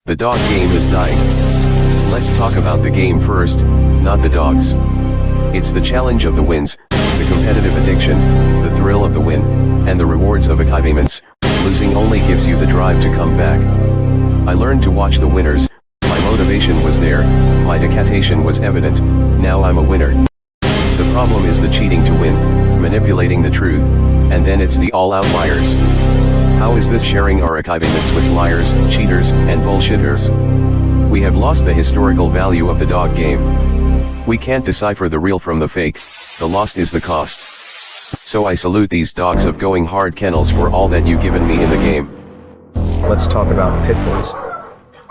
The dog game is dying. Let's talk about the game first, not the dogs. It's the challenge of the wins, the competitive addiction, the thrill of the win, and the rewards of achievements. Losing only gives you the drive to come back. I learned to watch the winners, my motivation was there, my dedication was evident, now I'm a winner. The problem is the cheating to win, manipulating the truth, and then it's the all-out liars. How is this sharing our achievements with liars, cheaters, and bullshitters? We have lost the historical value of the dog game. We can't decipher the real from the fake, the lost is the cost. So I salute these dogs of Going Hard Kennels for all that you've given me in the game. Let's talk about pit bulls.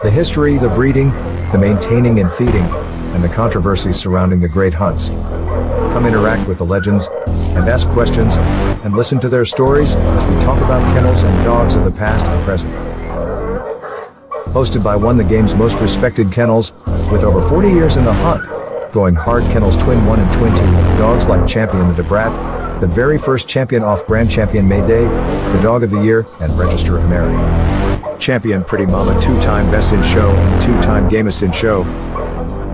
The history, the breeding, the maintaining and feeding, and the controversies surrounding the great hunts. Come interact with the legends, and ask questions, and listen to their stories as we talk about kennels and dogs of the past and present. Hosted by one of the game's most respected kennels, with over 40 years in the hunt, Going Hard Kennels Twin 1 and Twin 2, dogs like Champion the Debrat, the very first champion off Grand Champion May Day, the Dog of the Year, and Register of Merit. Champion Pretty Mama, 2-time Best in Show and 2-time Gamest in Show.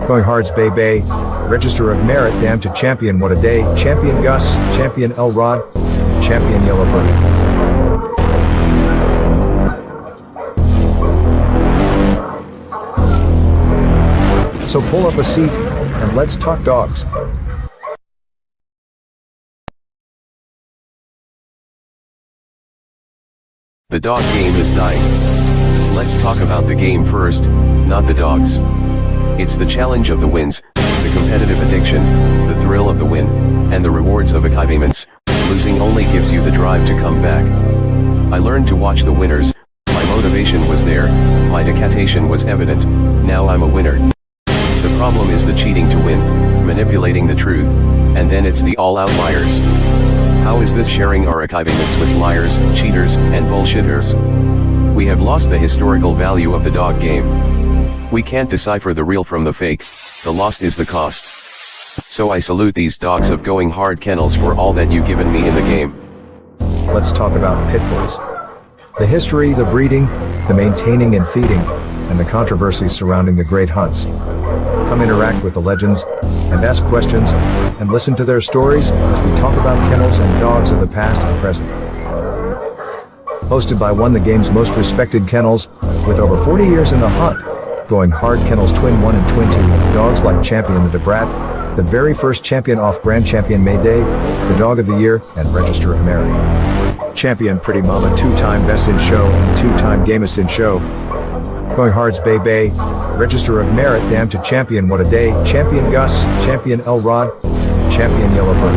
Going Hard's Bay Bay, Register of Merit, Damn to Champion What a Day, Champion Gus, Champion Elrod, Champion Yellowbird. So pull up a seat, and let's talk dogs. The dog game is dying. Let's talk about the game first, not the dogs. It's the challenge of the wins, the competitive addiction, the thrill of the win, and the rewards of achievements. Losing only gives you the drive to come back. I learned to watch the winners, my motivation was there, my dedication was evident, now I'm a winner. The problem is the cheating to win, manipulating the truth, and then it's the all-out liars. How is this sharing our achievements with liars, cheaters, and bullshitters? We have lost the historical value of the dog game. We can't decipher the real from the fake, the lost is the cost. So I salute these dogs of Going Hard Kennels for all that you've given me in the game. Let's talk about pit bulls. The history, the breeding, the maintaining and feeding, and the controversies surrounding the great hunts. Come interact with the legends, and ask questions, and listen to their stories as we talk about kennels and dogs of the past and present. Hosted by one of the game's most respected kennels, with over 40 years in the hunt, Going Hard Kennels Twin 1 and Twin 2, dogs like Champion the Debrat, the very first champion off Grand Champion May Day, the Dog of the Year, and Register of Merit. Champion Pretty Mama, 2-time Best in Show and 2-time Gamest in Show. Going Hard's Bay Bay, Register of Merit, Damn to Champion What a Day, Champion Gus, Champion Elrod, Champion Yellowbird.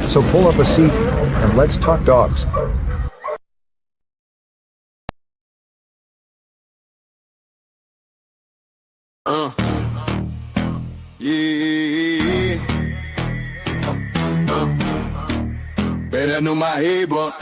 So pull up a seat, and let's talk dogs. Better know my head, but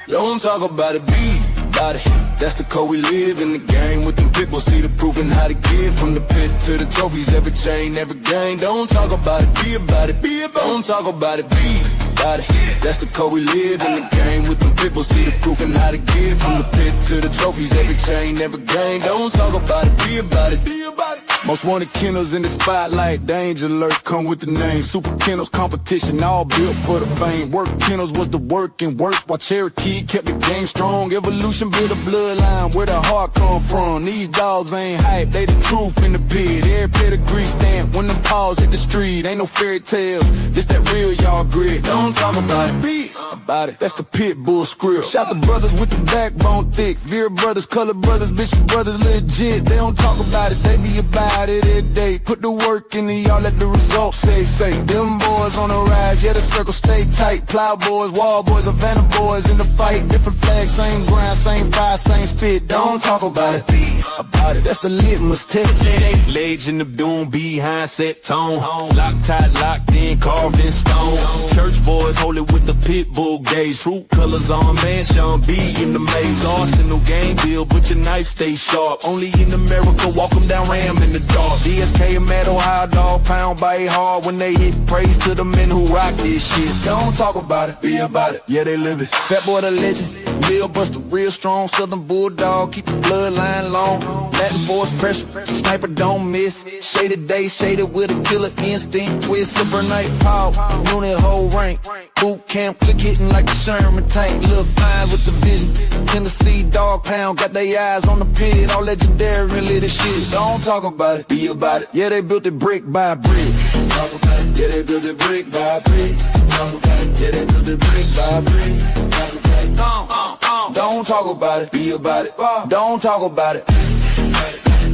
don't talk about it, be about it. That's the code we live in the game with them pit bulls. See the proof and how to get from the pit to the trophies. Every chain, every game. Don't talk about it, be about it, be about it. Don't talk about it, be about it. That's the code we live in the game with them pit bulls. See the proof and how to get from the pit to the trophies. Every chain, every game. Don't talk about it, be about it, be about it. Most wanted kennels in the spotlight, danger alert come with the name. Super kennels competition, all built for the fame. Work kennels was the work and work, while Cherokee kept the game strong. Evolution built a bloodline, where the heart come from. These dogs ain't hype, they the truth in the pit. Every pedigree stamp when them paws hit the street. Ain't no fairy tales, this that real y'all grit. Don't talk about it, be about it. That's the pit bull script. Shout the brothers with the backbone thick. Veer brothers, color brothers, Bishop brothers legit. They don't talk about it, they be about it every day. Put the work in and y'all let the results say. Them boys on the rise, yeah the circle stay tight. Plow boys, wall boys, Havana boys in the fight. Different flags, same grind, same fire, same spit. Don't talk about it, be about about it, that's the litmus test. Legend of doom behind set tone. Locked tight, locked in, carved in stone. Church boys hold it with the pit bull gauge. Fruit colors on man, Sean B in the maze. Arsenal game deal, but your knife stay sharp. Only in America, walk them down, ram in the dark. DSK and Mad Ohio dog, pound by hard. When they hit, praise to the men who rock this shit. Don't talk about it, be about it, yeah they live it. Fat boy the legend, Bill Buster, real strong, southern bulldog, keep the bloodline long. Latin force pressure, sniper don't miss. Shaded day, shaded with a killer instinct. Twist, super night power, unit whole rank. Boot camp, click hitting like a Sherman tank. Little fine with the vision. Tennessee dog pound, got their eyes on the pit. All legendary and lit as shit. Don't talk about it, be about it. Yeah, they built it brick by brick. Talk about it, yeah they built it brick by brick. Talk about it, yeah they built it brick by brick. Talk about it, Don't talk about it, be about it. don't talk about it.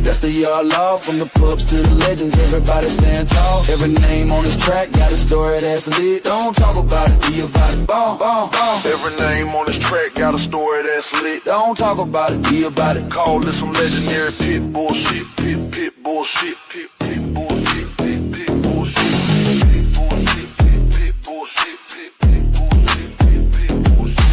That's the yard law, from the pups to the legends, everybody stand tall. Every name on this track got a story that's lit. Don't talk about it, be about it. Every name on this track got a story that's lit. Don't talk about it, be about it. Call this some legendary pit bullshit, pit bullshit, pit bullshit, pit bullshit, pit bullshit, pit bullshit, pit bullshit, pit bullshit, pit bullshit,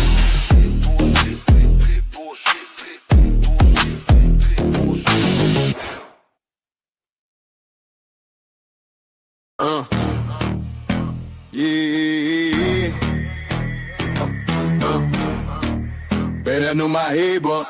Yeah. Bet I know my head, but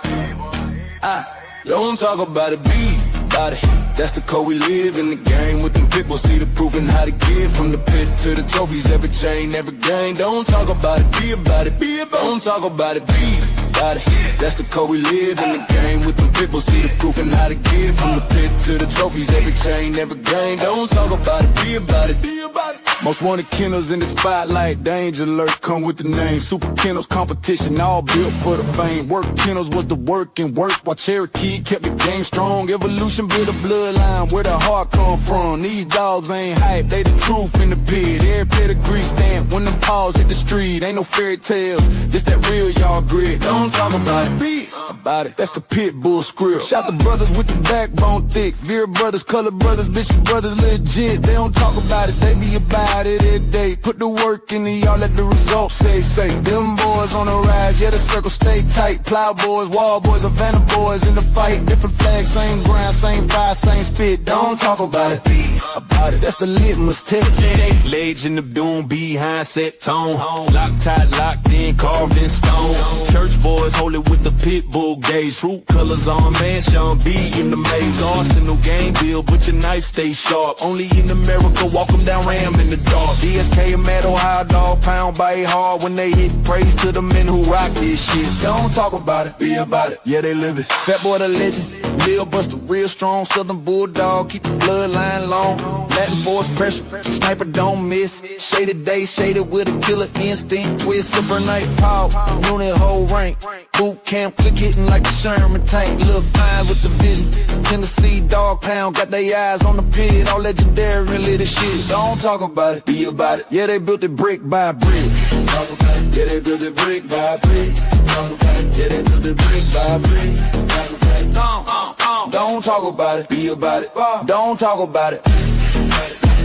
I don't talk about it, be about it. That's the code we live in the game with them pit bulls. See the proof and how to get from the pit to the trophies. Every chain, every game. Don't talk about it, be about it, be about it. Don't talk about it, be about it. That's the code we live in the game with them pit bulls. See the proof and how to get from the pit to the trophies. Every chain, every game. Don't talk about it, be about it, be about it. Most wanted kennels in the spotlight, danger alerts come with the name. Super kennels competition, all built for the fame. Work kennels was the work and work, while Cherokee kept the game strong. Evolution built a bloodline, where the heart come from. These dogs ain't hype, they the truth in the pit. Every pedigree stamp, when them paws hit the street. Ain't no fairy tales, just that real y'all grit. Don't talk about it, be about it. That's the pit bull script. Shout the brothers with the backbone thick. Veer brothers, color brothers, Bishop brothers legit. They don't talk about it, they be about it every day. Put the work in y'all let the results say. Them boys on the rise, yeah the circle stay tight. Plow boys, wall boys, Havana boys in the fight. Different flags, same ground, same fire, same spit. Don't talk about it, be about it. That's the litmus test. Legend of doom behind set tone. Locked tight, locked in, carved in stone. Church boys hold it with the pit bull gauge. Fruit colors on man, Sean B in the maze. Arsenal game deal, but your knife stay sharp. Only in America, walk them down, ram in the dark. DSK and Mad Ohio dog, pound by hard. When they hit, praise to the men who rock this shit. Don't talk about it, be about it, yeah they live it. Fat boy the legend, Bill Buster, real strong, southern bulldog, keep the bloodline long. Latin force pressure, sniper don't miss. Shaded day, shaded with a killer instinct. Twist, super night power, unit whole rank. Boot camp, click hitting like a Sherman tank. Little fine with the vision. Tennessee dog pound, got their eyes on the pit. All legendary and lit as shit. Don't talk about it, be about it. Yeah, they built it brick by brick. Talk about it, yeah they built it brick by brick. Talk about it, yeah they built it brick by brick. Talk about it, Don't talk about it, be about it. don't talk about it.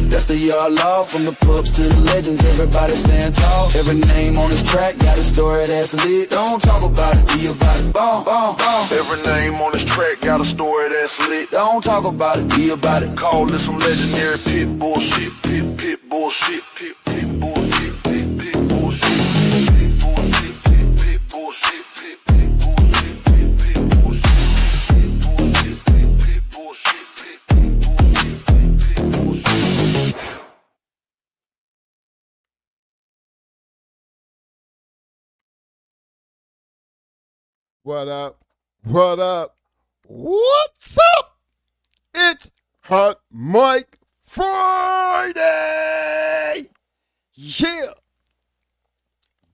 That's the yard law, from the pups to the legends, everybody stand tall. Every name on this track got a story that's lit. Don't talk about it, be about it. Every name on this track got a story that's lit. Don't talk about it, be about it. Call this some legendary pit bullshit, pit bullshit, pit bullshit, pit bullshit, pit bullshit, pit bullshit, pit bullshit, pit bullshit, pit bullshit. What up? What up? What's up? It's Hot Mike Friday! Yeah!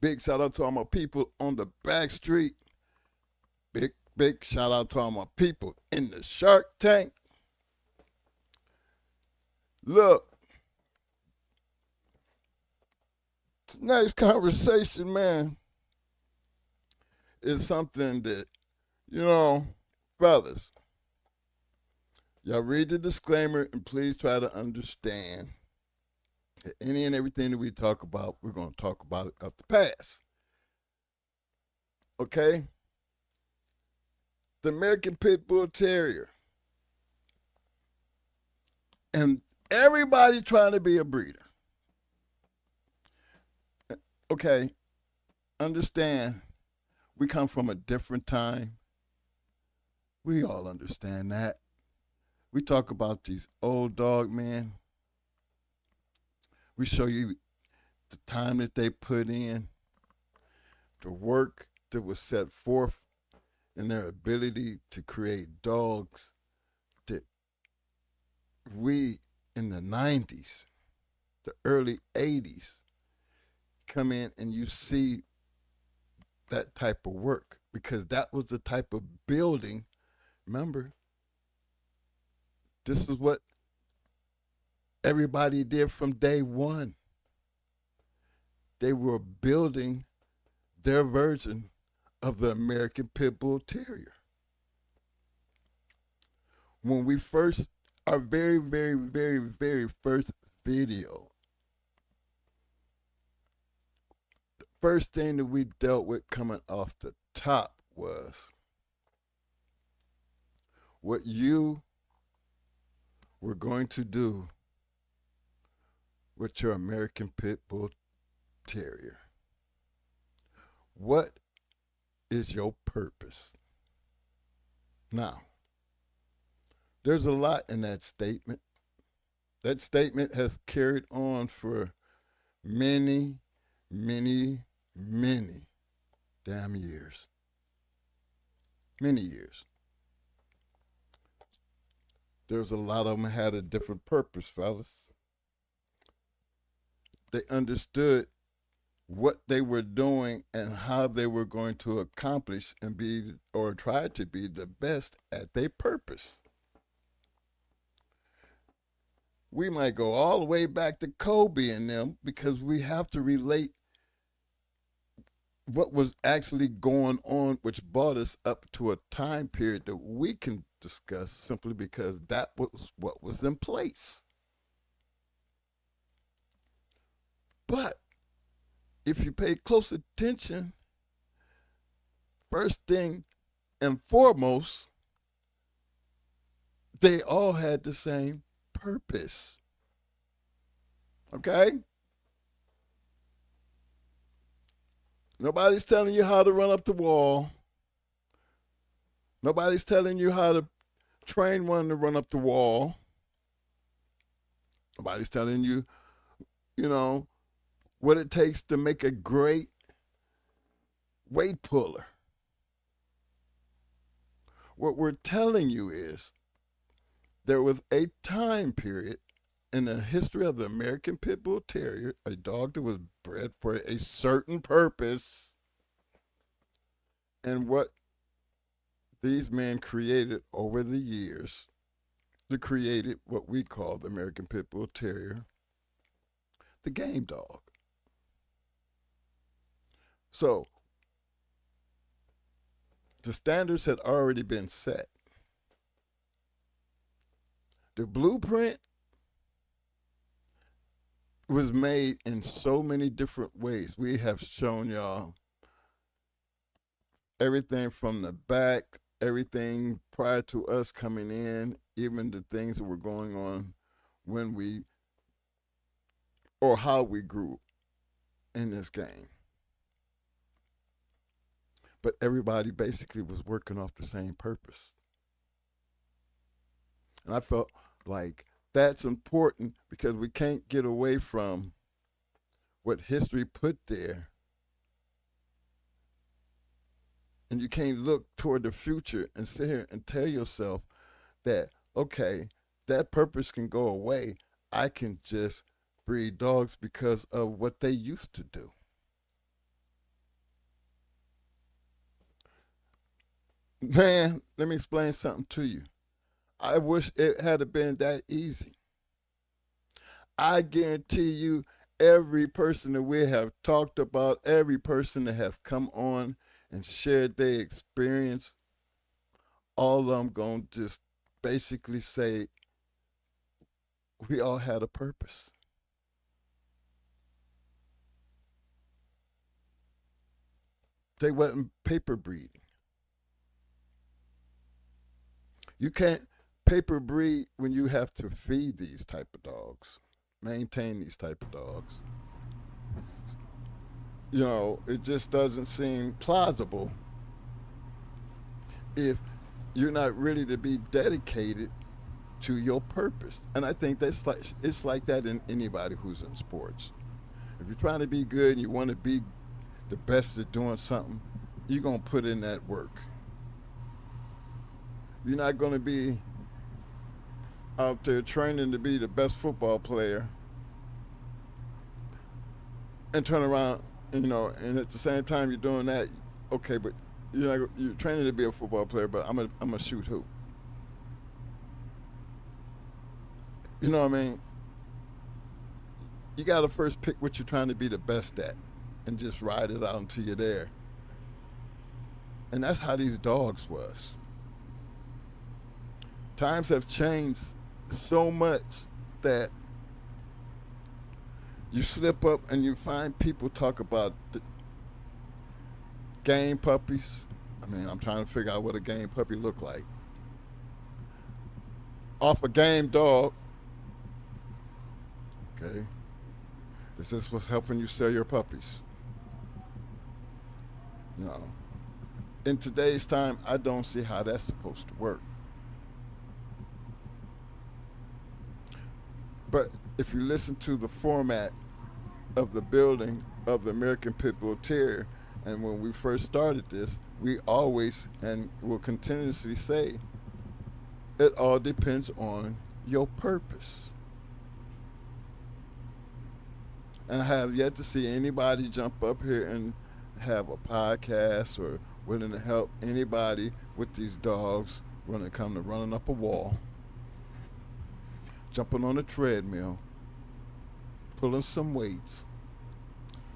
Big shout out to all my people on the back street. Big shout out to all my people in the Shark Tank. Look, tonight's conversation, man, is something that, fellas, Y'all read the disclaimer and please try to understand that any and everything that we talk about, we're going to talk about it of the past. Okay? The American Pit Bull Terrier. And everybody trying to be a breeder. Okay, understand, we come from a different time. We all understand that. We talk about these old dog men. We show you the time that they put in, the work that was set forth, and their ability to create dogs that we in the 90s, the early 80s, come in and you see that type of work, because that was the type of building. Remember, this is what everybody did from day one. They were building their version of the American Pit Bull Terrier. When we first, our very, very, very, very first video, the first thing that we dealt with coming off the top was what you were going to do with your American Pit Bull Terrier. What is your purpose? Now, there's a lot in that statement. That statement has carried on for many, many, many damn years. Many years. There's a lot of them had a different purpose, fellas. They understood what they were doing and how they were going to accomplish and be, or try to be, the best at their purpose. We might go all the way back to Kobe and them, because we have to relate what was actually going on, which brought us up to a time period that we can discuss, simply because that was what was in place. But if you pay close attention, first thing and foremost, they all had the same purpose. Okay? Nobody's telling you how to run up the wall. Nobody's telling you how to train one to run up the wall. Nobody's telling you, what it takes to make a great weight puller. What we're telling you is there was a time period in the history of the American Pit Bull Terrier, a dog that was bred for a certain purpose, and what these men created over the years, they created what we call the American Pit Bull Terrier, the game dog. So, the standards had already been set. The blueprint was made in so many different ways. We have shown y'all everything from the back, everything prior to us coming in, even the things that were going on when we, or how we grew in this game. But everybody basically was working off the same purpose. And I felt like that's important, because we can't get away from what history put there. And you can't look toward the future and sit here and tell yourself that, okay, that purpose can go away. I can just breed dogs because of what they used to do. Man, let me explain something to you. I wish it had been that easy. I guarantee you, every person that we have talked about, every person that has come on and shared their experience, all of them going to just basically say we all had a purpose. They wasn't paper breeding. You can't paper breed when you have to feed these type of dogs, maintain these type of dogs. You know, it just doesn't seem plausible if you're not ready to be dedicated to your purpose. And I think that's like, it's like that in anybody who's in sports. If you're trying to be good and you want to be the best at doing something, you're going to put in that work. You're not going to be out there training to be the best football player and turn around, you know, and at the same time you're doing that, okay, but you're training to be a football player, but I'm a shoot hoop. You know what I mean? You got to first pick what you're trying to be the best at and just ride it out until you're there. And that's how these dogs was. Times have changed so much that you slip up and you find people talk about the game puppies. I mean, I'm trying to figure out what a game puppy look like. Off a game dog. Okay. This is what's helping you sell your puppies. You know, in today's time, I don't see how that's supposed to work. But if you listen to the format of the building of the American Pit Bull Terrier, and when we first started this, we always and will continuously say, it all depends on your purpose. And I have yet to see anybody jump up here and have a podcast or willing to help anybody with these dogs when it comes to running up a wall, jumping on a treadmill, pulling some weights,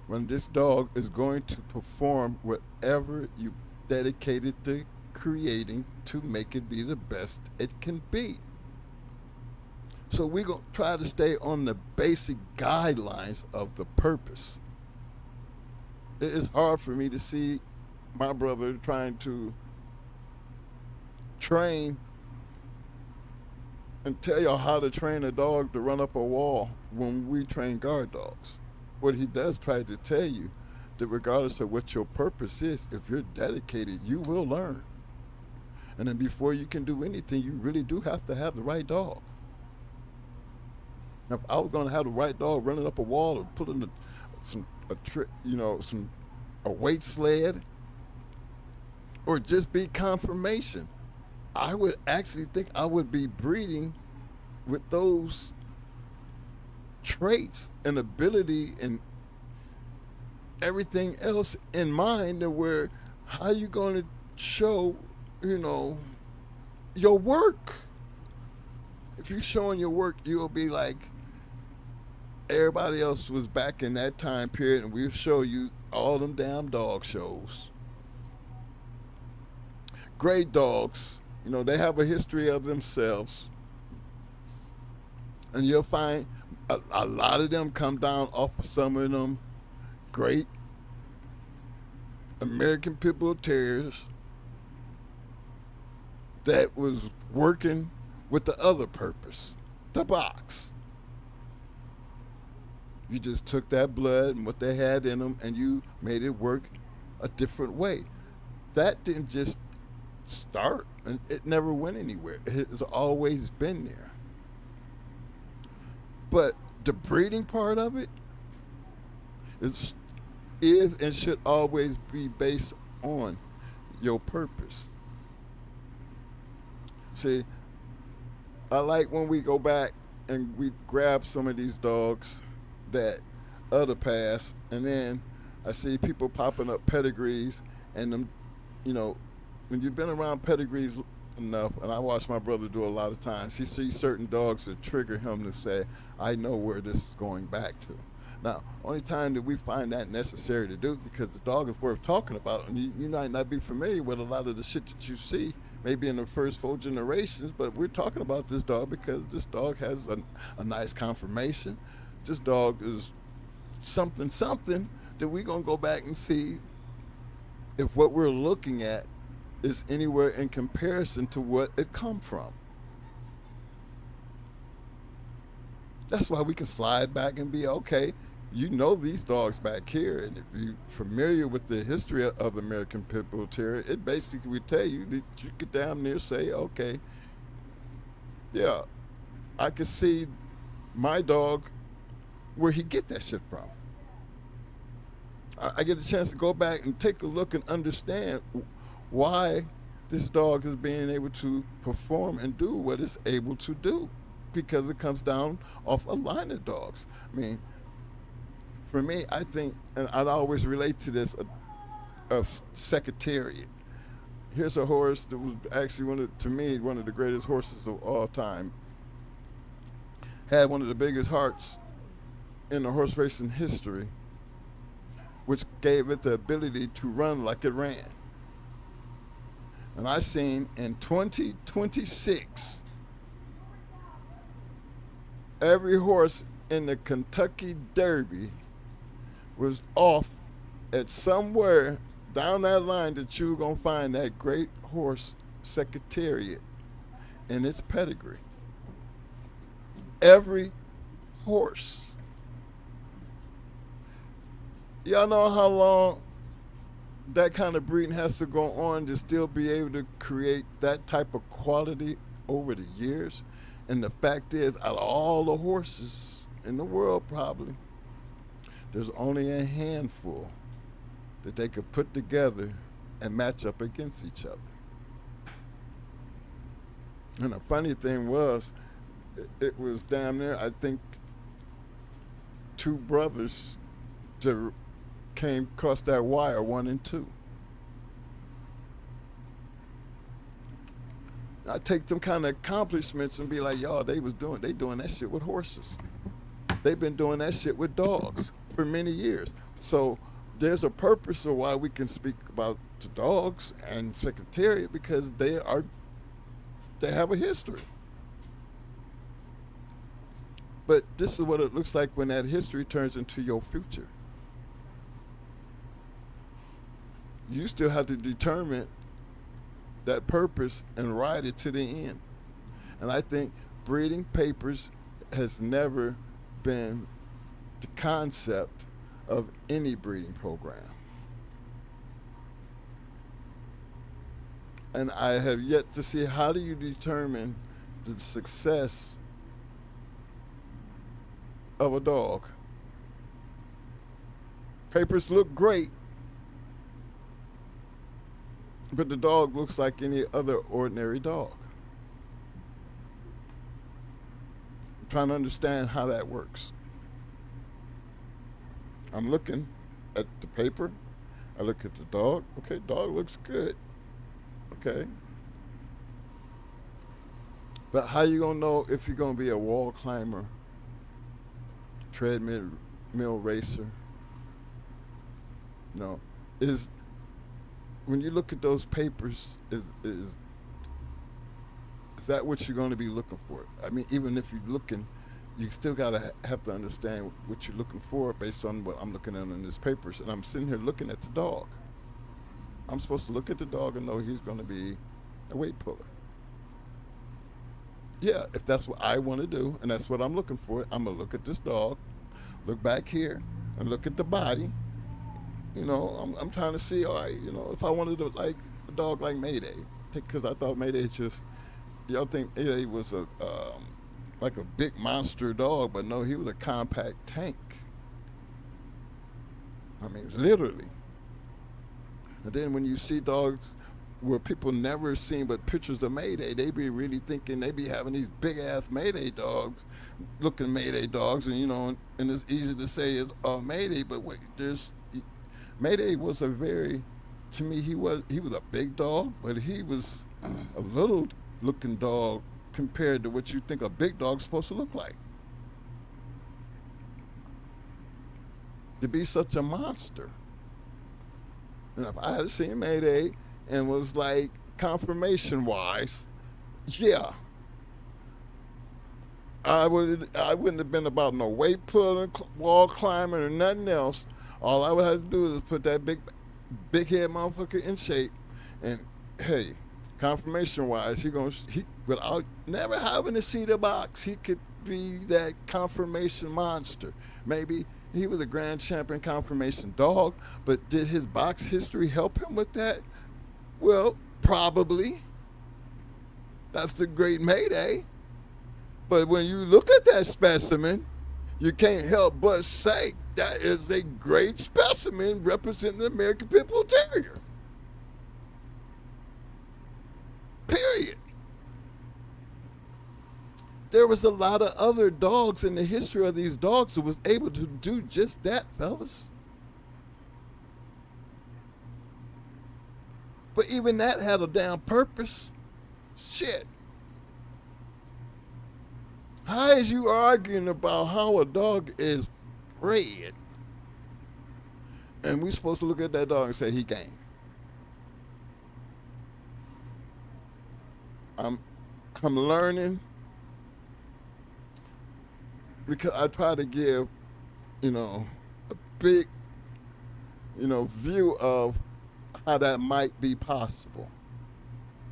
when this dog is going to perform whatever you dedicated to creating to make it be the best it can be. So we're going to try to stay on the basic guidelines of the purpose. It is hard for me to see my brother trying to train and tell y'all how to train a dog to run up a wall when we train guard dogs. What he does try to tell you that regardless of what your purpose is, if you're dedicated, you will learn. And then before you can do anything, you really do have to have the right dog. Now, if I was going to have the right dog running up a wall or pulling a weight sled, or just be confirmation, I would actually think I would be breeding with those traits and ability and everything else in mind, and where how you going to show, your work. If you're showing your work, you'll be like everybody else was back in that time period, and we'll show you all them damn dog shows. Great dogs, they have a history of themselves, and you'll find a lot of them come down off of some of them great American Pit Bull Terriers that was working with the other purpose, the box. You just took that blood and what they had in them and you made it work a different way. That didn't just start, and it never went anywhere. It's always been there. But the breeding part of it is and should always be based on your purpose. See, I like when we go back and we grab some of these dogs that other pass, and then I see people popping up pedigrees, and them, when you've been around pedigrees enough, and I watch my brother do a lot of times, he sees certain dogs that trigger him to say, I know where this is going back to. Now, only time that we find that necessary to do, because the dog is worth talking about, and you might not be familiar with a lot of the shit that you see maybe in the first 4 generations, but we're talking about this dog because this dog has a nice conformation. This dog is something that we're going to go back and see if what we're looking at is anywhere in comparison to what it come from. That's why we can slide back and be okay. You know these dogs back here, and if you're familiar with the history of the American Pit Bull Terrier, it basically would tell you that you could damn near say, okay, yeah, I could see my dog where he get that shit from. I get a chance to go back and take a look and understand why this dog is being able to perform and do what it's able to do, because it comes down off a line of dogs. I mean, for me, I think, and I'd always relate to this, of Secretariat. Here's a horse that was actually to me, one of the greatest horses of all time. Had one of the biggest hearts in the horse racing history, which gave it the ability to run like it ran. And I seen in 2026, every horse in the Kentucky Derby was off at somewhere down that line that you were going to find that great horse Secretariat in its pedigree. Every horse. Y'all know how long that kind of breeding has to go on to still be able to create that type of quality over the years? And the fact is, out of all the horses in the world, probably, there's only a handful that they could put together and match up against each other. And the funny thing was, it was damn near, I think, two brothers that came across that wire, 1 and 2. I take them kind of accomplishments and be like, y'all, they doing that shit with horses. They've been doing that shit with dogs for many years. So there's a purpose of why we can speak about the dogs and Secretariat, because they have a history. But this is what it looks like when that history turns into your future. You still have to determine that purpose and ride it to the end. And I think breeding papers has never been the concept of any breeding program. And I have yet to see, how do you determine the success of a dog? Papers look great, but the dog looks like any other ordinary dog. I'm trying to understand how that works. I'm looking at the paper. I look at the dog. Okay, dog looks good. Okay. But how you gonna know if you're gonna be a wall climber, treadmill racer? No. Is when you look at those papers, is that what you're going to be looking for? I mean, even if you're looking, you still gotta have to understand what you're looking for based on what I'm looking at in these papers. And I'm sitting here looking at the dog. I'm supposed to look at the dog and know he's going to be a weight puller. Yeah, if that's what I want to do and that's what I'm looking for, I'm going to look at this dog, look back here, and look at the body. You know, I'm trying to see, all right, you know, if I wanted to like a dog like Mayday, because I thought Mayday just, y'all think Mayday was like a big monster dog, but no, he was a compact tank. I mean, literally. And then when you see dogs where people never seen but pictures of Mayday, they be really thinking they be having these big ass Mayday dogs, looking Mayday dogs, and you know, and it's easy to say it's Mayday, but wait, Mayday was a very, to me, he was a big dog, but he was a little looking dog compared to what you think a big dog's supposed to look like. To be such a monster. And if I had seen Mayday and was like confirmation wise, yeah. I wouldn't have been about no weight pulling, wall climbing, or nothing else. All I would have to do is put that big head motherfucker in shape, and hey, confirmation wise, he without never having to see the box, he could be that confirmation monster. Maybe he was a grand champion confirmation dog, but did his box history help him with that? Well, probably. That's the great Mayday. But when you look at that specimen, you can't help but say that is a great specimen representing the American Pit Bull Terrier. Period. There was a lot of other dogs in the history of these dogs that was able to do just that, fellas. But even that had a damn purpose. Shit. How is you arguing about how a dog is bred, and we supposed to look at that dog and say he game? I'm learning, because I try to give, a big, view of how that might be possible.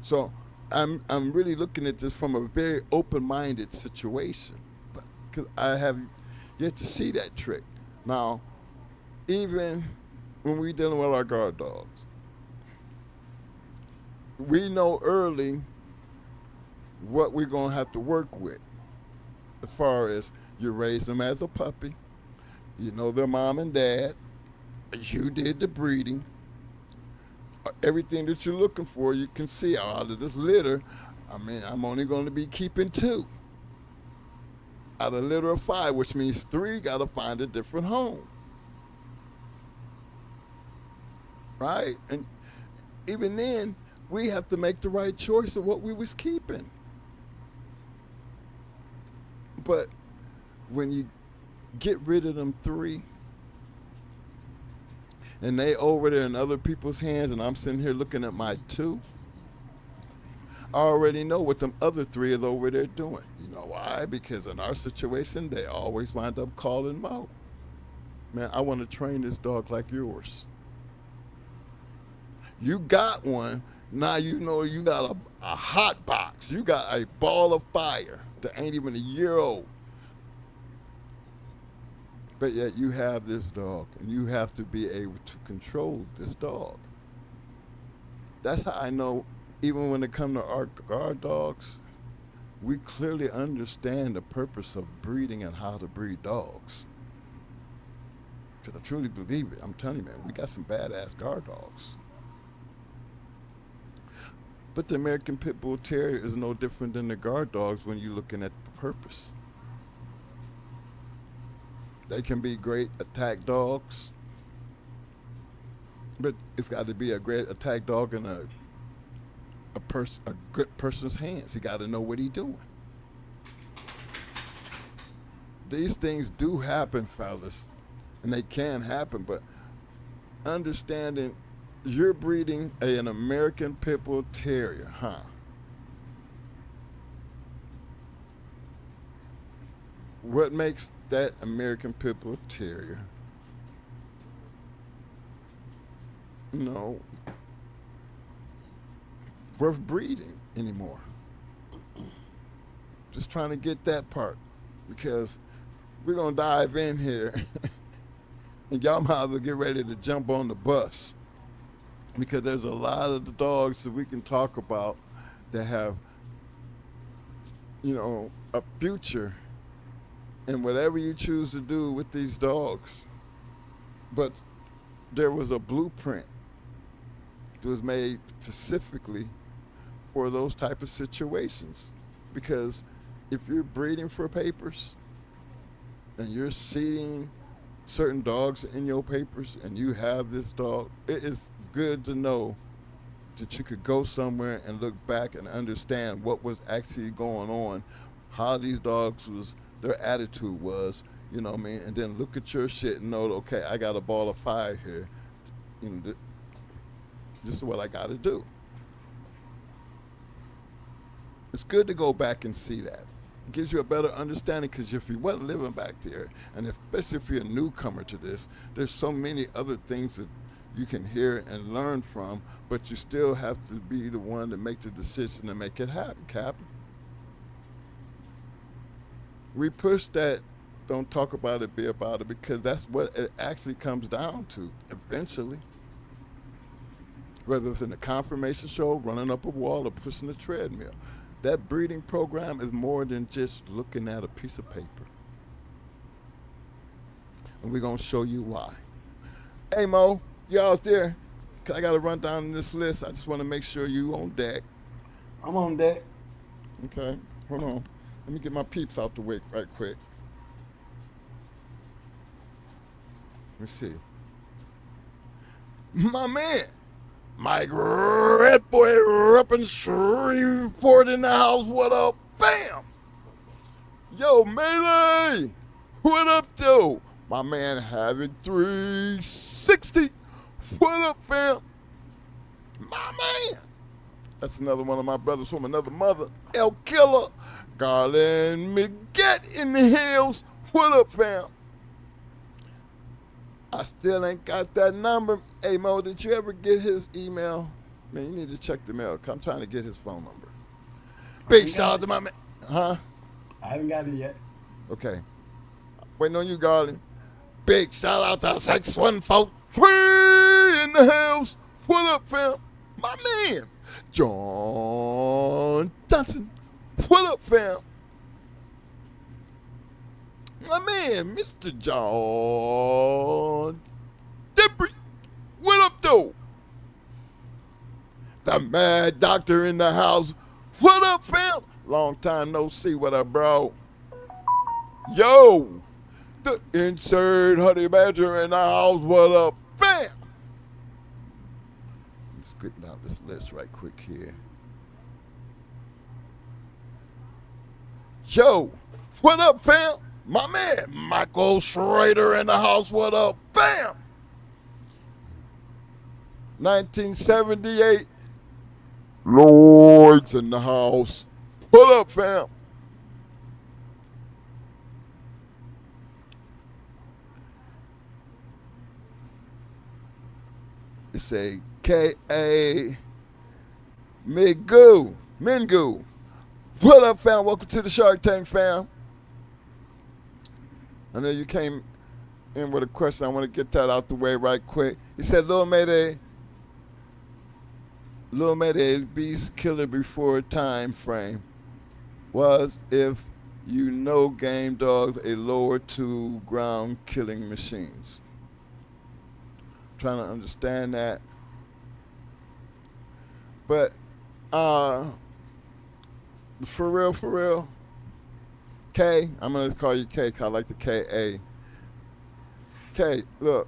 So I'm really looking at this from a very open-minded situation, because I have yet to see that trick. Now, even when we're dealing with our guard dogs, we know early what we're going to have to work with. As far as you raise them as a puppy, you know their mom and dad, you did the breeding, everything that you're looking for, you can see out of this litter. I'm only going to be keeping 2 out of a litter of 5, which means 3 got to find a different home. Right? And even then, we have to make the right choice of what we was keeping. But when you get rid of them 3, and they over there in other people's hands, and I'm sitting here looking at my 2, I already know what them other 3 is over there doing. You know why? Because in our situation, they always wind up calling them out. Man, I want to train this dog like yours. You got one, now you know you got a hot box. You got a ball of fire that ain't even a year old. But yet you have this dog, and you have to be able to control this dog. That's how I know, even when it comes to our guard dogs, we clearly understand the purpose of breeding and how to breed dogs. Because I truly believe it. I'm telling you, man, we got some badass guard dogs. But the American Pit Bull Terrier is no different than the guard dogs when you're looking at the purpose. They can be great attack dogs, but it's got to be a great attack dog in a good person's hands. He got to know what he's doing. These things do happen, fellas, and they can happen, but understanding you're breeding an American Pit Bull Terrier, huh? What makes that American Pit Bull Terrier, worth breeding anymore? Just trying to get that part, because we're going to dive in here and y'all might as well get ready to jump on the bus, because there's a lot of the dogs that we can talk about that have, a future in whatever you choose to do with these dogs. But there was a blueprint that was made specifically for those type of situations. Because if you're breeding for papers and you're seeding certain dogs in your papers and you have this dog, it is good to know that you could go somewhere and look back and understand what was actually going on, how these dogs their attitude was, and then look at your shit and know, okay, I got a ball of fire here. This is what I got to do. It's good to go back and see that. It gives you a better understanding, because if you wasn't living back there, and especially if you're a newcomer to this, there's so many other things that you can hear and learn from, but you still have to be the one to make the decision to make it happen, Captain. We push that, don't talk about it, be about it, because that's what it actually comes down to eventually. Whether it's in a confirmation show, running up a wall, or pushing a treadmill. That breeding program is more than just looking at a piece of paper. And we're going to show you why. Hey, Mo, you out there? I got to run down this list. I just want to make sure you on deck. I'm on deck. Okay, hold on. Let me get my peeps out the way right quick. Let me see. My man, Mike Red Boy up in Shreveport in the house. What up? Bam! Yo, Melee! What up, though? My man Havoc 360. What up, fam? My man. That's another one of my brothers from another mother. El Killer. Garland McGett in the hills. What up, fam? I still ain't got that number. Hey, Mo, did you ever get his email? Man, you need to check the mail. I'm trying to get his phone number. Big shout out to my man. Huh? I haven't got it yet. Okay. Waiting on you, Garland. Big shout out to 6143 in the house. What up, fam? My man, John Johnson. What up, fam? My man, Mr. John Debris. What up, though? The Mad Doctor in the house. What up, fam? Long time no see. What up, bro? Yo, the insert honey badger in the house. What up, fam? Let's get down this list right quick here. Yo, what up, fam? My man, Michael Schrader in the house. What up, bam? 1978, Lloyd's in the house. What up, fam? It's a K.A. Mingu. What up, fam? Welcome to the Shark Tank, fam. I know you came in with a question. I want to get that out the way right quick. He said, Lil Mayday beast killer before time frame was, if you know game dogs, a lower to ground killing machines. Trying to understand that. But for real, K, I'm going to call you K because I like the K-A. K, look,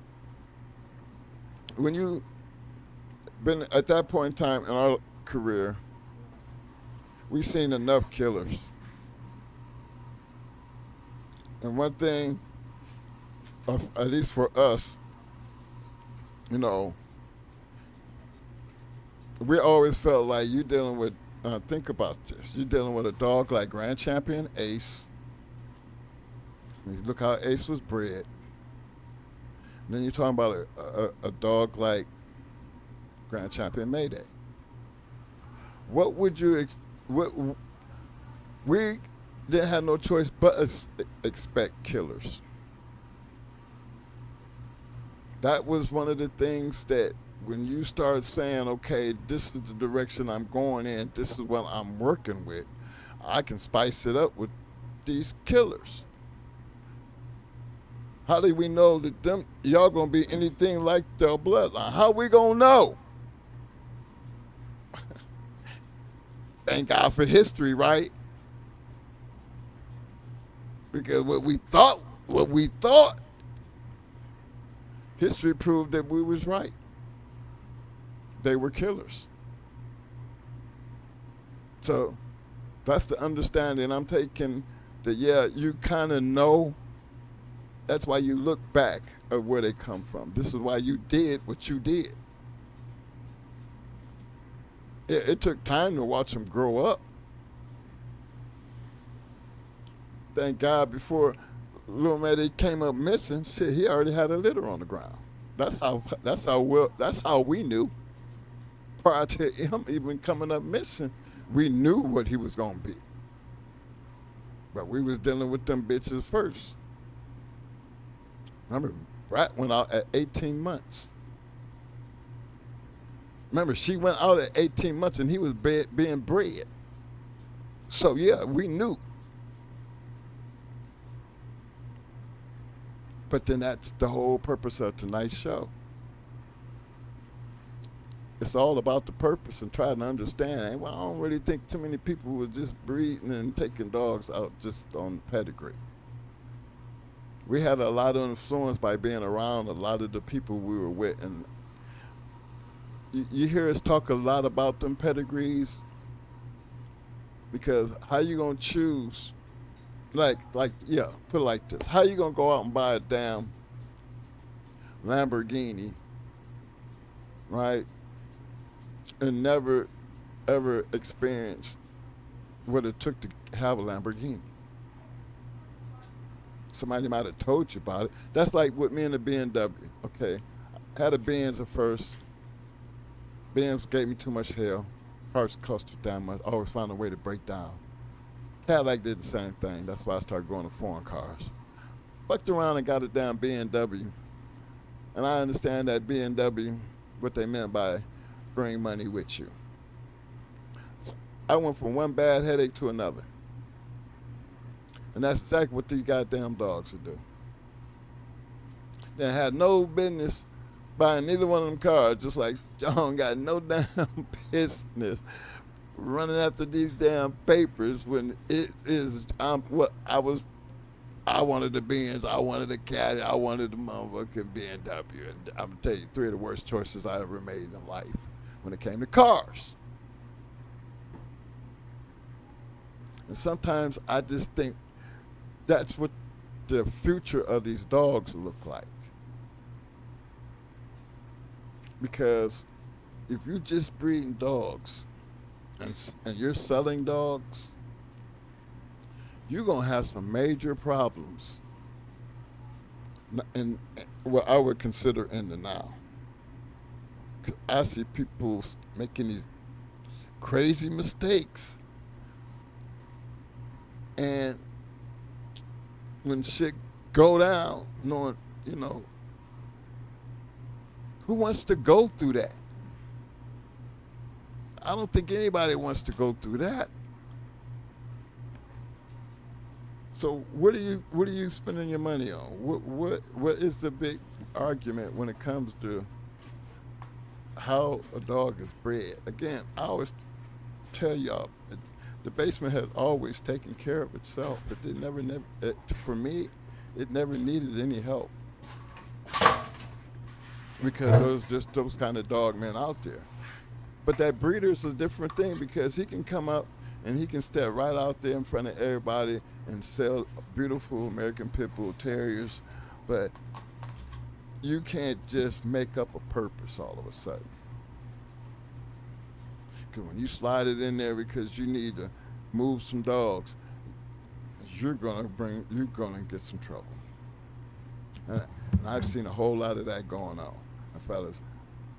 when you been at that point in time in our career, we've seen enough killers. And one thing, at least for us, you know, we always felt like you dealing with, think about this, you're dealing with a dog like Grand Champion Ace. You look how Ace was bred. And then you're talking about a dog like Grand Champion Mayday. What would you, we didn't have no choice but expect killers. That was one of the things that when you start saying, okay, this is the direction I'm going in, this is what I'm working with, I can spice it up with these killers. How do we know that y'all gonna be anything like their bloodline? How we gonna know? Thank God for history, right? Because what we thought, history proved that we was right. They were killers. So that's the understanding I'm taking, that yeah, you kind of know. That's why you look back at where they come from. This is why you did what you did. It took time to watch them grow up. thank God before little Maddie came up missing, shit, he already had a litter on the ground. That's how we knew. Prior to him even coming up missing, we knew what he was gonna be. But we was dealing with them bitches first. Remember, Brat went out at 18 months. Remember, she went out at 18 months and he was being bred. So yeah, we knew. But then that's the whole purpose of tonight's show. It's all about the purpose and trying to understand. Well, I don't really think too many people were just breeding and taking dogs out just on pedigree. We had a lot of influence by being around a lot of the people we were with. And you hear us talk a lot about them pedigrees because how you going to choose, put it like this. How you going to go out and buy a damn Lamborghini, right? And never, ever experience what it took to have a Lamborghini. Somebody might have told you about it. That's like with me and the BMW. Okay, I had a Benz at first. Benz gave me too much hell. Parts cost too damn much. I always found a way to break down. Cadillac did the same thing. That's why I started going to foreign cars. Fucked around and got a damn BMW. And I understand that BMW, what they meant by bring money with you. So I went from one bad headache to another. And that's exactly what these goddamn dogs would do. They had no business buying neither one of them cars, just like John got no damn business running after these damn papers when it is I wanted the Benz, I wanted the Caddy, I wanted the motherfucking BMW. And I'm gonna tell you, 3 of the worst choices I ever made in life when it came to cars. And sometimes I just think that's what the future of these dogs look like. Because if you're just breeding dogs and you're selling dogs, you're going to have some major problems in what I would consider in the now. 'Cause I see people making these crazy mistakes. And when shit go down, knowing, who wants to go through that? I don't think anybody wants to go through that. So what are you spending your money on? What is the big argument when it comes to how a dog is bred? Again, I always tell y'all, the basement has always taken care of itself. For me, it never needed any help. Because there's just those kind of dog men out there. But that breeder is a different thing because he can come up and he can step right out there in front of everybody and sell beautiful American Pit Bull Terriers. But you can't just make up a purpose all of a sudden. Because when you slide it in there because you need to move some dogs, you're gonna get some trouble. And I've seen a whole lot of that going on. And fellas,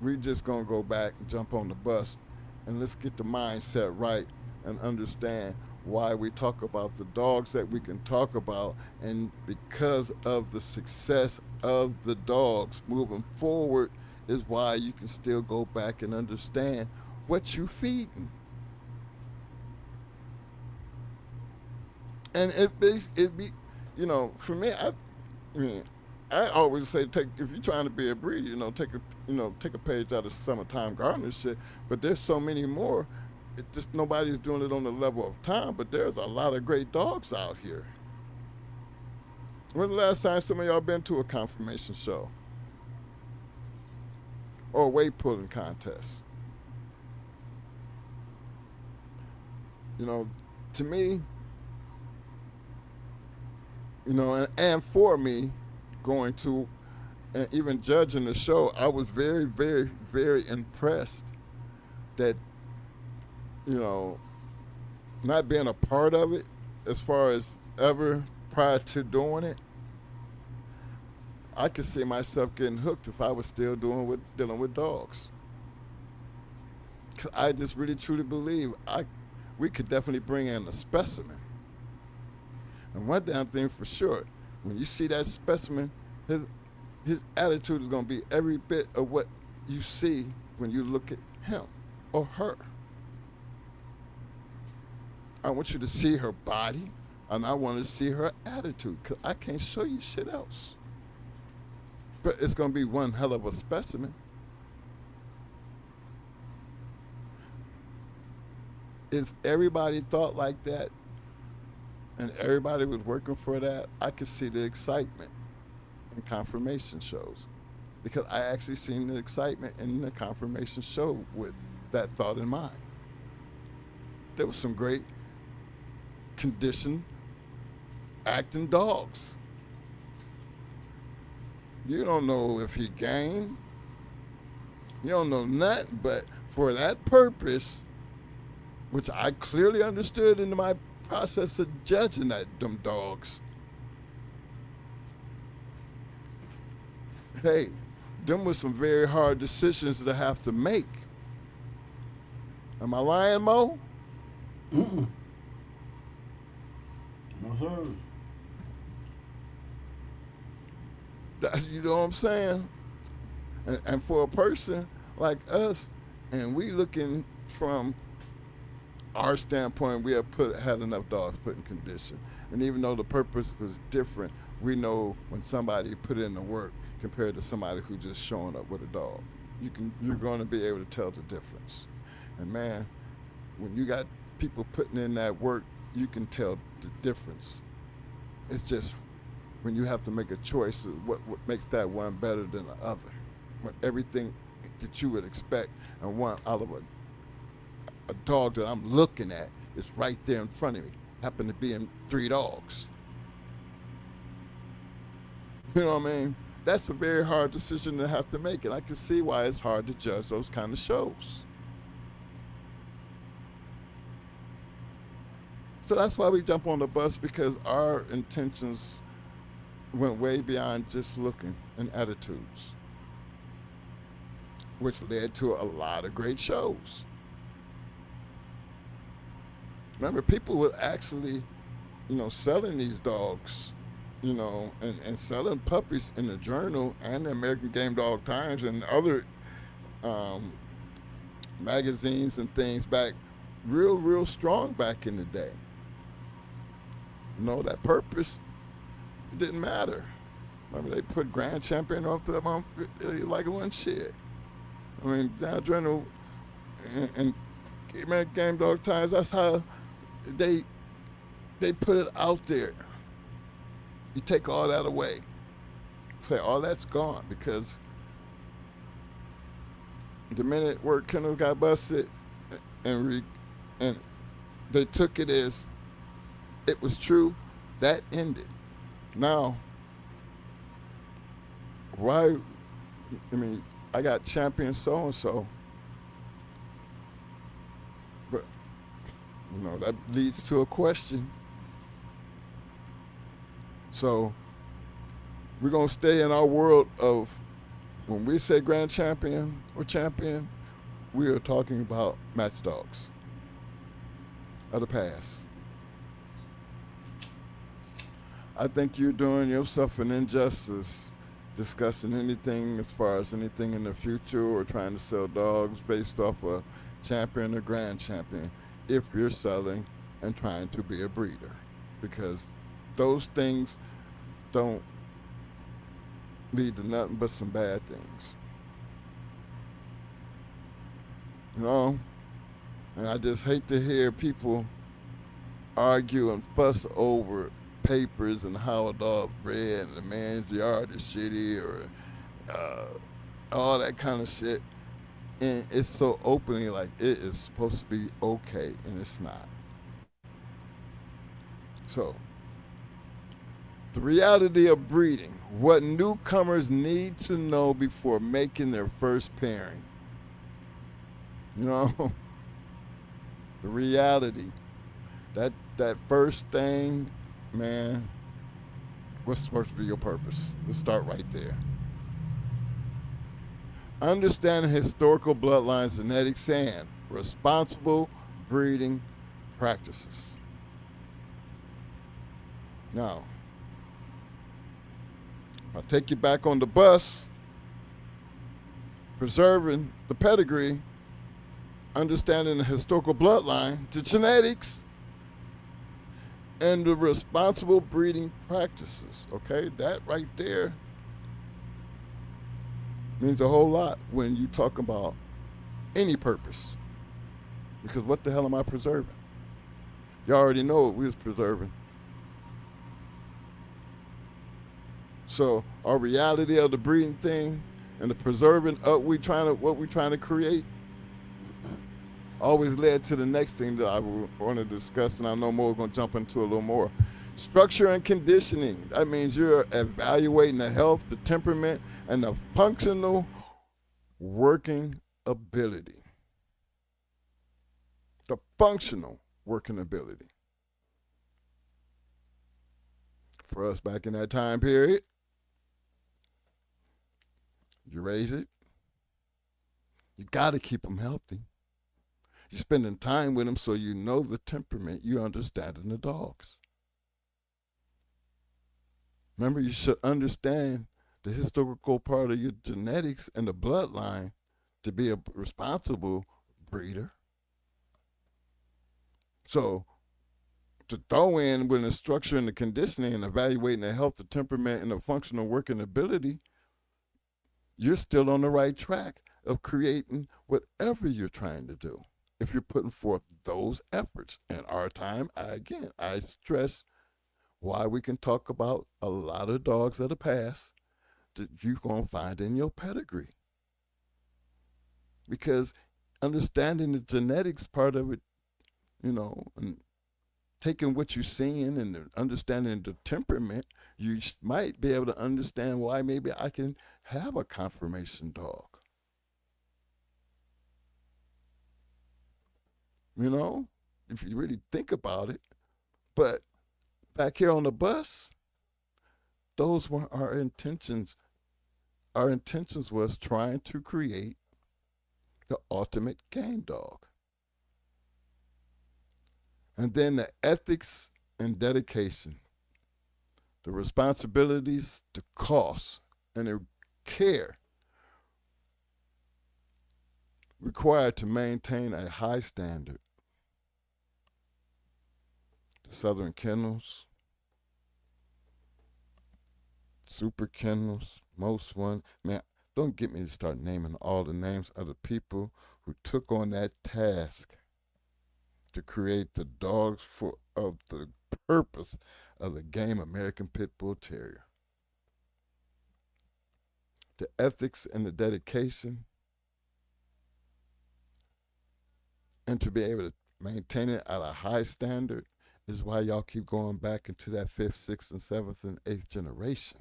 we just gonna go back and jump on the bus and let's get the mindset right and understand why we talk about the dogs that we can talk about, and because of the success of the dogs moving forward is why you can still go back and understand what you feeding. And it be for me, I always say if you're trying to be a breeder, take a page out of Summertime Gardener shit. But there's so many more. It just nobody's doing it on the level of time. But there's a lot of great dogs out here. When the last time some of y'all been to a confirmation show or a weight pulling contest? To me, and for me, going to and even judging the show, I was very, very, very impressed that, not being a part of it as far as ever prior to doing it, I could see myself getting hooked if I was still dealing with dogs. 'Cause I just really truly believe we could definitely bring in a specimen. And one damn thing for sure, when you see that specimen, his attitude is going to be every bit of what you see when you look at him or her. I want you to see her body, and I want to see her attitude, because I can't show you shit else. But it's going to be one hell of a specimen. If everybody thought like that and everybody was working for that, I could see the excitement in confirmation shows. Because I actually seen the excitement in the confirmation show with that thought in mind. There was some great conditioned acting dogs. You don't know if he gained. You don't know nothing, but for that purpose, which I clearly understood in my process of judging them dogs. Hey, them were some very hard decisions to have to make. Am I lying, Mo? No, sir. You know what I'm saying? And for a person like us, and we looking from our standpoint, we have had enough dogs put in condition. And even though the purpose was different, we know when somebody put in the work compared to somebody who just showing up with a dog. You're going to be able to tell the difference. And man, when you got people putting in that work, you can tell the difference. It's just when you have to make a choice of what makes that one better than the other. When everything that you would expect and want out of a dog that I'm looking at is right there in front of me. Happen to be in 3 dogs. You know what I mean? That's a very hard decision to have to make, and I can see why it's hard to judge those kind of shows. So that's why we jump on the bus, because our intentions went way beyond just looking and attitudes, which led to a lot of great shows. Remember, people were actually, selling these dogs, and selling puppies in the Journal and the American Game Dog Times and other magazines and things back real strong back in the day. That purpose, it didn't matter. Remember, they put Grand Champion off the like it wasn't shit. I mean, down Journal and American Game Dog Times, that's how they put it out there. You take all that away. Say all that's gone, because the minute Word Kennel got busted and they took it as it was true, that ended. Now, why? I mean, I got champion so and so, but that leads to a question. So we're gonna stay in our world of, when we say grand champion or champion, we are talking about match dogs of the past. I think you're doing yourself an injustice discussing anything as far as anything in the future or trying to sell dogs based off a champion or grand champion if you're selling and trying to be a breeder, because those things don't lead to nothing but some bad things. And I just hate to hear people argue and fuss over papers and how a dog's bred and the man's yard is shitty or all that kind of shit. And it's so openly like it is supposed to be okay, and it's not. So, the reality of breeding, what newcomers need to know before making their first pairing. The reality, that first thing man, what's supposed to be your purpose? Let's start right there. Understanding historical bloodlines, genetics, and responsible breeding practices. Now, I'll take you back on the bus. Preserving the pedigree, understanding the historical bloodline, the genetics, and the responsible breeding practices. Okay, that right there means a whole lot when you talk about any purpose. Because what the hell am I preserving? You already know what we was preserving. So our reality of the breeding thing and the preserving of what we trying to create always led to the next thing that I want to discuss, and I know Mo is going to jump into a little more. Structure and conditioning. That means you're evaluating the health, the temperament, and the functional working ability. The functional working ability. For us back in that time period, you raise it. You got to keep them healthy. You're spending time with them so you know the temperament. You understanding the dogs. Remember, you should understand the historical part of your genetics and the bloodline to be a responsible breeder. So to throw in with the structure and the conditioning and evaluating the health, the temperament, and the functional working ability, you're still on the right track of creating whatever you're trying to do if you're putting forth those efforts. In our time, I stress why we can talk about a lot of dogs of the past that you're going to find in your pedigree. Because understanding the genetics part of it, and taking what you're seeing and understanding the temperament, you might be able to understand why maybe I can have a conformation dog. If you really think about it. But back here on the bus, those were our intentions. Our intentions was trying to create the ultimate game dog. And then the ethics and dedication, the responsibilities, the costs, and the care required to maintain a high standard. The Southern Kennels, Super Kennels, most one. Man, don't get me to start naming all the names of the people who took on that task to create the dogs of the purpose of the game American Pit Bull Terrier. The ethics and the dedication, and to be able to maintain it at a high standard is why y'all keep going back into that 5th, 6th, and 7th, and 8th generation.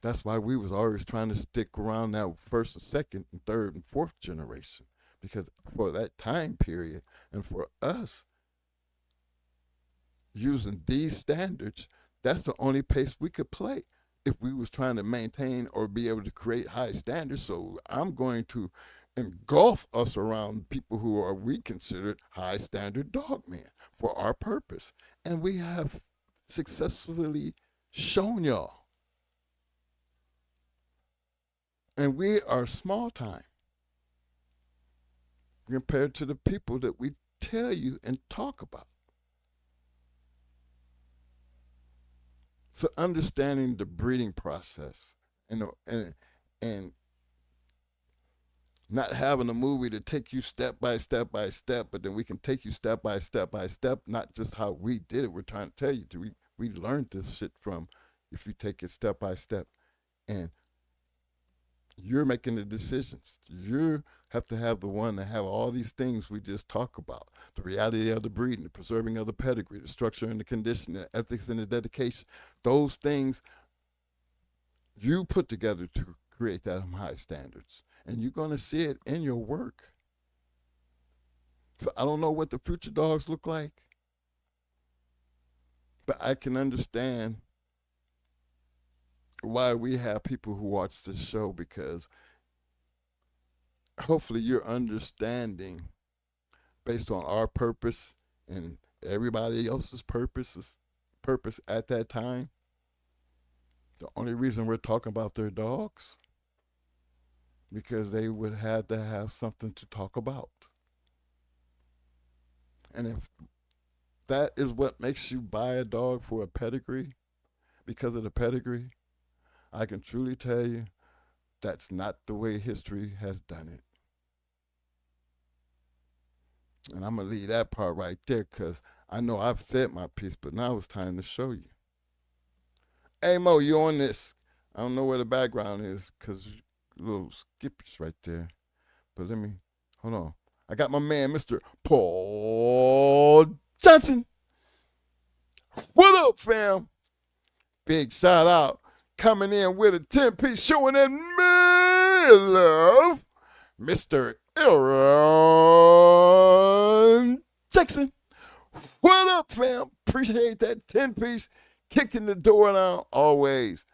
That's why we was always trying to stick around that 1st and 2nd and 3rd and 4th generation. Because for that time period, and for us, using these standards, that's the only pace we could play if we was trying to maintain or be able to create high standards. So I'm going to engulf us around people who are we considered high standard dog men for our purpose. And we have successfully shown y'all. And we are small time compared to the people that we tell you and talk about. So understanding the breeding process and not having a movie to take you step by step by step, but then we can take you step by step by step, not just how we did it. We're trying to tell you, we learned this shit from if you take it step by step. And you're making the decisions. You have to have the one that have all these things we just talk about. The reality of the breeding, the preserving of the pedigree, the structure and the conditioning, the ethics and the dedication. Those things you put together to create that high standards. And you're going to see it in your work. So I don't know what the future dogs look like. But I can understand why we have people who watch this show, because hopefully you're understanding based on our purpose and everybody else's purpose at that time. The only reason we're talking about their dogs, because they would have to have something to talk about. And if that is what makes you buy a dog for a pedigree, because of the pedigree, I can truly tell you that's not the way history has done it. And I'm going to leave that part right there, because I know I've said my piece, but now it's time to show you. Hey, Mo, you on this? I don't know where the background is, because little skippers right there. But hold on. I got my man, Mr. Paul Johnson. What up, fam? Big shout out. Coming in with a 10-piece showing that man love, Mr. Aaron Jackson. What up, fam? Appreciate that 10-piece kicking the door down always.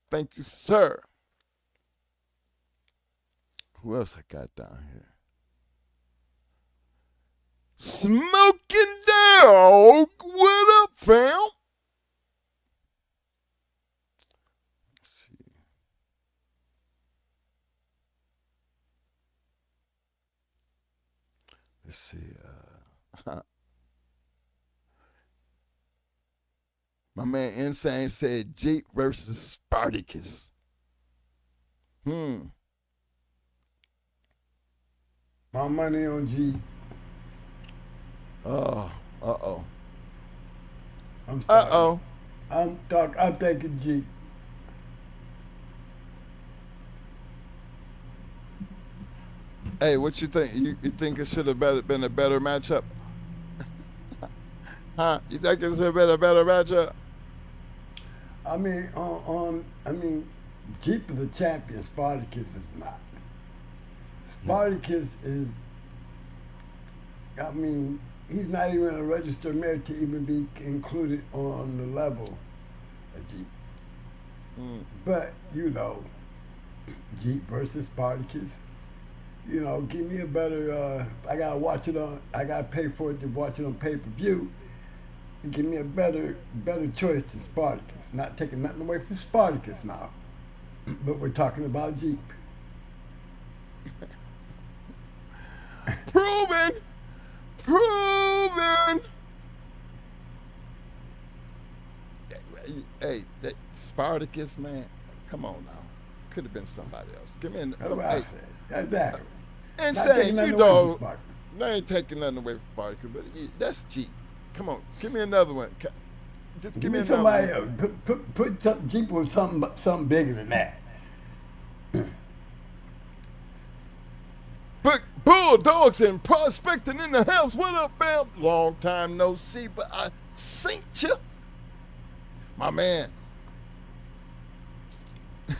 Thank you, sir. Who else I got down here? Smoking Dog. What up, fam? Let's see. Let's see. My man Insane said Jeep versus Spartacus. My money on G. Uh-oh. I'm thinking G. Hey, what you think? You think it should have been a better matchup? Huh? You think it should have been a better matchup? I mean, Jeep is the champion. Spartacus is not. Spartacus is. I mean, he's not even a registered mare to even be included on the level of Jeep. But Jeep versus Spartacus. Give me a better. I gotta pay for it to watch it on pay-per-view. Give me a better choice than Spartacus. Not taking nothing away from Spartacus now, but we're talking about Jeep. Proven. Hey, that Spartacus, man, come on now. Could have been somebody else. Give me That's what I said. Exactly. Insane, you know. I ain't taking nothing away from Spartacus, but that's Jeep. Come on, give me another one. Just give me another somebody one. else. Put Jeep with something bigger than that. But Bulldogs and prospecting in the house. What up, fam? Long time no see, but I seen you. My man. I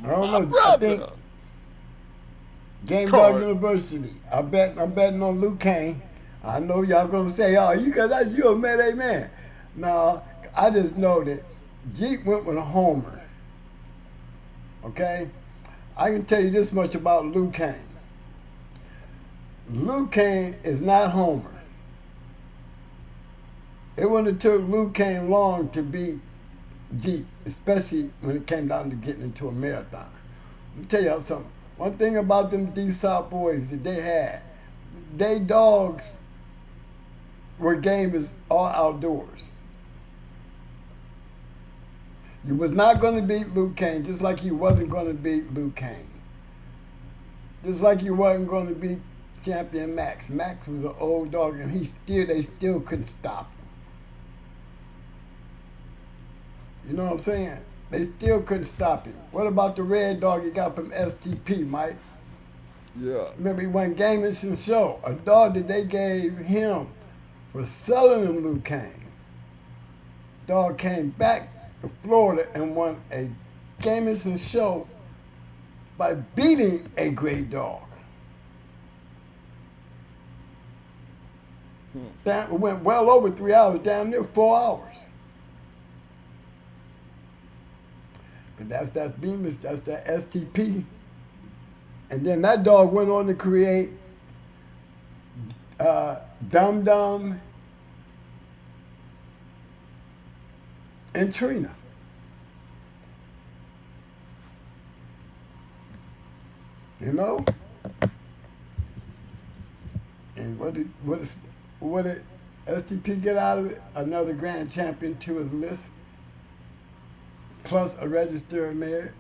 don't know. Brother. I think Game Dog University. I'm betting on Luke Kane. I know y'all gonna say, "Oh, you're a Mayday man." No, I just know that Jeep went with a homer. Okay, I can tell you this much about Luke Kane. Luke Kane is not Homer. It wouldn't have took Luke Kane long to beat Jeep, especially when it came down to getting into a marathon. Let me tell y'all something. One thing about them D South boys that they had, they dogs were game is all outdoors. You was not going to beat Luke Kane, just like you wasn't going to beat Luke Kane. Just like you wasn't going to beat Champion Max. Max was an old dog, and they still couldn't stop him. You know what I'm saying? They still couldn't stop him. What about the red dog you got from STP, Mike? Yeah. Remember, he won Gamers and Show, a dog that they gave him for selling him Luke Kane. Dog came back to Florida and won a Gamers and Show by beating a great dog. It went well over 3 hours, down near 4 hours. That's Bemis. That's that STP. And then that dog went on to create Dum Dum and Trina. You know? And what did STP get out of it? Another grand champion to his list, plus a registered mare.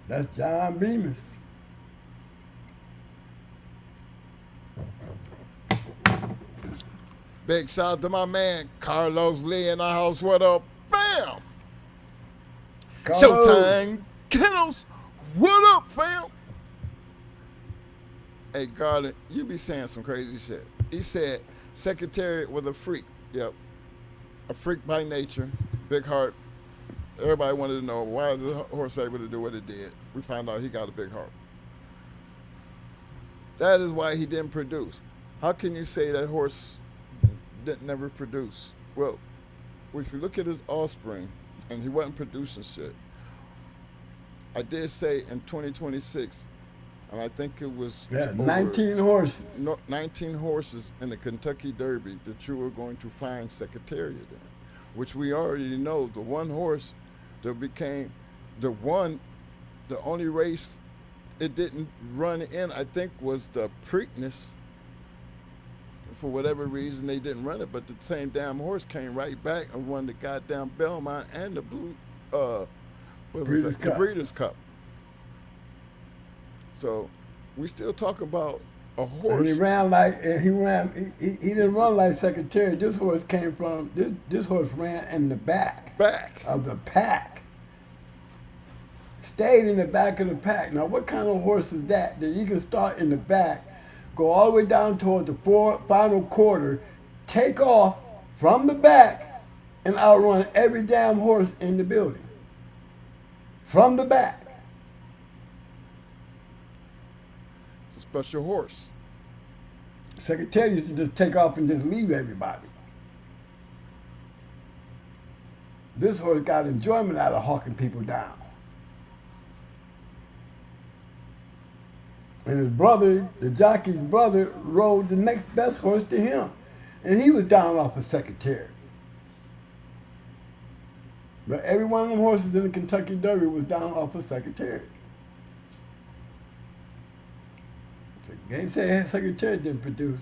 That's John Bemis. Big shout out to my man Carlos Lee in the house. What up, fam? Carlos. Showtime Kennels. What up, fam? Hey, Garland, you be saying some crazy shit. He said Secretariat was a freak. Yep. A freak by nature. Big heart. Everybody wanted to know why is the horse able to do what it did. We found out he got a big heart. That is why he didn't produce. How can you say that horse didn't never produce? Well, if you look at his offspring, and he wasn't producing shit. I did say in 2026, and I think it was 19 horses. 19 horses in the Kentucky Derby that you were going to find Secretariat in, which we already know the one horse that became the only race it didn't run in, I think, was the Preakness. For whatever reason, they didn't run it, but the same damn horse came right back and won the goddamn Belmont and the the Breeders' Cup. So we still talk about a horse. And he ran like he didn't run like Secretariat. This horse came from this horse ran in the back of the pack. Stayed in the back of the pack. Now, what kind of horse is that you can start in the back, go all the way down toward the final quarter, take off from the back, and outrun every damn horse in the building? From the back. It's a special horse. Secretariat used to just take off and just leave everybody. This horse got enjoyment out of hawking people down. And his brother, the jockey's brother, rode the next best horse to him. And he was down off of Secretariat. But every one of them horses in the Kentucky Derby was down off of Secretariat. They ain't say Secretariat didn't produce.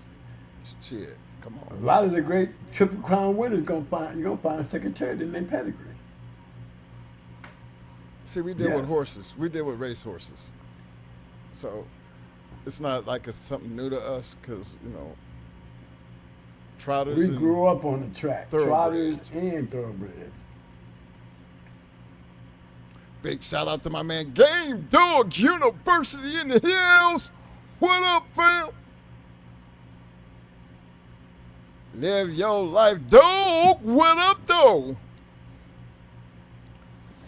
Shit, come on. A lot of the great Triple Crown winners you're gonna find Secretariat in their pedigree. See, we deal with horses. We deal with race horses. So it's not like it's something new to us because, trotters. We grew up on the track. Trotters thoroughbreds. and thoroughbreds. Big shout out to my man Game Dog University in the hills. What up, fam? Live your life, dog. What up, though?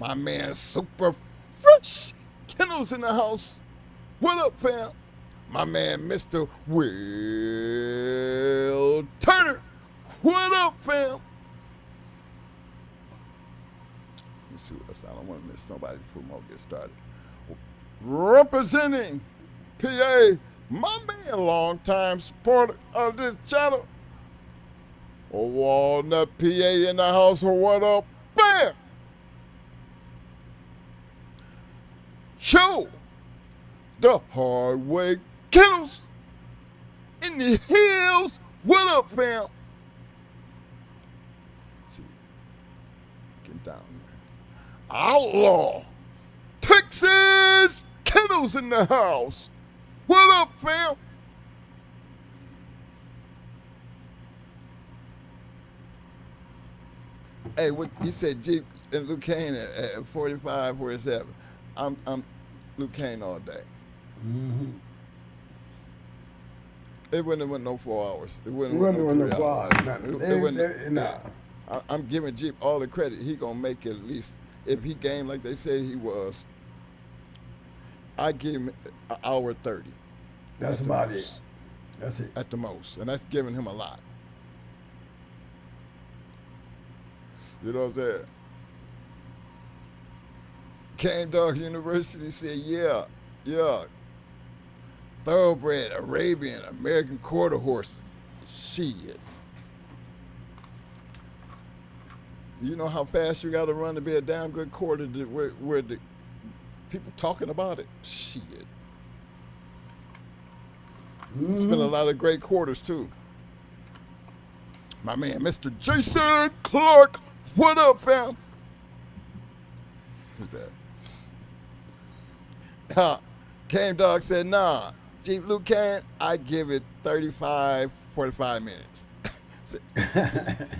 My man Super Fresh Kennels in the house. What up, fam? My man Mr. Will Turner. What up, fam? Let me see what else. I don't want to miss nobody before we get started. Representing PA, my man, long-time supporter of this channel. Walnut, PA in the house. What up, fam? Show the hard way kennels in the hills. What up, fam? Let's see, get down there. Outlaw Texas Kennels in the house. What up, fam? Hey, what he said, Jeep and Luke Kane at 45, 47. I'm Luke Kane all day. Mm-hmm. It wouldn't have went no 4 hours. It wouldn't It have went wasn't no 3 hours. no. I'm giving Jeep all the credit. He gonna make it at least. If he game like they said he was, I give him an hour 30. That's about it. That's it. At the most, and that's giving him a lot. You know what I'm saying? Cane Dog University said, yeah. Thoroughbred, Arabian, American quarter horses. Shit. You know how fast you got to run to be a damn good quarter where the people talking about it? Shit. It's been a lot of great quarters, too. My man, Mr. Jason Clark. What up, fam? Who's that? Cane Dog said, nah. Jeep Luke Cane, I give it 35, 45 minutes.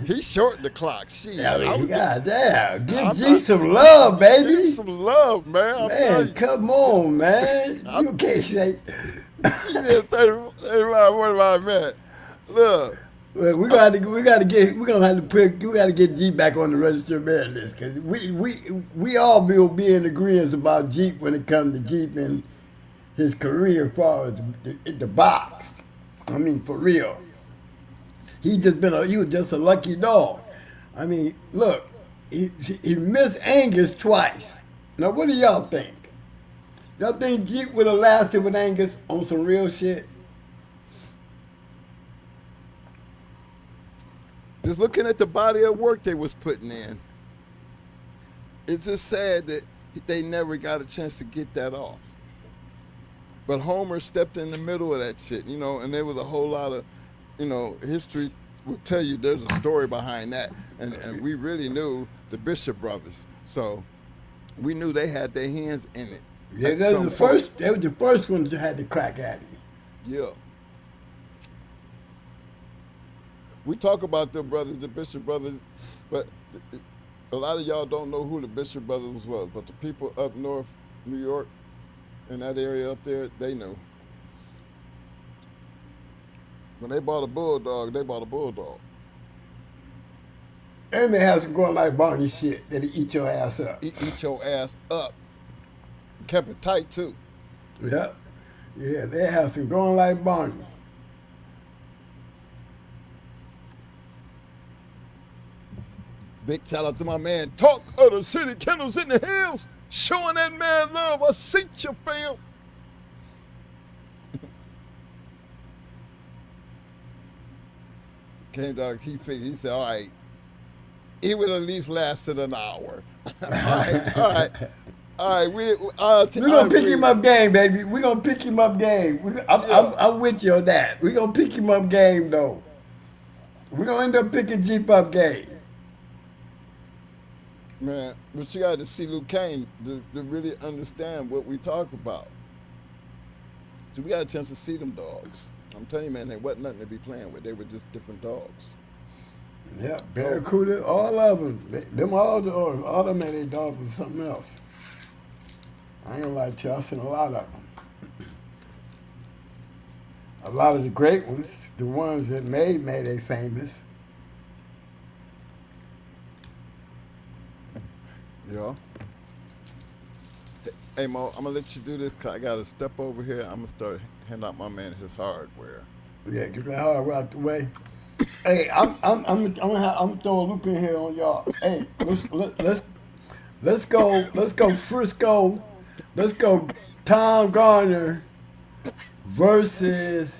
He shortened the clock. Shit. Goddamn. Give G some love, baby. Give him some love, man. Man, come on, man. You can't say. He said 35, 45 minutes. Look. Well, we gotta get Jeep back on the registered merit list because we all will be in agreement about Jeep when it comes to Jeep and his career as far as the box. I mean, for real. He was just a lucky dog. I mean, look, he missed Angus twice. Now, what do y'all think? Y'all think Jeep would have lasted with Angus on some real shit? Just looking at the body of work they was putting in, it's just sad that they never got a chance to get that off. But Homer stepped in the middle of that shit, you know, and there was a whole lot of, you know, history will tell you there's a story behind that. And we really knew the Bishop brothers. So we knew they had their hands in it. Yeah, they were the first ones that had to crack at it. Yeah. We talk about the brothers, the Bishop brothers, but a lot of y'all don't know who the Bishop brothers was. But the people up north, New York, in that area up there, they know. When they bought a bulldog, they bought a bulldog. And they have some going like Barney shit that'll eat your ass up. Eat your ass up. Kept it tight too. Yep. Yeah, they have some going like Barney. Big shout out to my man, Talk of the City Kennels in the Hills. Showing that man love. I seen you, fam. Cane Dog, he figured, he said, all right, it would at least lasted an hour. All right. We're gonna pick him up game, baby. We're gonna pick him up game. I'm with you on that. We're gonna pick him up game, though. We're gonna end up picking Jeep up game. Man, but you got to see Luke Cane to really understand what we talk about. So we got a chance to see them dogs. I'm telling you, man, they wasn't nothing to be playing with. They were just different dogs. Yeah, Barracuda, all of them. All them made their dogs was something else. I ain't gonna lie to you, I've seen a lot of them. A lot of the great ones, the ones that made they famous. Yeah. Hey, Mo, I'm going to let you do this because I got to step over here. I'm going to start handing out my man his hardware. Yeah, get that hardware out the way. Hey, I'm gonna throw a loop in here on y'all. Hey, let's go Frisco. Let's go Tom Garner versus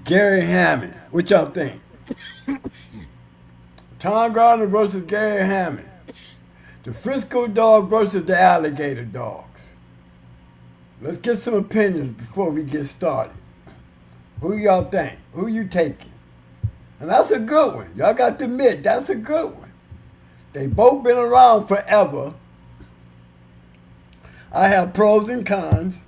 Gary Hammond. What y'all think? Tom Garner versus Gary Hammond. The Frisco dog versus the alligator dogs. Let's get some opinions before we get started. Who y'all think? Who you taking? And that's a good one. Y'all got to admit, that's a good one. They both been around forever. I have pros and cons.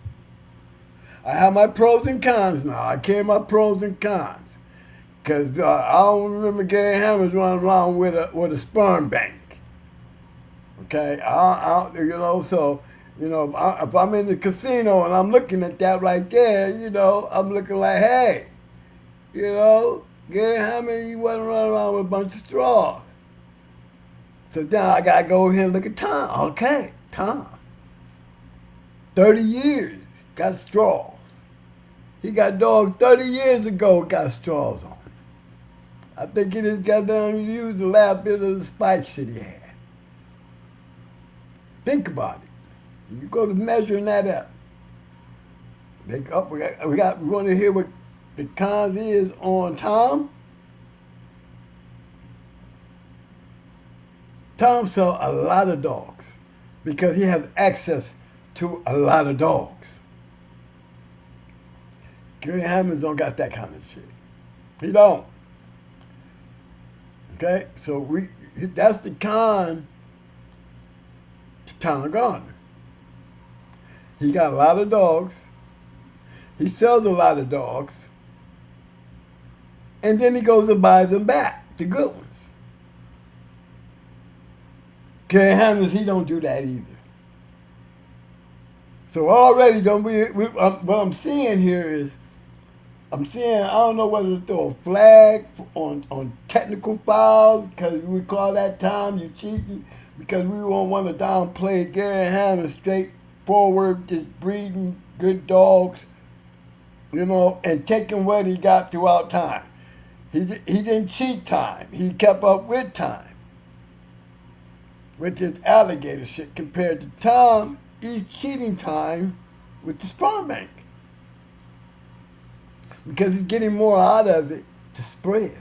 I have my pros and cons now. I carry my pros and cons. Because I don't remember Gary Hammond running around with a sperm bank. Okay? So, if I'm in the casino and I'm looking at that right there, I'm looking like, hey, Gary Hammond, he wasn't running around with a bunch of straws. So now I got to go over here and look at Tom. Okay, Tom. 30 years, got straws. He got dogs 30 years ago, got straws on. I think he just got down and used the last bit of the spike shit he had. Think about it. You go to measuring that up. We want to hear what the cons is on Tom. Tom sells a lot of dogs because he has access to a lot of dogs. Gary Hammonds don't got that kind of shit. He don't. Okay, so that's the con to Tom Garner. He got a lot of dogs. He sells a lot of dogs. And then he goes and buys them back, the good ones. Gary Hammonds, he don't do that either. So already, what I'm seeing here is, I don't know whether to throw a flag on technical fouls, because we call that time you cheating, because we won't want to downplay Gary Hammonds straightforward, just breeding good dogs, and taking what he got throughout time. He didn't cheat time. He kept up with time. With his alligator shit compared to Tom, he's cheating time with the sperm bank. Because he's getting more out of it to spread.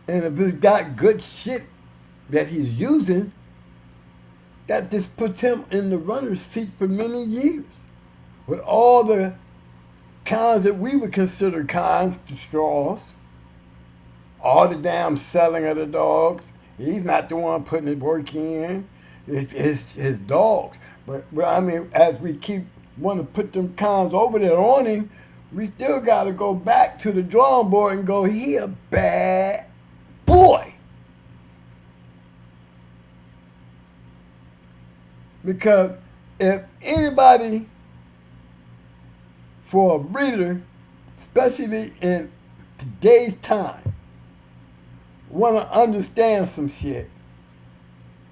And if he's got good shit that he's using, that just puts him in the runner's seat for many years. With all the cons that we would consider cons, the straws, all the damn selling of the dogs. He's not the one putting his work in. It's his dogs. But I mean, as we keep want to put them cons over there on him, we still got to go back to the drawing board and go, he a bad boy. Because if anybody, for a breeder, especially in today's time, want to understand some shit,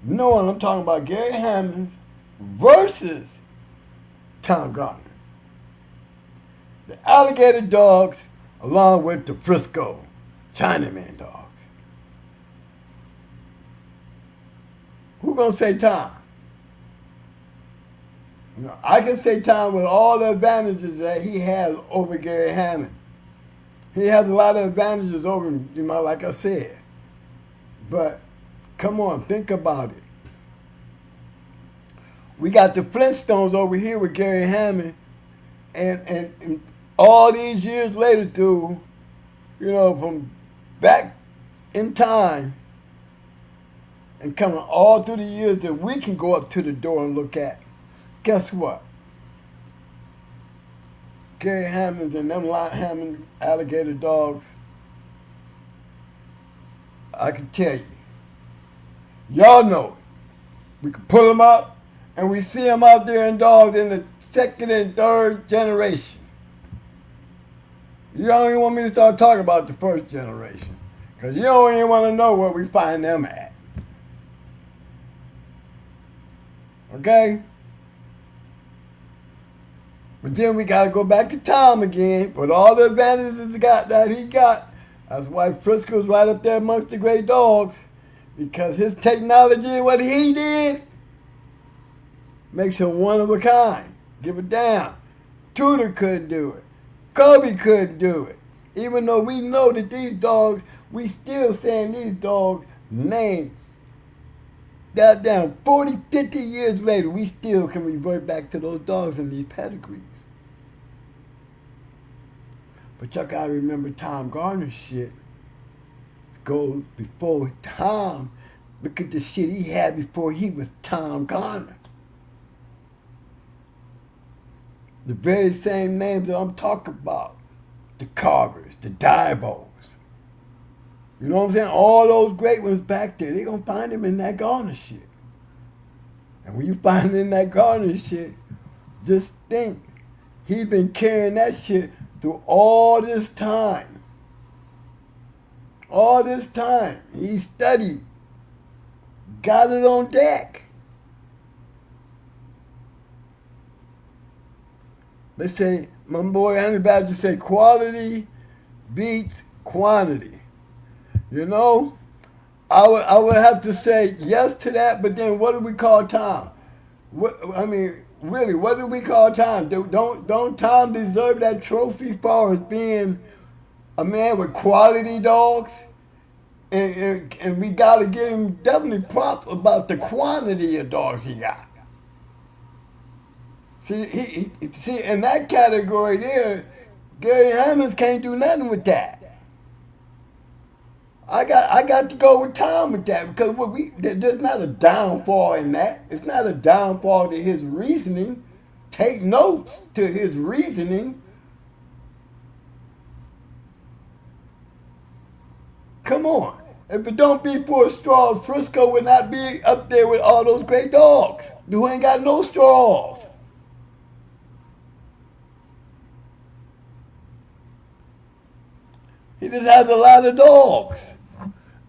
knowing I'm talking about Gary Hammonds versus Tom Garner. The alligator dogs along with the Frisco Chinaman dogs. Who gonna say Tom? I can say Tom with all the advantages that he has over Gary Hammond. He has a lot of advantages over him, like I said. But come on, think about it. We got the Flintstones over here with Gary Hammond, and all these years later, too, from back in time, and coming all through the years that we can go up to the door and look at. Guess what? Gary Hammonds and them Hammond alligator dogs, I can tell you. Y'all know it. We can pull them up, and we see them out there in dogs in the second and third generation. You don't even want me to start talking about the first generation, because you don't even want to know where we find them at. Okay? But then we got to go back to Tom again, with all the advantages that he got. That's why Frisco's right up there amongst the great dogs, because his technology and what he did makes him one of a kind. Give it down. Tudor couldn't do it. Kobe couldn't do it. Even though we know that these dogs, we still saying these dogs' names. Goddamn, 40, 50 years later, we still can revert back to those dogs and these pedigrees. But y'all gotta remember Tom Garner's shit goes before Tom. Look at the shit he had before he was Tom Garner. The very same names that I'm talking about. The Carvers, the Dybos. You know what I'm saying? All those great ones back there, they're gonna find him in that Garner shit. And when you find him in that Garner shit, just think, he's been carrying that shit through all this time. All this time. He studied. Got it on deck. Let's say, my boy Honey Badger say quality beats quantity. You know, I would have to say yes to that. But then, what do we call Tom? What I mean, really, what do we call Tom? Don't Tom deserve that trophy for as being a man with quality dogs? And we got to give him definitely props about the quantity of dogs he got. See, see in that category there, Gary Hammonds can't do nothing with that. I got to go with Tom with that because there's not a downfall in that. It's not a downfall to his reasoning. Take notes to his reasoning. Come on. If it don't be for straws, Frisco would not be up there with all those great dogs who ain't got no straws. He just has a lot of dogs.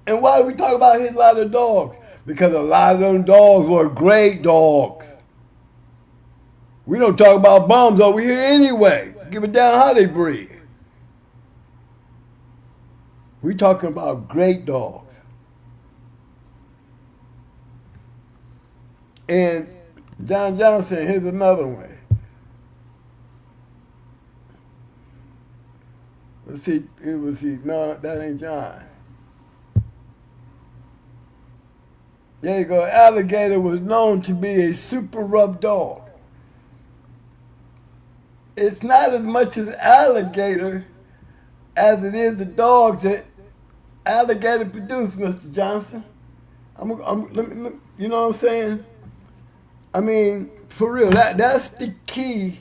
And why do we talk about his lot of dogs? Because a lot of them dogs were great dogs. We don't talk about bums over here anyway. Give it down how they breed. We talking about great dogs. And John Johnson, here's another one. Let's see, no, that ain't John. There you go. Alligator was known to be a super rough dog. It's not as much as alligator as it is the dogs that alligator produced, Mr. Johnson. You know what I'm saying? I mean, for real, that's the key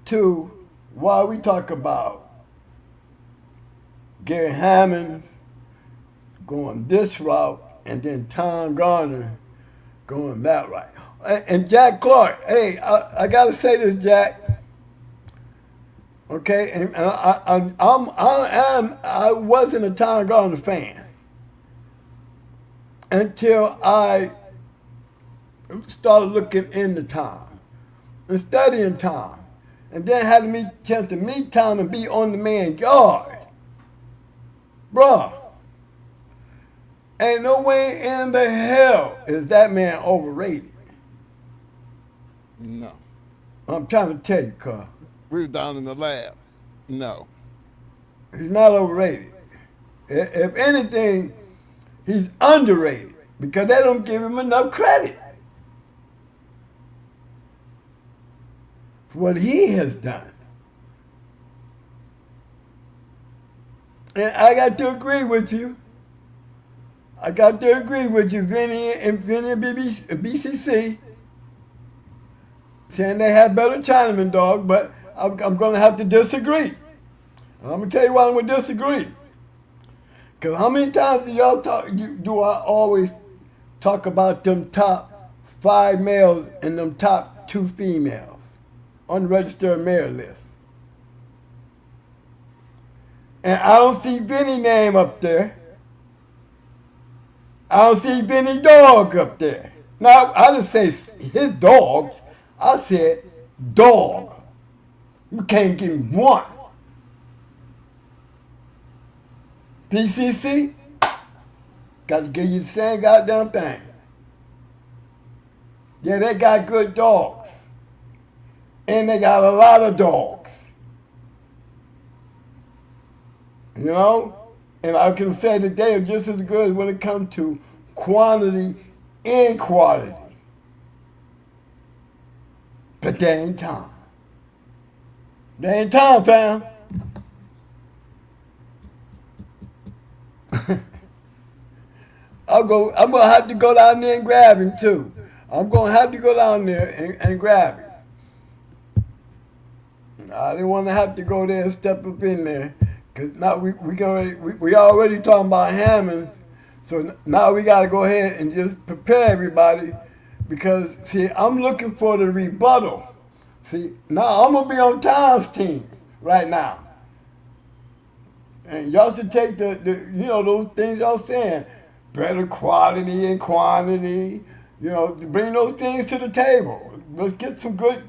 to why we talk about Gary Hammonds going this route and then Tom Garner going that route. And Jack Clark, hey, I got to say this, Jack. Okay, and I wasn't a Tom Garner fan until I started looking into Tom and studying Tom, and then had a chance to meet Tom and be on the man's yard. Bruh, ain't no way in the hell is that man overrated. No. I'm trying to tell you, Carl. We were down in the lab. No. He's not overrated. If anything, he's underrated because they don't give him enough credit for what he has done. And I got to agree with you. Vinny and BCC, saying they have better Chinaman dog, but I'm going to have to disagree. And I'm going to tell you why I'm going to disagree. Because how many times do I always talk about them top 5 males and them top 2 females on the registered male list? And I don't see Vinny name up there. I don't see Vinny dog up there. Now, I didn't say his dogs. I said dog. You can't give him one. PCC, got to give you the same goddamn thing. Yeah, they got good dogs. And they got a lot of dogs. You know? And I can say that they are just as good when it comes to quantity and quality. But they ain't Tom. They ain't Tom, fam. I'm gonna have to go down there and grab him too. I'm gonna have to go down there and grab him. I didn't want to have to go there and step up in there, cause now we already talking about Hammonds, so now we gotta go ahead and just prepare everybody, because see, I'm looking for the rebuttal. See, now I'm gonna be on Tom's team right now. And y'all should take the those things y'all saying, better quality and quantity, bring those things to the table. Let's get some good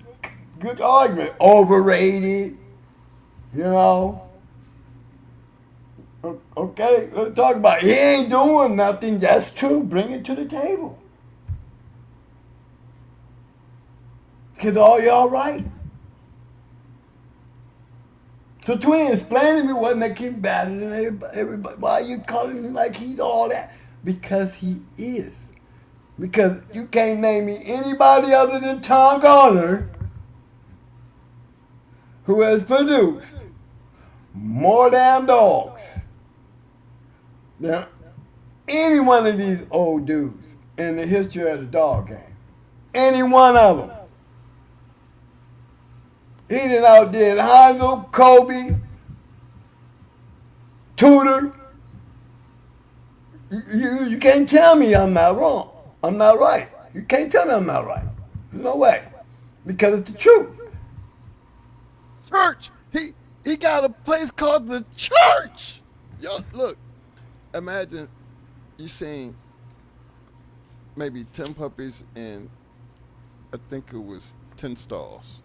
argument. Overrated, Okay, let's talk about it. He ain't doing nothing. That's true. Bring it to the table. Because all y'all right. So Twin, explain to me what make him better than everybody. Why you calling him like he's all that? Because he is. Because you can't name me anybody other than Tom Garner who has produced more damn dogs than any one of these old dudes in the history of the dog game. Any one of them. He done outdid Hanzo, Kobe, Tudor. You can't tell me I'm not wrong. I'm not right. You can't tell me I'm not right. No way. Because it's the truth. Church. He got a place called the church. Yo, look, imagine you seeing maybe 10 puppies and I think it was 10 stalls.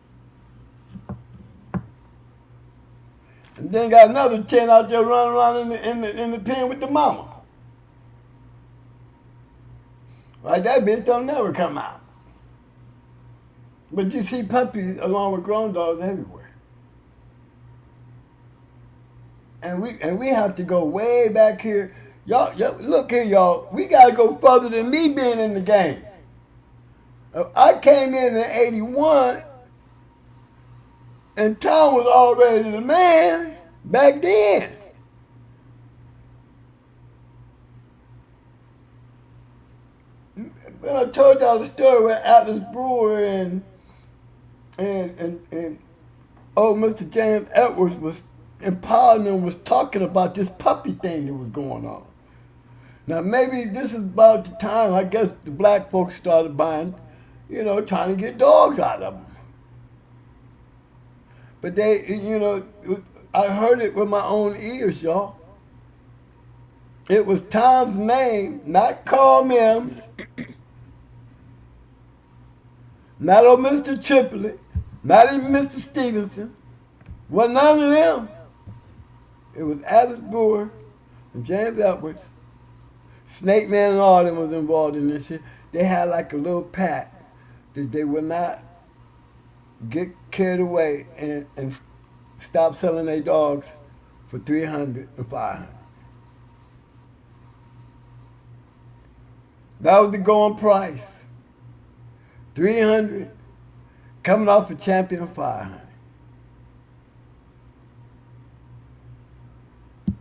And then got another 10 out there running around in the pen with the mama. Like that bitch don't never come out. But you see puppies along with grown dogs everywhere. And we have to go way back here. Y'all, look here, y'all. We gotta go further than me being in the game. I came in 81, and Tom was already the man back then. When I told y'all the story where Atlas Brewer and old Mr. James Edwards was empowering them, was talking about this puppy thing that was going on. Now maybe this is about the time I guess the black folks started buying, trying to get dogs out of them. But they, I heard it with my own ears, y'all. It was Tom's name, not Carl Mims, not old Mr. Triplett, not even Mr. Stevenson. Wasn't none of them. It was Atlas Brewer and James Edwards. Snake Man and all them was involved in this shit. They had like a little pact that they would not get carried away and stop selling their dogs for $300 and $500. That was the going price. $300, coming off a champion $500.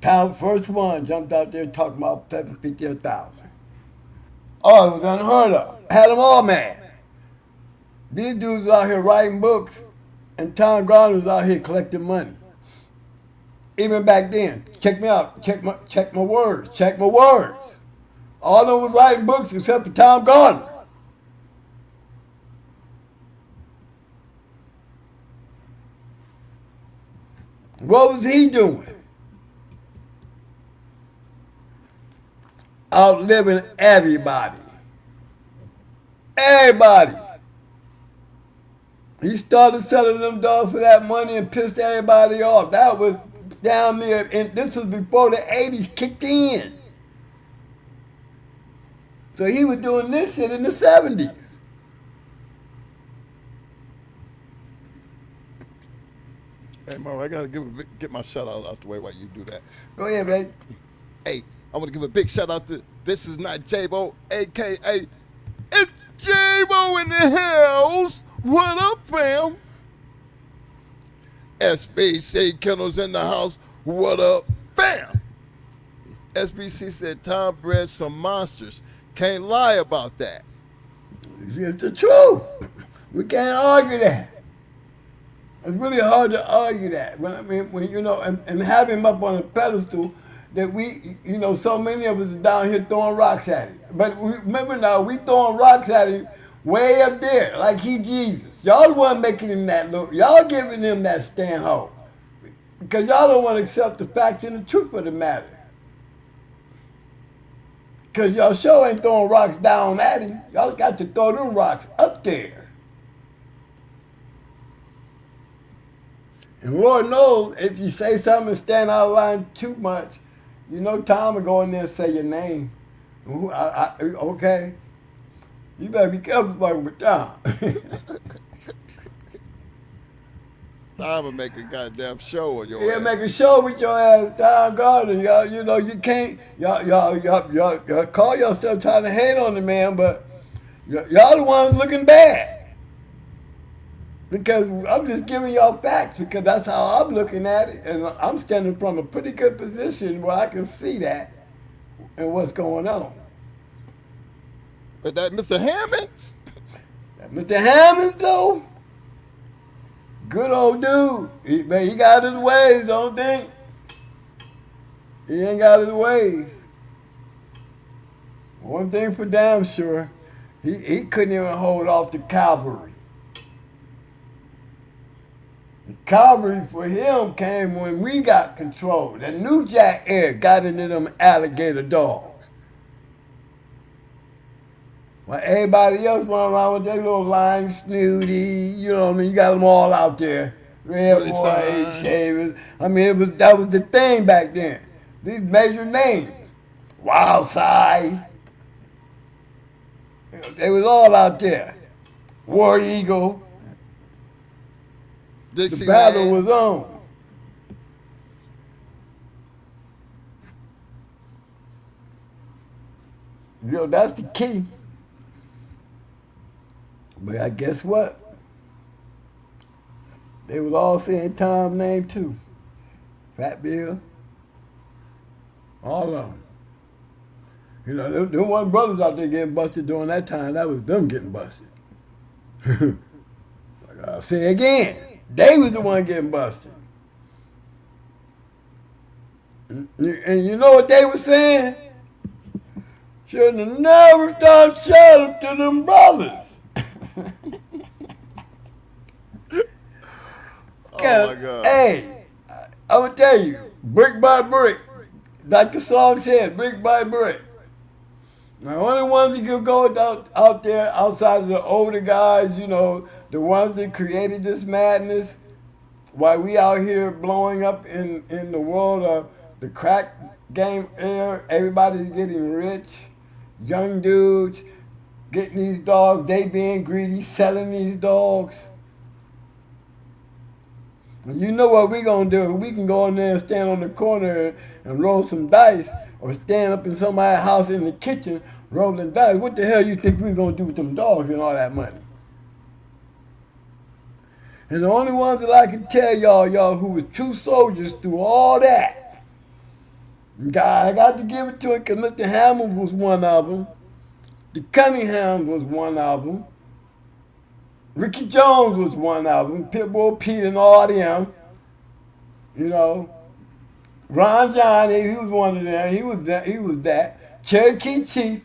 Tom, first one, jumped out there talking about $750 or $1,000. Oh, it was unheard of. Had them all mad. These dudes was out here writing books, and Tom Garner was out here collecting money. Even back then, check me out. Check my words. Check my words. All of them was writing books except for Tom Garner. What was he doing? Outliving everybody. Everybody. He started selling them dogs for that money and pissed everybody off. That was down there, and this was before the 80s kicked in. So he was doing this shit in the 70s. Hey, Mo, I gotta get my shout out the way while you do that. Go ahead, man. Hey, I want to give a big shout out to This Is Not J-Bo, a.k.a. It's J-Bo in the house. What up, fam? SBC Kennels in the house. What up, fam? SBC said Tom bred some monsters. Can't lie about that. It's the truth. We can't argue that. It's really hard to argue that. When and have him up on a pedestal that we, so many of us are down here throwing rocks at him. But remember now, we throwing rocks at him way up there, like he Jesus. Y'all the one making him that look. Y'all giving him that stand hold. Because y'all don't want to accept the facts and the truth of the matter. Because y'all sure ain't throwing rocks down at him. Y'all got to throw them rocks up there. And Lord knows, if you say something and stand out of line too much, You know, Tom will go in there and say your name. Okay. You better be careful fucking with Tom. Time to make a goddamn show of your Yeah, ass. make a show with your ass, Tom Gardner. Y'all, you know, you can't, y'all call yourself trying to hate on the man, but y'all the ones looking bad. Because I'm just giving y'all facts because that's how I'm looking at it. And I'm standing from a pretty good position where I can see that and what's going on. But that Mr. Hammonds, Mr. Hammonds, though, good old dude. He got his ways, don't think? He ain't got his ways. One thing for damn sure, he couldn't even hold off the cavalry. The cavalry for him came when we got control. That New Jack Air got into them alligator dogs. While everybody else went around with their little lying snooty, you know what I mean? You got them all out there. Red boy, shavers. I mean, that was the thing back then. These major names. Wild Side. You know, they was all out there. War Eagle. Dixie The battle Man. was on. You know, that's the key. But I guess what? They was all saying Tom's name too. Fat Bill. All of them. You know, there wasn't brothers out there getting busted during that time. That was them getting busted. Like I'll say again, they was the one getting busted. And you know what they were saying? Should have never thought shut up to them brothers. Oh my God. Hey, I'm gonna tell you, brick by brick, like the song said, brick by brick. The only ones that could go out there outside of the older guys, you know, the ones that created this madness, while we out here blowing up in the world of the crack game era, everybody's getting rich, young dudes getting these dogs, they being greedy, selling these dogs. And you know what we gonna do? We can go in there and stand on the corner and roll some dice, or stand up in somebody's house in the kitchen rolling dice. What the hell you think we gonna do with them dogs and all that money? And the only ones that I can tell y'all who were true soldiers through all that, God, I got to give it to him because Mr. Hammond was one of them. The Cunningham was one of them. Ricky Jones was one of them. Pit Bull Pete and all them. You know, Ron Johnny, he was one of them. He was that. Cherokee Chief.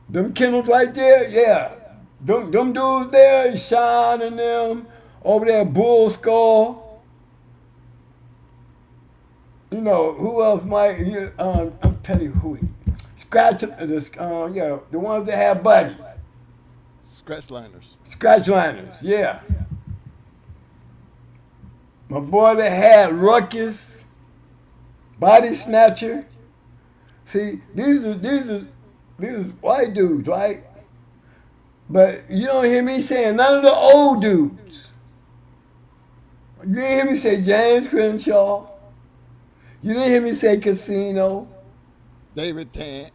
Them kennels right there, yeah. Them dudes there, Sean and them, over there, Bull Skull. You know, who else might, I'm telling you who he, Scratch, the ones that have Buddy. Scratch liners. Scratch liners, yeah. My boy that had Ruckus, Body Snatcher. See, these are white dudes, right? But you don't hear me saying none of the old dudes. You didn't hear me say James Crenshaw. You didn't hear me say Casino. David Tant.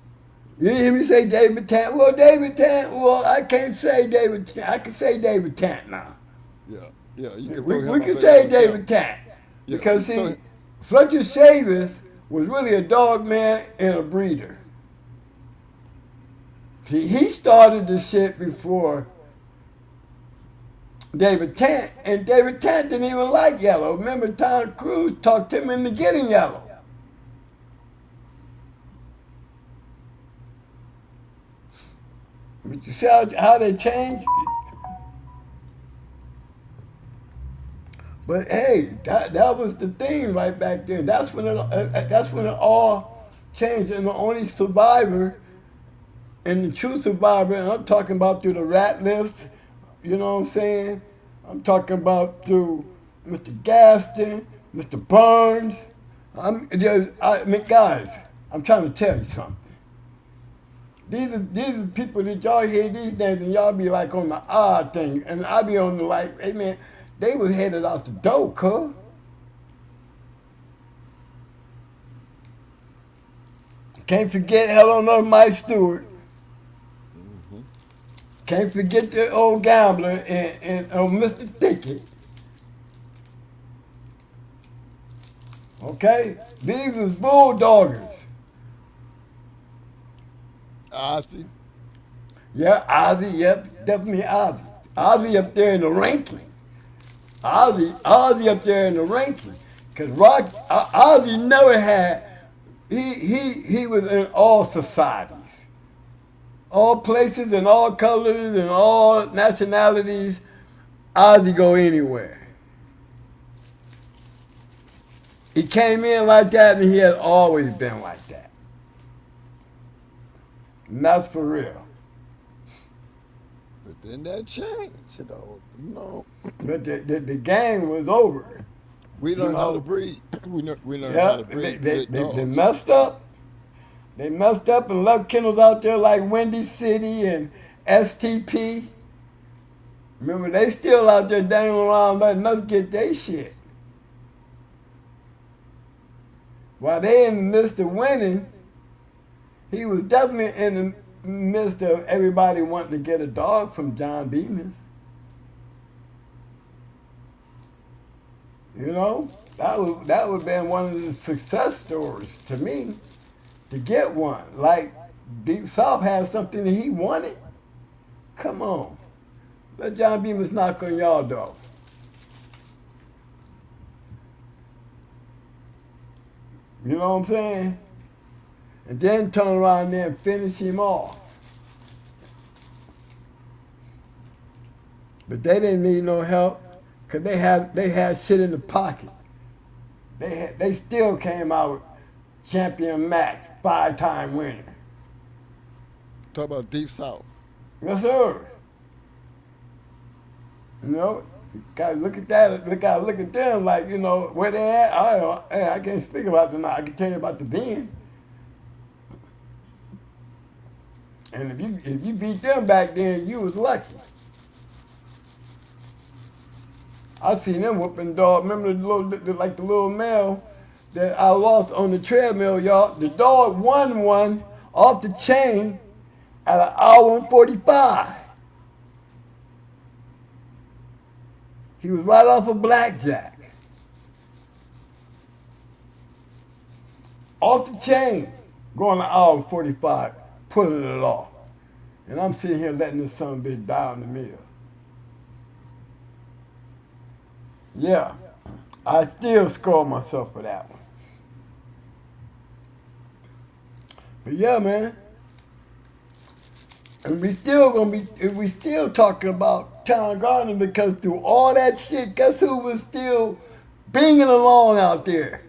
You didn't hear me say David Tant. Well, I can't say David Tant. I can say David Tant now. Yeah. You can We can say David Tant. Yeah, Because, see, Fletcher Chavis was really a dog man and a breeder. See, he started the shit before David Tant, and David Tant didn't even like yellow. Remember, Tom Cruise talked him into getting yellow. But you see how they changed? But hey, that was the thing right back then. That's when it all changed, and the only survivor, and the true survivor, and I'm talking about through the rat list, you know what I'm saying? I'm talking about through Mr. Gaston, Mr. Burns, I mean, guys, I'm trying to tell you something. These are people that y'all hear these things and y'all be like on the odd thing, and I be on the like, hey man, they was headed out the door, cuz. Can't forget Hello No Mike Stewart. Can't forget the old gambler and Mr. Thicket. Okay? These was bulldoggers. Ozzy. Yeah, Ozzy, yep, definitely Ozzy. Ozzy up there in the ranking. Ozzy up there in the ranking. Cause Ozzy never had, he was in all societies. All places and all colors and all nationalities. Ozzy go anywhere. He came in like that and he had always been like that. And that's for real. But then that changed, you know. But the game was over. We learned how to breed. We learned how to breed good dogs. They messed up. They messed up and left kennels out there like Windy City and STP. Remember, they still out there dangling around letting us get their shit. While they in the midst of winning, he was definitely in the midst of everybody wanting to get a dog from John Bemis. You know, that would have been one of the success stories to me, to get one. Like Deep South had something that he wanted. Come on, let John Bemis knock on y'all door. You know what I'm saying? And then turn around there and finish him off. But they didn't need no help because they had shit in the pocket. They still came out champion max, 5-time winner. Talk about Deep South. Yes, sir. You know, you gotta look at that. Look at them like, you know, where they at. I can't speak about them now. I can tell you about the then. And if you beat them back then, you was lucky. I seen them whooping dog. Remember the little male that I lost on the treadmill, y'all? The dog won one off the chain at an hour and 45. He was right off of blackjack. Off the chain, going an hour and 45, pulling it off. And I'm sitting here letting this son of a bitch die on the mill. Yeah, I still score myself for that one. But yeah, man. And we still talking about Town Garden because through all that shit, guess who was still binging along out there?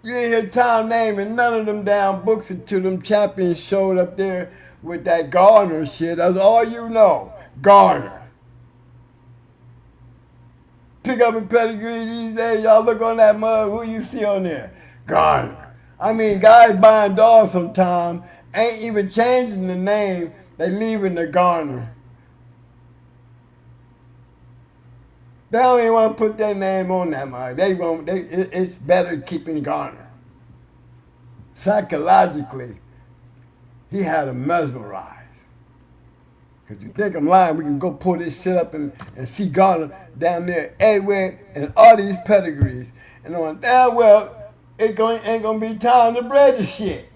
You ain't hear Tom naming none of them damn books until them champions showed up there with that Garner shit. That's all you know. Garner. Pick up a pedigree these days, y'all look on that mug, who you see on there? Garner. I mean, guys buying dogs sometime ain't even changing the name, they leaving the Garner. They don't even want to put their name on that mug. It's better keeping Garner. Psychologically, he had him mesmerized. Because you think I'm lying, we can go pull this shit up and see Garner down there everywhere and all these pedigrees. And I'm like, damn well, ain't gonna be time to bread the shit.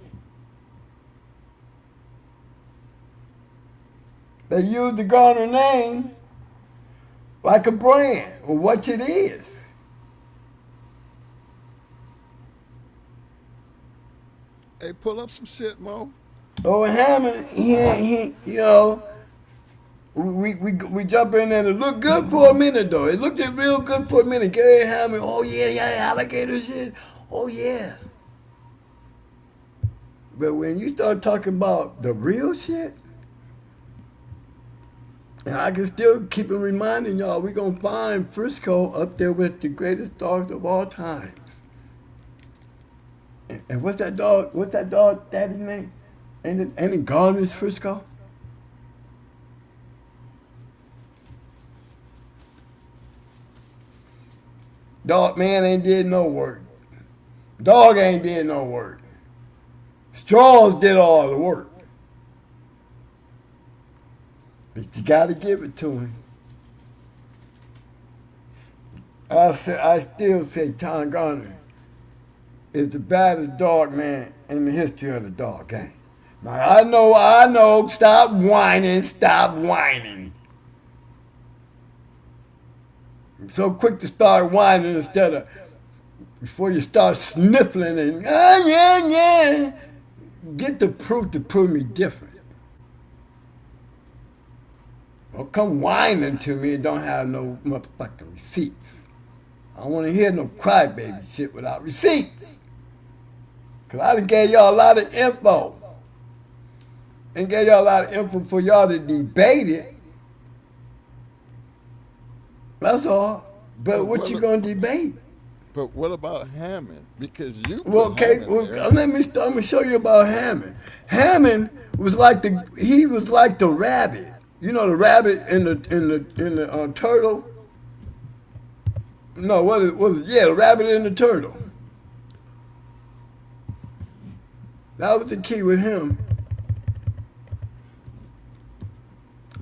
They use the Garner name like a brand, or what it is. Hey, pull up some shit, Mo. Oh, Hammond, he you know, we jump in there and it looked good for a minute though. It looked real good for a minute. Gary Hammond, oh yeah, alligator shit. Oh yeah. But when you start talking about the real shit, and I can still keep reminding y'all, we're going to find Frisco up there with the greatest dogs of all times. And what's that dog? What's that dog daddy's name? Ain't it Garner's Frisco? Dog man ain't did no work. Dog ain't did no work. Straws did all the work. But you gotta give it to him. I still say Tom Garner is the baddest dog man in the history of the dog game. Now I know, stop whining. I'm so quick to start whining instead of before you start sniffling and yeah. Get the proof to prove me different. Don't come whining to me and don't have no motherfucking receipts. I don't want to hear no crybaby shit without receipts. Because I done gave y'all a lot of info. And gave y'all a lot of info for y'all to debate it. That's all. But what you going to debate? But what about Hammond? Because you Well, okay, let me show you about Hammond. Hammond was like the rabbit. You know the rabbit in the turtle? No, what was it? Yeah, the rabbit and the turtle. That was the key with him.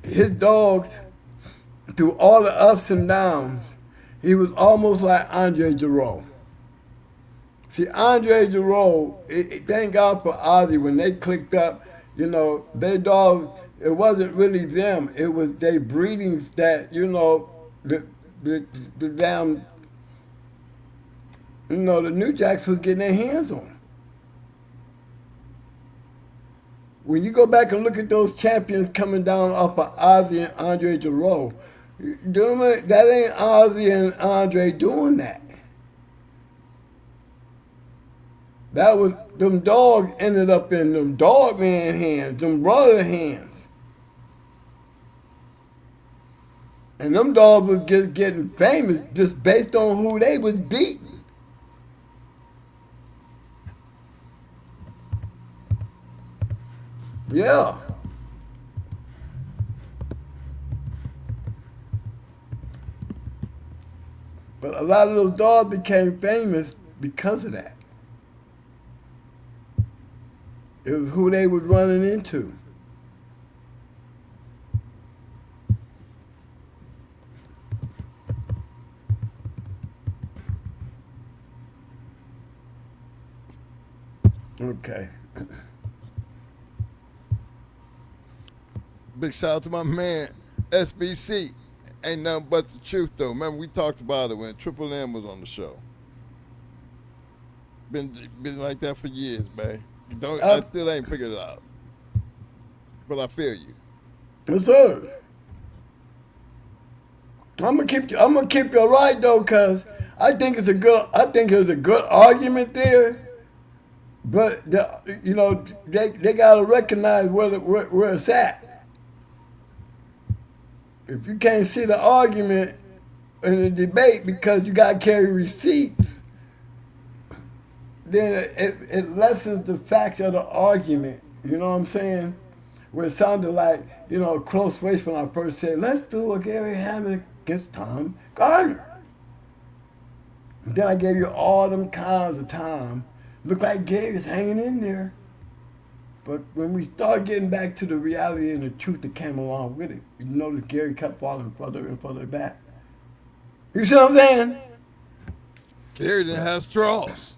His dogs, through all the ups and downs, he was almost like Andre Giroux. See, Andre Giroux, thank God for Ozzy, when they clicked up, you know, their dogs, it wasn't really them. It was their breedings that, you know, the damn, you know, the New Jacks was getting their hands on. When you go back and look at those champions coming down off of Ozzy and Andre Giroux, that ain't Ozzy and Andre doing that. That was, them dogs ended up in them dog man hands, them brother hands. And them dogs was just getting famous just based on who they was beating. Yeah. But a lot of those dogs became famous because of that. It was who they was running into. Okay. Big shout out to my man, SBC. Ain't nothing but the truth, though. Remember, we talked about it when Triple M was on the show. Been like that for years, man. I still ain't figured it out. But I feel you. Yes, sir. I'm gonna keep you right though, cause I think it was a good argument there. But you know, they gotta recognize where it's at. If you can't see the argument in the debate because you gotta carry receipts, then it lessens the facts of the argument. You know what I'm saying? Where it sounded like, you know, a close race when I first said, let's do a Gary Hammond against Tom Garner. And then I gave you all them kinds of time. Looked like Gary's hanging in there. But when we start getting back to the reality and the truth that came along with it, you notice Gary kept falling further and further back. You see what I'm saying? Gary didn't have straws.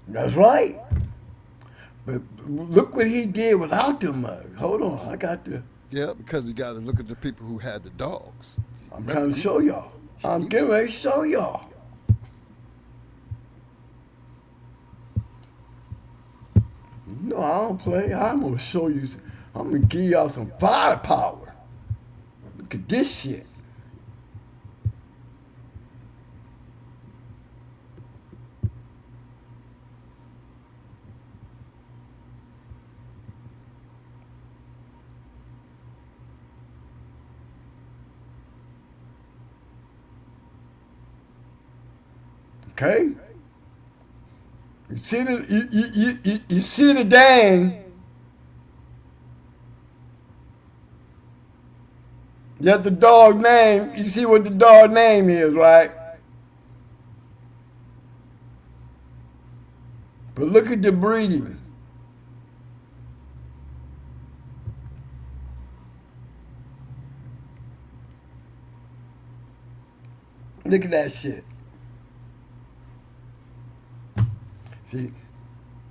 That's right. But look what he did without them mugs. Hold on, I got to. Yeah, because you got to look at the people who had the dogs. I'm trying to show y'all. I'm getting ready to show y'all. No, I don't play. I'm going to show you. I'm going to give y'all some firepower. Look at this shit. Okay? You see you see the dang. Just the dog name. You see what the dog name is, right? But look at the breeding. Look at that shit. See,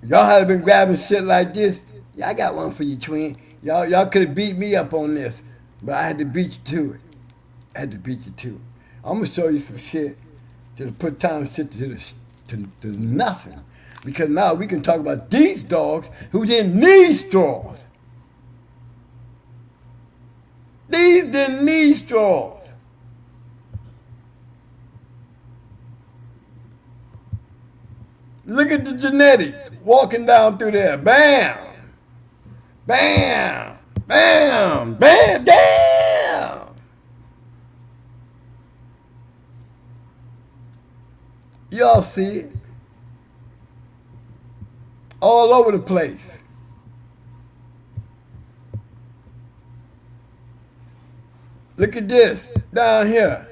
y'all had been grabbing shit like this. Yeah, I got one for you, twin. Y'all could have beat me up on this, but I had to beat you to it. I had to beat you to it. I'm gonna show you some shit to put time shit to nothing, because now we can talk about these dogs who didn't need straws. These didn't need straws. Look at the genetics walking down through there. Bam! Bam! Bam! Bam! Damn! Y'all see it? All over the place. Look at this down here.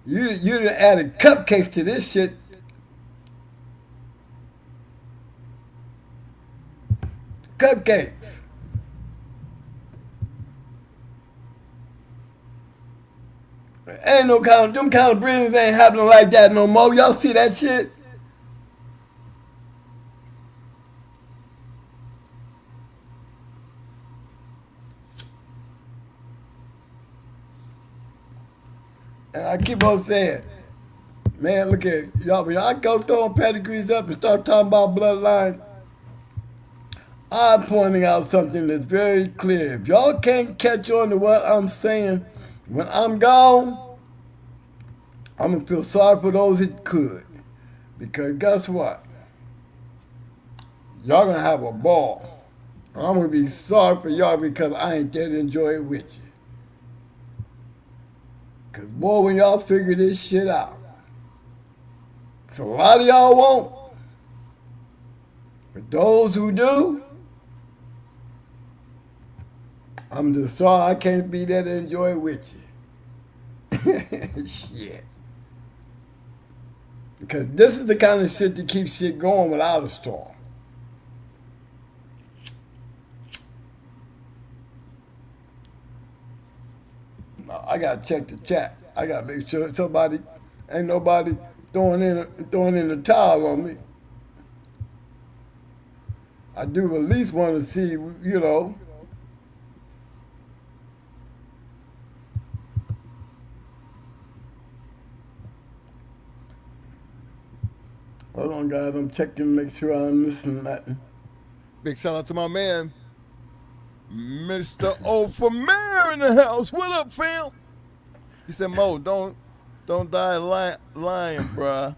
You done added cupcakes to this shit. Cupcakes. Ain't no them kind of breedings ain't happening like that no more. Y'all see that shit? And I keep on saying, man, look at y'all. When y'all go throwing pedigrees up and start talking about bloodlines, I'm pointing out something that's very clear. If y'all can't catch on to what I'm saying, when I'm gone, I'm going to feel sorry for those that could. Because guess what? Y'all going to have a ball. I'm going to be sorry for y'all because I ain't there to enjoy it with you. Because, boy, when y'all figure this shit out, so a lot of y'all won't. But those who do, I'm just sorry I can't be there to enjoy it with you. Shit. Because this is the kind of shit that keeps shit going without a straw. No, I gotta check the chat. I gotta make sure ain't nobody throwing in the towel on me. I do at least want to see, you know. Hold on, guys. I'm checking to make sure I'm missing nothing. Big shout out to my man, Mr. O for Mayor in the house. What up, fam? He said, Mo, don't die lying, bruh.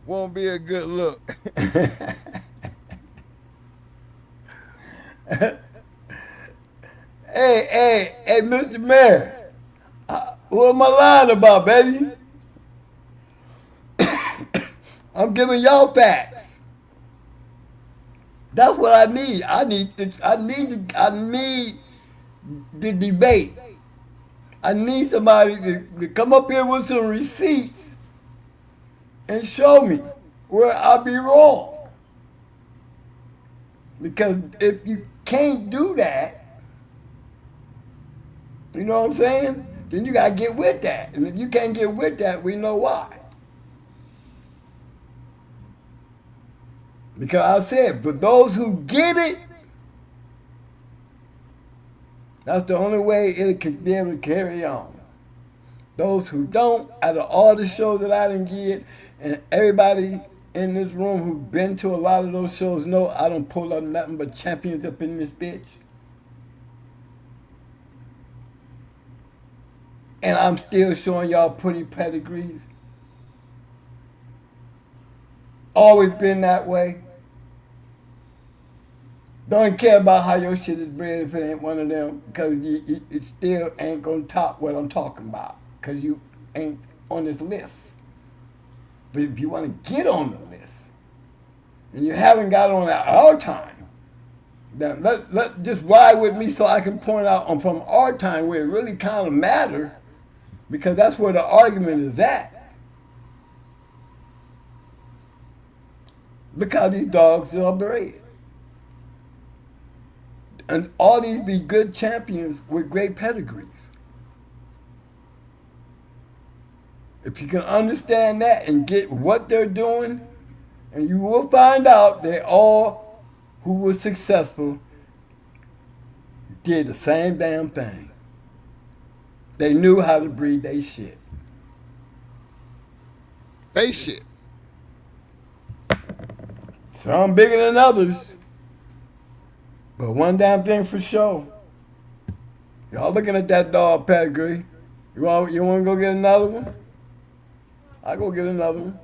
Won't be a good look. Hey, Mr. Mayor. What am I lying about, baby? I'm giving y'all facts. That's what I need. I need the debate. I need somebody to come up here with some receipts and show me where I be wrong. Because if you can't do that, you know what I'm saying? Then you gotta get with that. And if you can't get with that, we know why. Because I said, for those who get it, that's the only way it can be able to carry on. Those who don't, out of all the shows that I didn't get, and everybody in this room who've been to a lot of those shows know I don't pull up nothing but champions up in this bitch. And I'm still showing y'all pretty pedigrees. Always been that way. Don't care about how your shit is bred if it ain't one of them, because it still ain't gonna top what I'm talking about, because you ain't on this list. But if you want to get on the list, and you haven't got on at our time, then let just ride with me so I can point out on from our time where it really kind of matters, because that's where the argument is at. Look how these dogs are bred. And all these be good champions with great pedigrees. If you can understand that and get what they're doing, and you will find out they all who were successful did the same damn thing. They knew how to breed they shit. They shit. Some bigger than others. But one damn thing for sure. Y'all looking at that dog pedigree. You want to go get another one? I'll go get another one.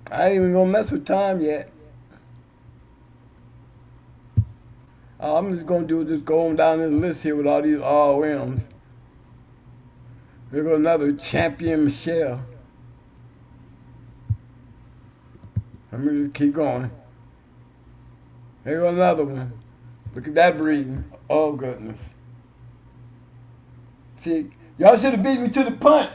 I ain't even gonna mess with time yet. All I'm just gonna do is just go on down this list here with all these ROMs. There goes another champion Michelle. Let me just keep going. Here goes another one. Look at that breeding. Oh goodness. See, y'all should have beat me to the punch.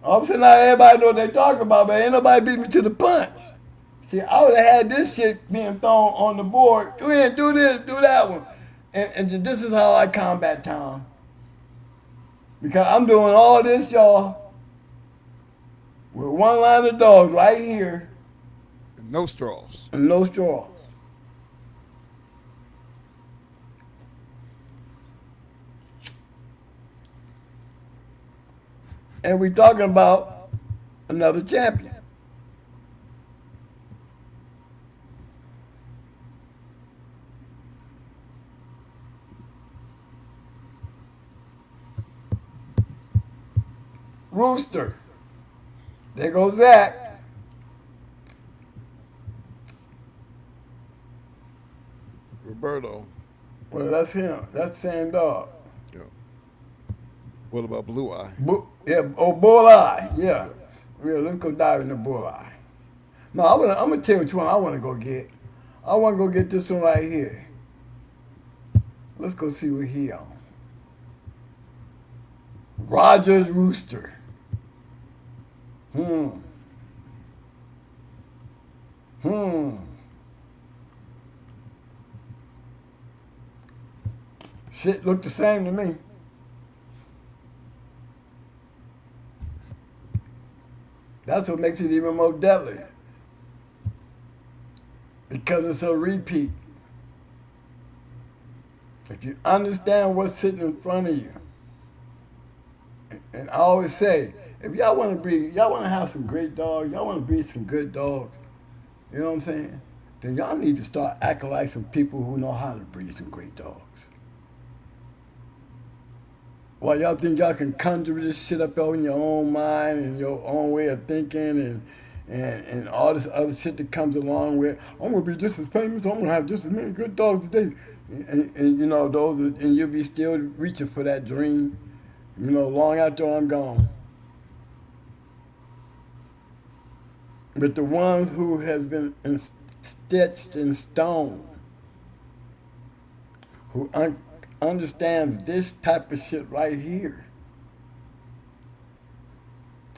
All of a sudden now everybody know what they talking about, but ain't nobody beat me to the punch. See, I would have had this shit being thrown on the board. Do this, do that one. And this is how I combat Tom. Because I'm doing all this, y'all, with one line of dogs right here. No straws. And no straws. And we talking about another champion. Rooster. There goes Zach. Roberto. Well, that's him. That's the same dog. Yeah. What about Blue Eye? Bull Eye. Yeah. Let's go dive into Bull Eye. No, I'm gonna tell you which one I want to go get. I want to go get this one right here. Let's go see what he on. Rogers Rooster. Shit look the same to me. That's what makes it even more deadly. Because it's a repeat. If you understand what's sitting in front of you, and I always say, if y'all want to breed, y'all want to have some great dogs, y'all want to breed some good dogs, you know what I'm saying? Then y'all need to start acting like some people who know how to breed some great dogs. While y'all think y'all can conjure this shit up in your own mind and your own way of thinking and all this other shit that comes along with, I'm going to be just as famous, I'm going to have just as many good dogs today. And you know, and you'll be still reaching for that dream, you know, long after I'm gone. But the ones who has been stitched in stone, who understands this type of shit right here.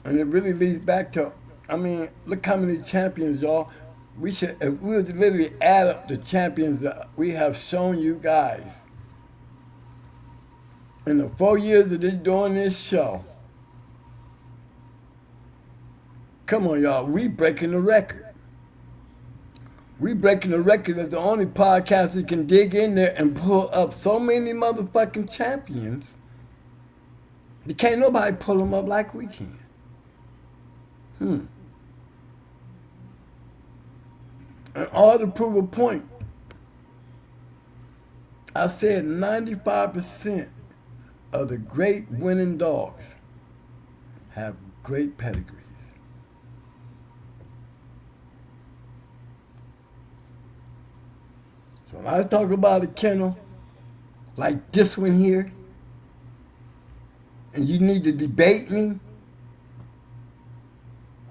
And it really leads back to, I mean, look how many champions, y'all. We should, if we would literally add up the champions that we have shown you guys in the 4 years of doing this show. Come on, y'all, we breaking the record. We breaking the record as the only podcast that can dig in there and pull up so many motherfucking champions. You can't nobody pull them up like we can. And all to prove a point, I said 95% of the great winning dogs have great pedigrees. So when I talk about a kennel like this one here, and you need to debate me,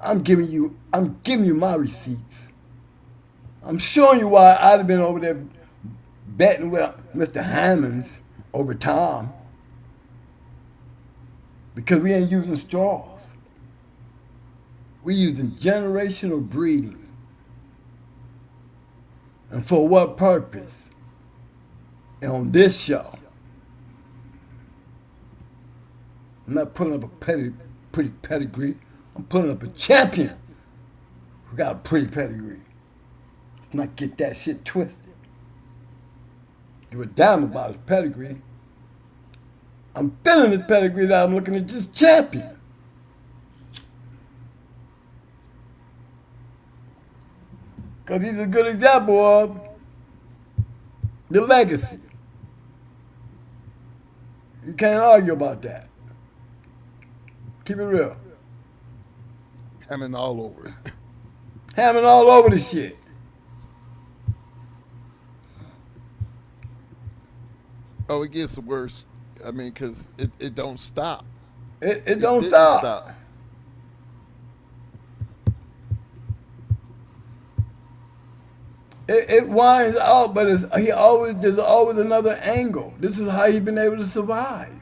I'm giving you my receipts. I'm showing you why I'd have been over there betting with Mr. Hammonds over Tom. Because we ain't using straws. We're using generational breeding. And for what purpose? And on this show, I'm not putting up a pretty pedigree. I'm putting up a champion who got a pretty pedigree. Let's not get that shit twisted. Give a damn about his pedigree. I'm feeling his pedigree that I'm looking at this champion. Because he's a good example of the legacy. You can't argue about that. Keep it real. Hammond all over it. Hammond all over the shit. Oh, it gets worse. I mean, because it don't stop. It don't didn't stop. It winds out, but there's always another angle. This is how he's been able to survive.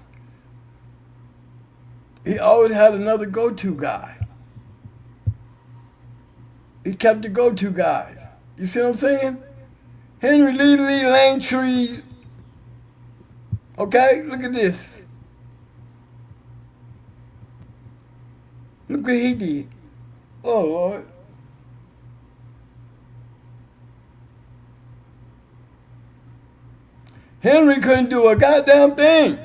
He always had another go-to guy. He kept the go-to guys. You see what I'm saying? Henry Lee Langtree. Okay, look at this. Look what he did. Oh, Lord. Henry couldn't do a goddamn thing.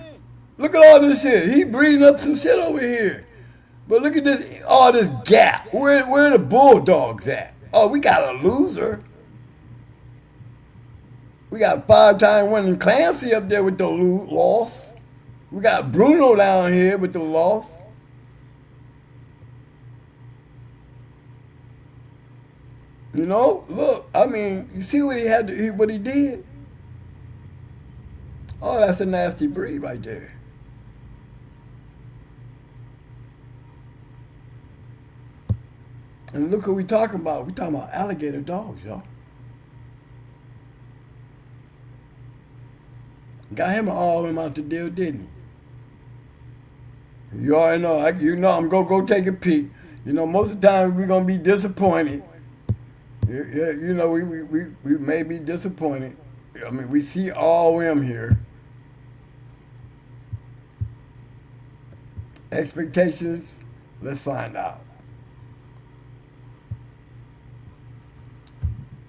Look at all this shit. He breeding up some shit over here. But look at this, all this gap. Where are the Bulldogs at? Oh, we got a loser. We got 5-time winning Clancy up there with the loss. We got Bruno down here with the loss. You know, look, I mean, you see what what he did? Oh, that's a nasty breed right there. And look what we talking about. We talking about alligator dogs, y'all. Got him all of them out the deal, didn't he? You already know. I'm gonna go take a peek. You know, most of the time we're gonna be disappointed. You know, we may be disappointed. I mean, we see all of them here. Expectations. Let's find out.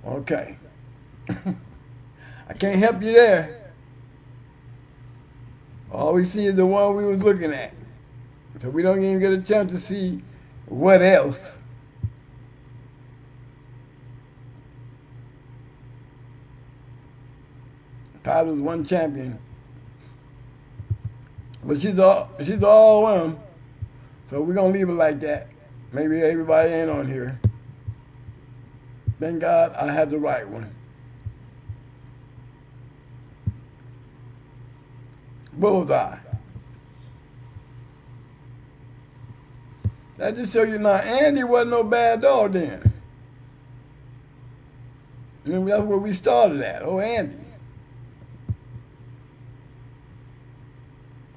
Okay. I can't help you there. All we see is the one we was looking at. So we don't even get a chance to see what else. Title's one champion. But she's all one. So we're gonna leave it like that. Maybe everybody ain't on here. Thank God I had the right one. Bullseye. That just show you now, Andy wasn't no bad dog then. And that's where we started at. Oh, Andy.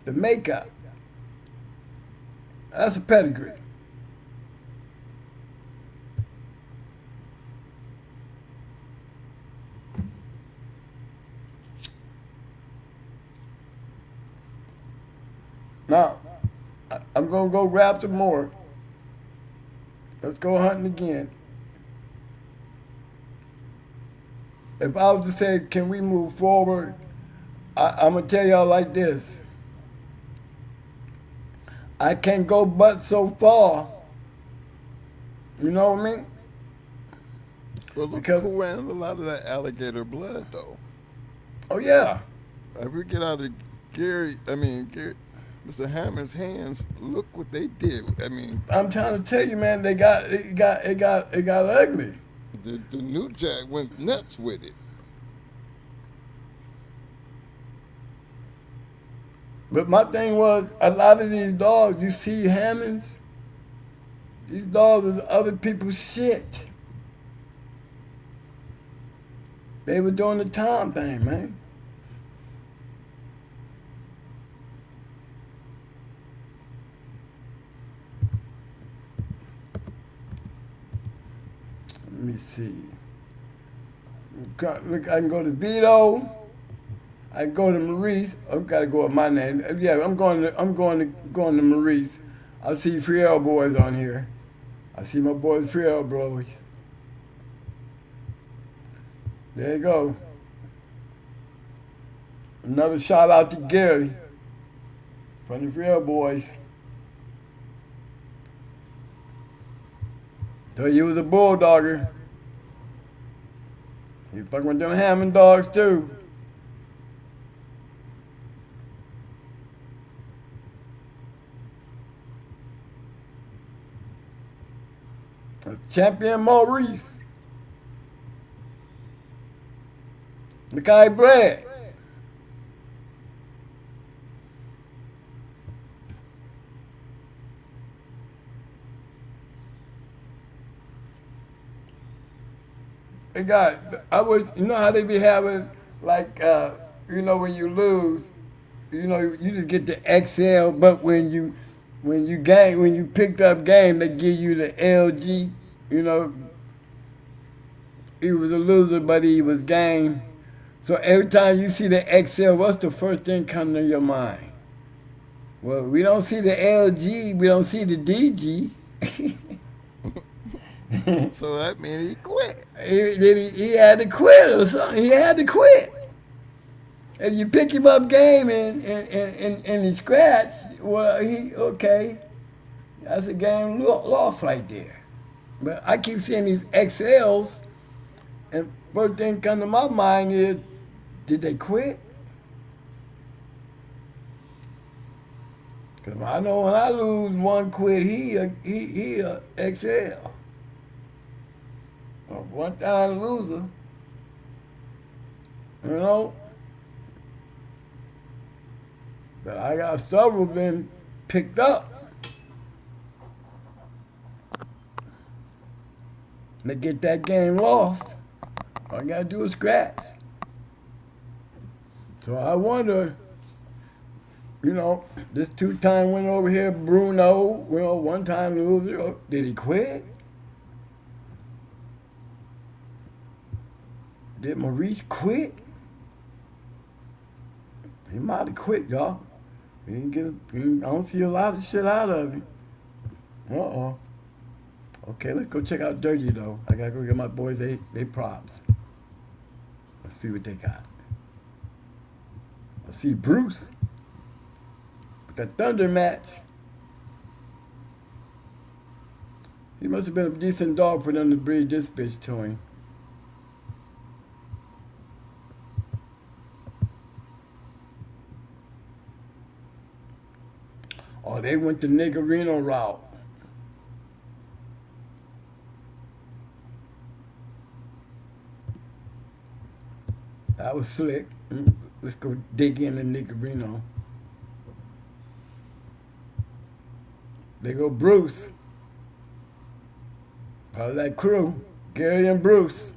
The makeup. That's a pedigree. Now, I'm going to go grab some more. Let's go hunting again. If I was to say, can we move forward, I'm going to tell y'all like this. I can't go but so far. You know what I mean? Well, look who ran a lot of that alligator blood, though. Oh, yeah. If we get out of Mr. Hammond's hands, look what they did. I mean, I'm trying to tell you, man, it got ugly. The new jack went nuts with it. But my thing was, a lot of these dogs, you see Hammonds, These dogs was other people's shit. They were doing the time thing, man. Let me see. Look, I can go to Vito. I can go to Maurice. I've got to go with my name. Yeah, I'm going to Maurice. I see Friel boys on here. I see my boys Friel boys. There you go. Another shout out to Gary from the Friel boys. Thought you was a bulldogger. You fucking with them Hammond dogs too. That's Champion Maurice. Mackay Brad. They got, you know how they be having, like, when you lose, you just get the XL, but when you picked up game, they give you the LG, he was a loser, but he was game. So every time you see the XL, what's the first thing coming to your mind? Well, we don't see the LG, we don't see the DG. So that means he quit. He had to quit or something. He had to quit. If you pick him up game and he scratch, well, okay. That's a game lost right there. But I keep seeing these XLs, and first thing come to my mind is, did they quit? Because I know when I lose one quit, he a XL. A one-time loser. But I got several been picked up. They get that game lost. All I gotta do is scratch. So I wonder, this two-time winner over here, Bruno, one-time loser, did he quit? Did Maurice quit? He might have quit, y'all. I don't see a lot of shit out of him. Okay, let's go check out Dirty, though. I gotta go get my boys they props. Let's see what they got. I see Bruce with that Thunder match. He must have been a decent dog for them to breed this bitch to him. Oh, they went the Niggerino route. That was slick. Let's go dig in the Niggerino. There go Bruce. Part of that crew. Gary and Bruce.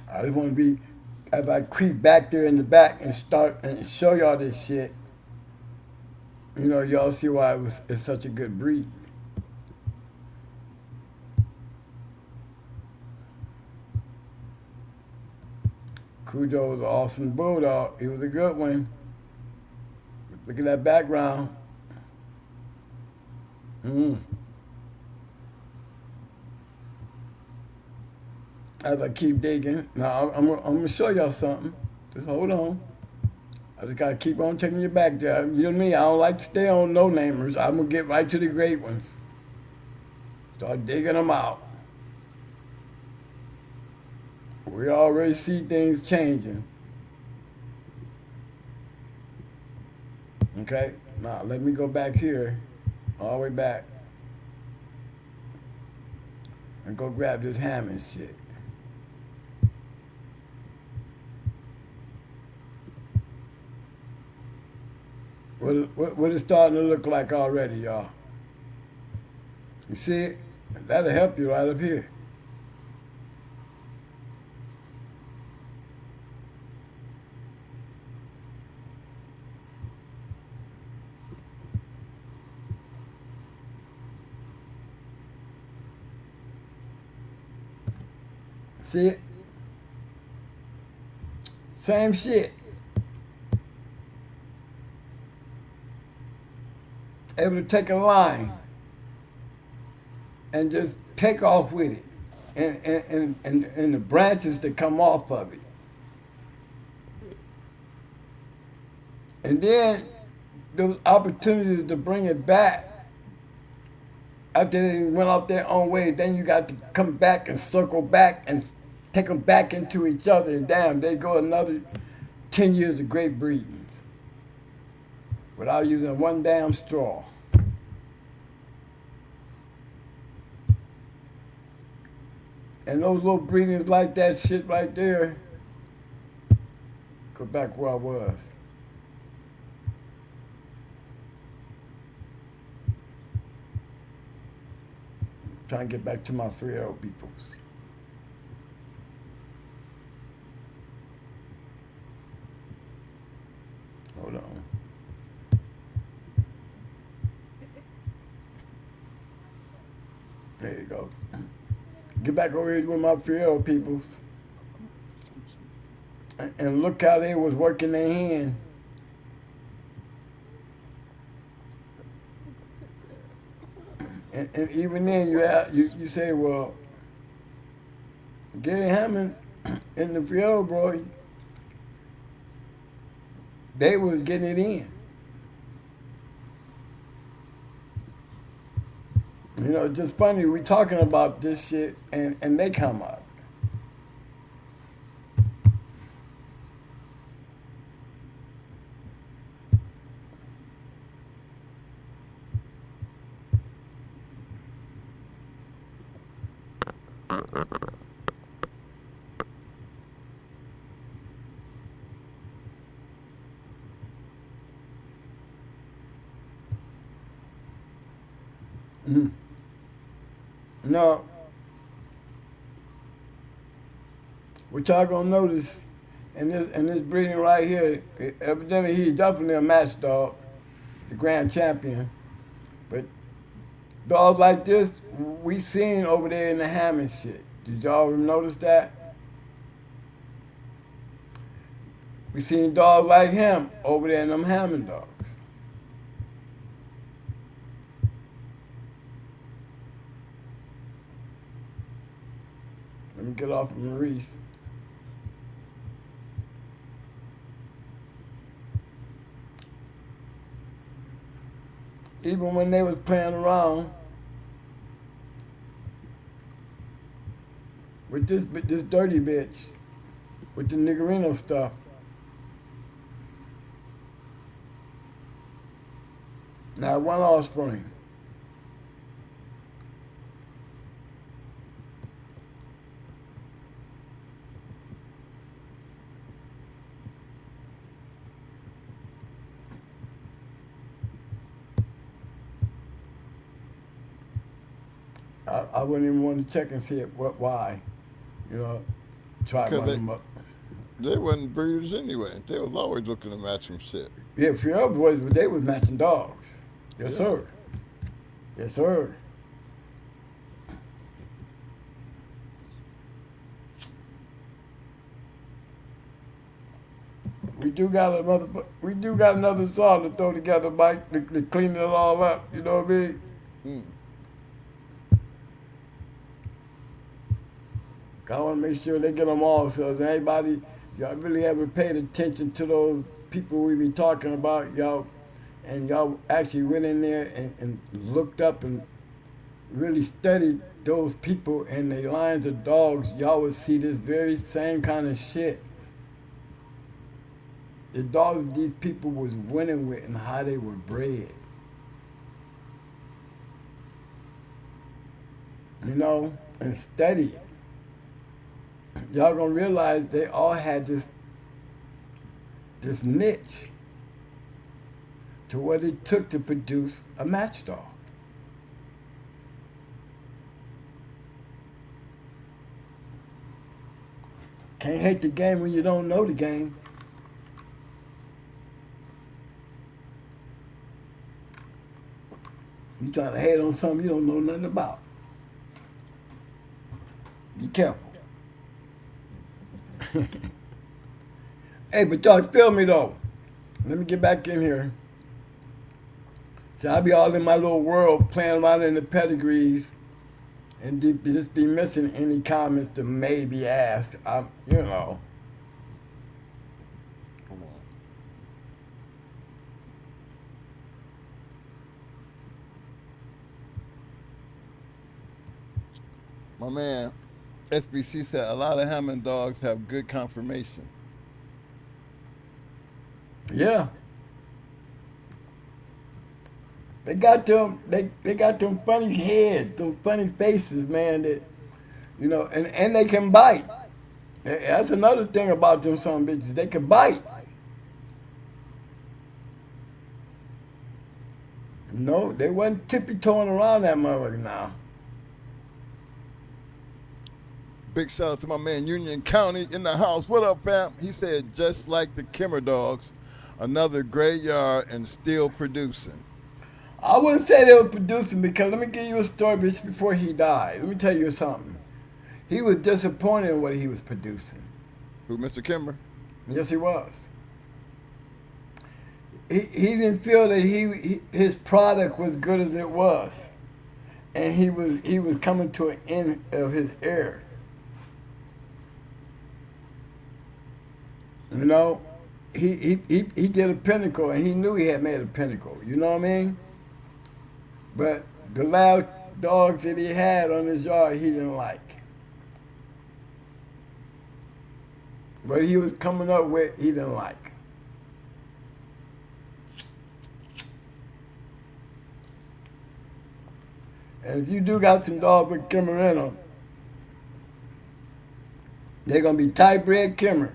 I just want to be, as I creep back there in the back and start and show y'all this shit, y'all see why it's such a good breed. Cujo was an awesome bulldog. He was a good one. Look at that background. As I keep digging, now I'm gonna show y'all something. Just hold on. I just gotta keep on checking your back there. You know me, I don't like to stay on no-namers. I'm gonna get right to the great ones. Start digging them out. We already see things changing. Okay, now let me go back here, all the way back, and go grab this Hammond shit. What it's starting to look like already, y'all. You see it? That'll help you right up here. See it? Same shit. Able to take a line and just take off with it, and the branches that come off of it. And then those opportunities to bring it back after they went off their own way, then you got to come back and circle back and take them back into each other, and damn, they go another 10 years of great breedings without using one damn straw. And those little breedings like that shit right there, go back where I was. Trying to get back to my 3-year-old peoples. Hold on. There you go. Get back over here with my 3-year-old peoples. And look how they was working their hand. And even then, you say, well, Gary Hammond and the 3-year-old boy, they was getting it in. You know, just funny, we talking about this shit, and they come up. Mm-hmm. No. What y'all gonna notice in this breeding right here, evidently he's definitely a match dog. He's a grand champion. But dogs like this, we seen over there in the Hammond shit. Did y'all notice that? We seen dogs like him over there in them Hammond dogs. Let me get off of Maurice. Even when they was playing around with this dirty bitch, with the niggerino stuff, not one offspring. I wouldn't even want to check and see why. You know, try one of them up. They wasn't breeders anyway. They was always looking to match some shit. Yeah, for your boys, they was matching dogs. Yes, Yeah. sir. Yes, sir. We do got another song to throw together, Mike, to clean it all up. You know what I mean? Hmm. I want to make sure they get them all. So if anybody, y'all really ever paid attention to those people we be talking about, y'all actually went in there and looked up and really studied those people and their lines of dogs, y'all would see this very same kind of shit. The dogs these people was winning with and how they were bred. You know, and study it. Y'all gonna realize they all had this niche. to what it took to produce a match dog. Can't hate the game when you don't know the game. You trying to hate on something you don't know nothing about. Be careful. Hey, but y'all feel me though. Let me get back in here. So I'll be all in my little world playing around in the pedigrees and just be missing any comments to maybe ask. You know. Come on. My man, SBC said a lot of Hammond dogs have good conformation. Yeah. They got them funny heads, them funny faces, man, that you know, and they can bite. That's another thing about them some bitches. They can bite. No, they wasn't tippy-toeing around that motherfucker now. Big shout out to my man Union County in the house. What up, fam? He said, just like the Kimmer dogs, another great yard and still producing. I wouldn't say they were producing because let me give you a story just before he died. Let me tell you something. He was disappointed in what he was producing. Who, Mr. Kimmer? Yes, he was. He didn't feel that his product was good as it was, and he was coming to an end of his era. You know, he did a pinnacle, and he knew he had made a pinnacle. You know what I mean? But the last dogs that he had on his yard, he didn't like. What he was coming up with, he didn't like. And if you do got some dogs with Kimmer in them, they're going to be tight-bred Kimmer.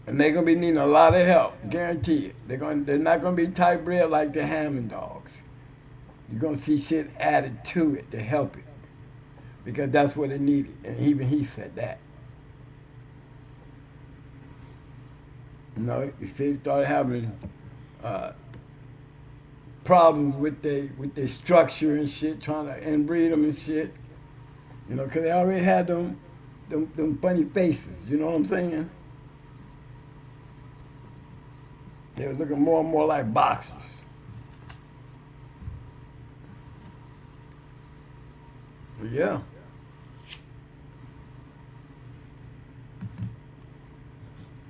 And they're going to be needing a lot of help, guarantee it. They're not going to be tight-bred like the Hammond dogs. You're going to see shit added to it to help it. Because that's what it needed. And even he said that. You know, he said he started having problems with their structure and shit, trying to inbreed them and shit. You know, because they already had them funny faces. You know what I'm saying? They were looking more and more like boxers. But yeah.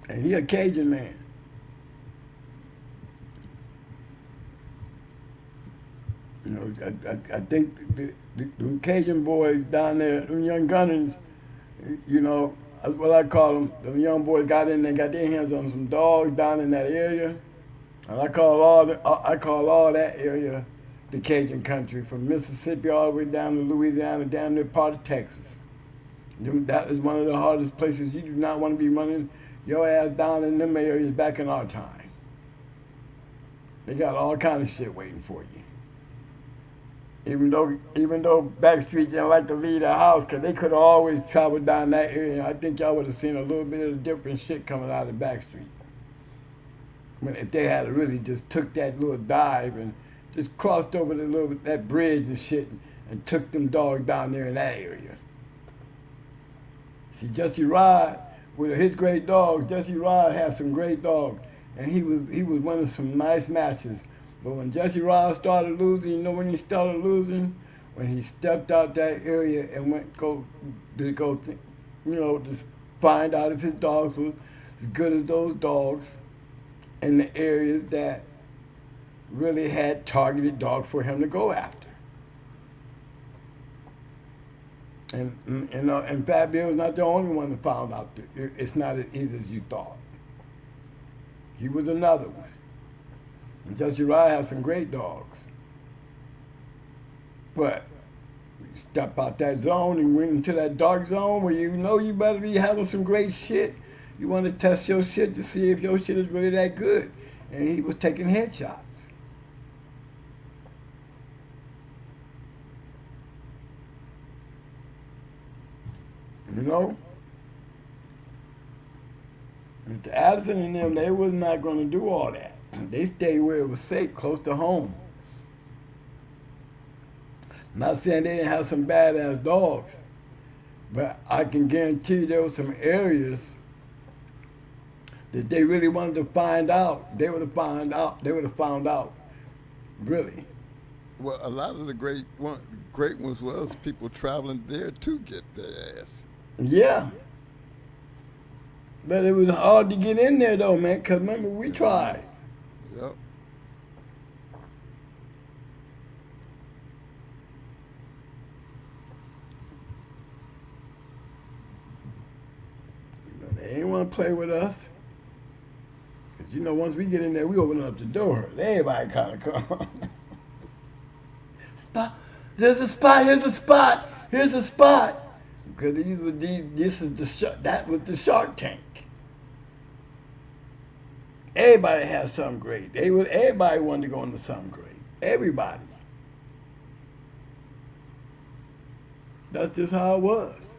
And he a Cajun man. You know, I think the Cajun boys down there, them young gunners, you know, that's what I call them. The young boys got in there, got their hands on some dogs down in that area, and I call all that area the Cajun country, from Mississippi all the way down to Louisiana, down to part of Texas. That is one of the hardest places. You do not want to be running your ass down in them areas back in our time. They got all kind of shit waiting for you. Even though Backstreet didn't like to leave the house, because they could have always traveled down that area. I think y'all would have seen a little bit of the different shit coming out of Backstreet. If they had really just took that little dive and just crossed over that bridge and shit and took them dogs down there in that area. See, Jesse Rod, with his great dogs, Jesse Rod had some great dogs, and he was winning some nice matches. But when Jesse Rod started losing, you know when he started losing? When he stepped out that area and went to find out if his dogs was as good as those dogs in the areas that really had targeted dogs for him to go after. And Fat Bill was not the only one that found out that it's not as easy as you thought. He was another one. And Jesse Rod has some great dogs. But you step out that zone and went into that dark zone where you know you better be having some great shit. You want to test your shit to see if your shit is really that good. And he was taking headshots. You know? Mr. Addison and them, they was not going to do all that. They stayed where it was safe, close to home. Not saying they didn't have some badass dogs, but I can guarantee there were some areas that they really wanted to find out. They would have found out, really. Well, a lot of the great ones was people traveling there to get their ass. Yeah. But it was hard to get in there though, man, because remember, we tried. Yep. They ain't want to play with us. Because, once we get in there, we open up the door. Everybody kind of come. Spot. There's a spot. Here's a spot. Here's a spot. Because that was the Shark Tank. Everybody had something great. Everybody wanted to go into something great. Everybody. That's just how it was.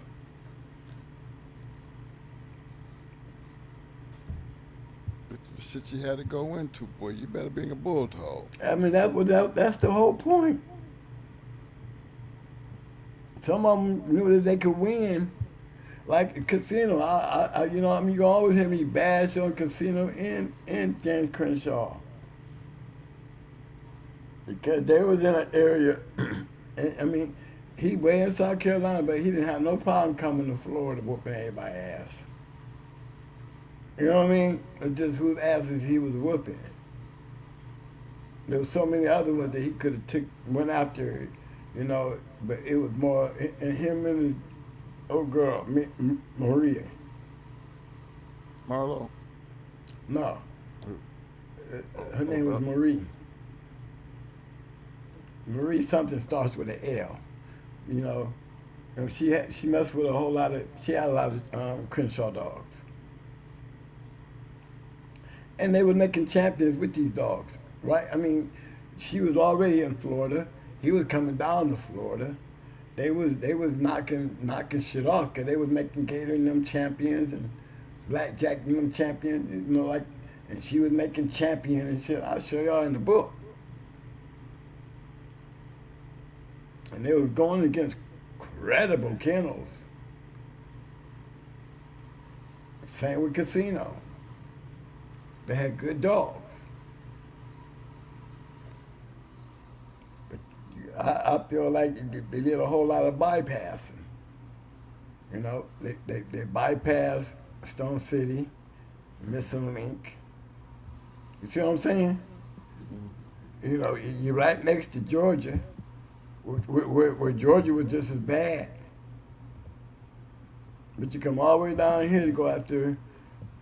The shit you had to go into, boy. You better bring a bulldog. I mean, that's the whole point. Some of them knew that they could win, like Casino. You can always hear me bash on Casino and James Crenshaw because they was in an area. And, he way in South Carolina, but he didn't have no problem coming to Florida whooping everybody's ass. You know what I mean? It's just whose asses he was whooping. There was so many other ones that he could have went after, but it was more and him and his old girl, Maria. Marlo? No. Her name was Marie. Marie something starts with an L. And she messed with she had a lot of Crenshaw dogs. And they were making champions with these dogs, right? She was already in Florida. He was coming down to Florida. They was knocking shit off because they was making catering them champions and blackjack them champions, and she was making champion and shit. I'll show y'all in the book. And they were going against credible kennels. Same with Casino. They had good dogs. But I feel like they did a whole lot of bypassing. They bypassed Stone City, Missing Link. You see what I'm saying? You're right next to Georgia, where Georgia was just as bad. But you come all the way down here to go after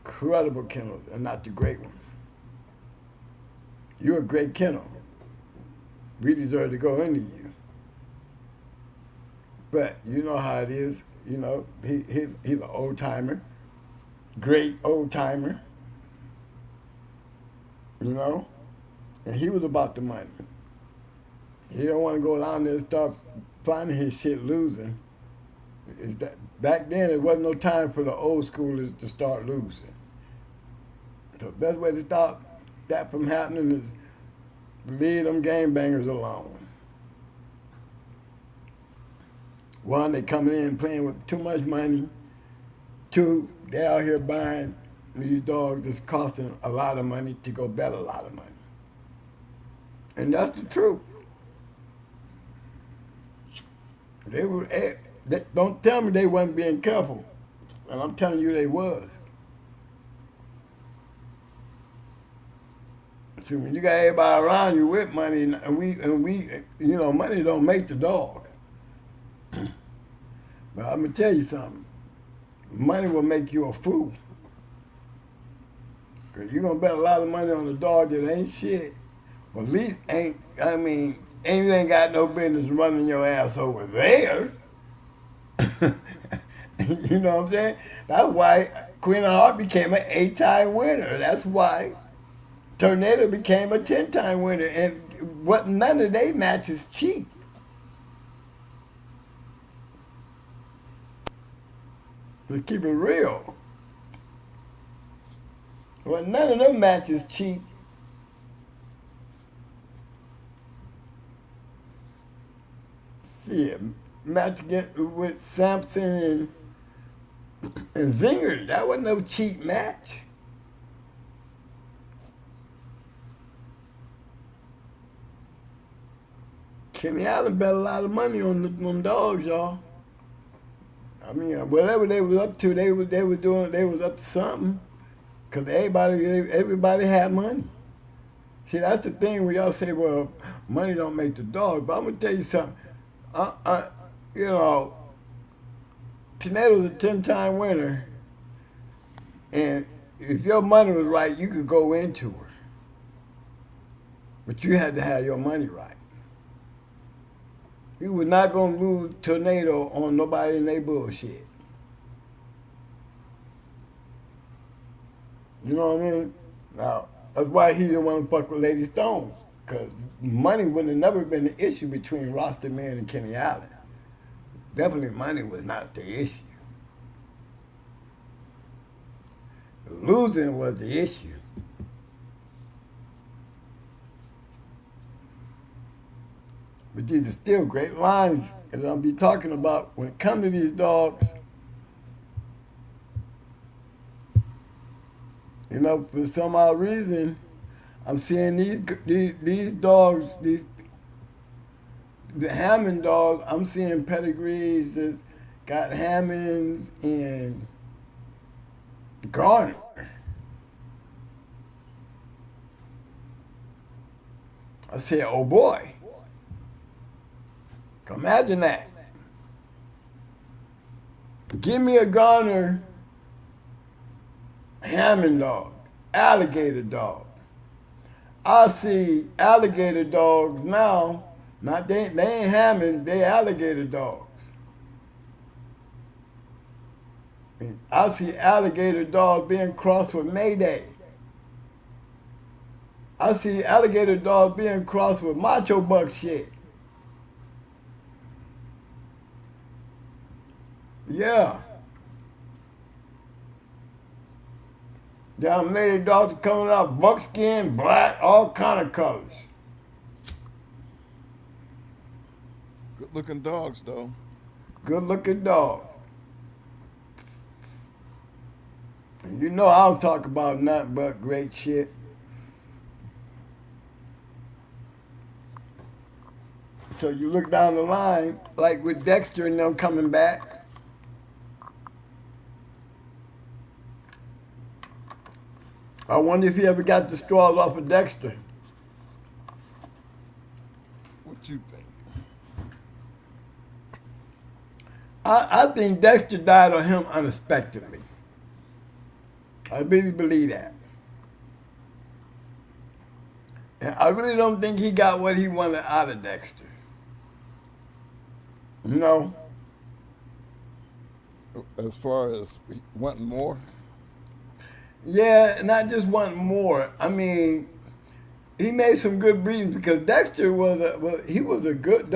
credible kennels and not the great ones. You're a great kennel. We deserve to go into you. But you know how it is. He's an old timer, great old timer. And he was about the money. He don't want to go down there and start finding his shit losing. Back then, there wasn't no time for the old schoolers to start losing. So the best way to stop that from happening is leave them game bangers alone. One, they coming in playing with too much money. Two, they out here buying these dogs that's costing a lot of money to go bet a lot of money. And that's the truth. Don't tell me they wasn't being careful. And I'm telling you they was. See, when you got everybody around you with money, and we, money don't make the dog. But I'm gonna tell you something. Money will make you a fool. Cause you're gonna bet a lot of money on a dog that ain't shit. Well, at least you ain't got no business running your ass over there. You know what I'm saying? That's why Queen of Heart became an 8-time winner. That's why Tornado became a 10-time winner. And what none of their matches cheap. Let's keep it real. Well, none of them matches cheap. See, a match with Sampson and Zinger, that wasn't no cheap match. Kenny Allen bet a lot of money on them dogs, y'all. I mean, whatever they was up to, they was up to something. Cause everybody had money. See, that's the thing where y'all say, well, money don't make the dog. But I'm gonna tell you something. You know, Tornado's a 10-time winner, and if your money was right, you could go into her. But you had to have your money right. You were not gonna lose Tornado on nobody in their bullshit. You know what I mean? Now, that's why he didn't want to fuck with Lady Stone, because money would have never been the issue between Roster Man and Kenny Allen. Definitely money was not the issue. Losing was the issue. But these are still great lines that I'll be talking about when it comes to these dogs. You know, for some odd reason, I'm seeing these dogs, the Hammond dogs, I'm seeing pedigrees that's got Hammonds and Garner. I said, oh boy. Imagine that. Give me a Garner Hammond dog, alligator dog. I see alligator dogs now. Not they ain't Hammond, they alligator dogs. And I see alligator dogs being crossed with Mayday. I see alligator dogs being crossed with Macho Buck shit. Yeah. Down lady dogs are coming out buckskin, black, all kind of colors. Good looking dogs, though. Good looking dogs. And you know I don't talk about nothing but great shit. So you look down the line, like with Dexter and them coming back. I wonder if he ever got the straws off of Dexter. What you think? I think Dexter died on him unexpectedly. I really believe that. And I really don't think he got what he wanted out of Dexter. You know? As far as wanting more? Yeah, not just wanting more. I mean, he made some good breedings because Dexter was a good.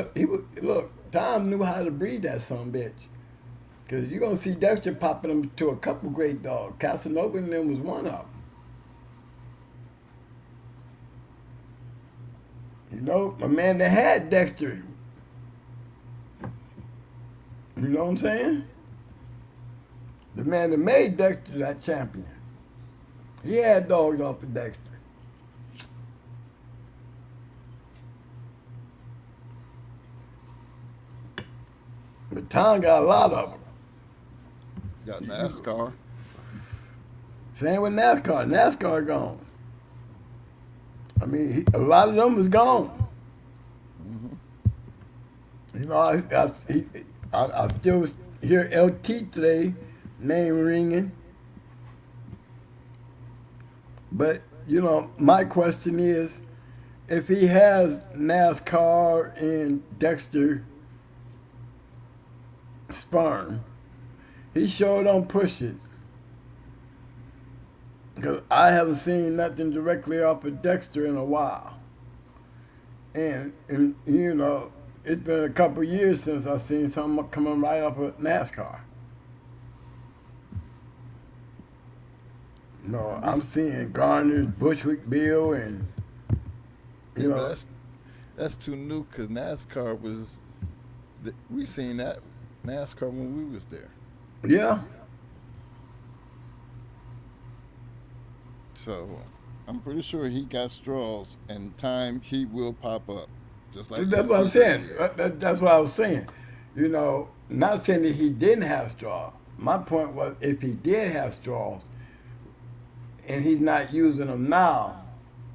Look, Tom knew how to breed that son bitch. Because you're gonna see Dexter popping him to a couple great dogs. Casanova and them was one of them. You know, a man that had Dexter. You know what I'm saying? The man that made Dexter that champion. He had dogs off of Dexter. But Tom got a lot of them. Got NASCAR. Same with NASCAR. NASCAR gone. I mean, a lot of them was gone. Mm-hmm. You know, I still hear LT today, name ringing. But, you know, my question is, if he has NASCAR and Dexter sperm, he sure don't push it. Because I haven't seen nothing directly off of Dexter in a while. And you know, it's been a couple years since I've seen something coming right off of NASCAR. No, I'm seeing Garner's, Bushwick Bill, and you know. That's too new because NASCAR was. We seen that NASCAR when we was there. Yeah. So I'm pretty sure he got straws, and time he will pop up, just like That's what I'm saying. That's what I was saying. You know, not saying that he didn't have straws. My point was, if he did have straws, and he's not using them now,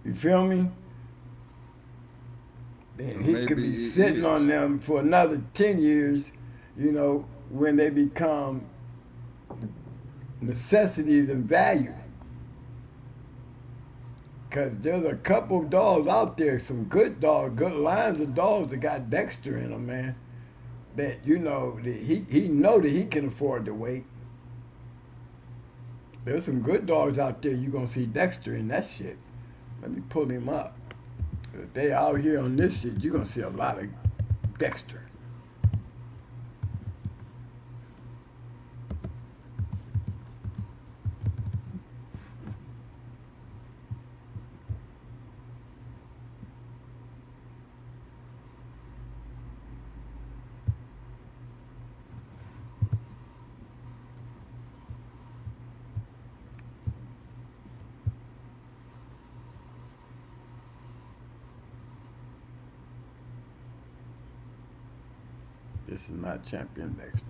you feel me? Then he could be sitting on them for another 10 years, you know, when they become necessities and value. Because there's a couple of dogs out there, some good dogs, good lines of dogs that got Dexter in them, man. That, you know, that he know that he can afford to wait. There's some good dogs out there you're going to see Dexter in that shit. Let me pull him up. If they out here on this shit, you're going to see a lot of Dexter. This is not champion Dexter.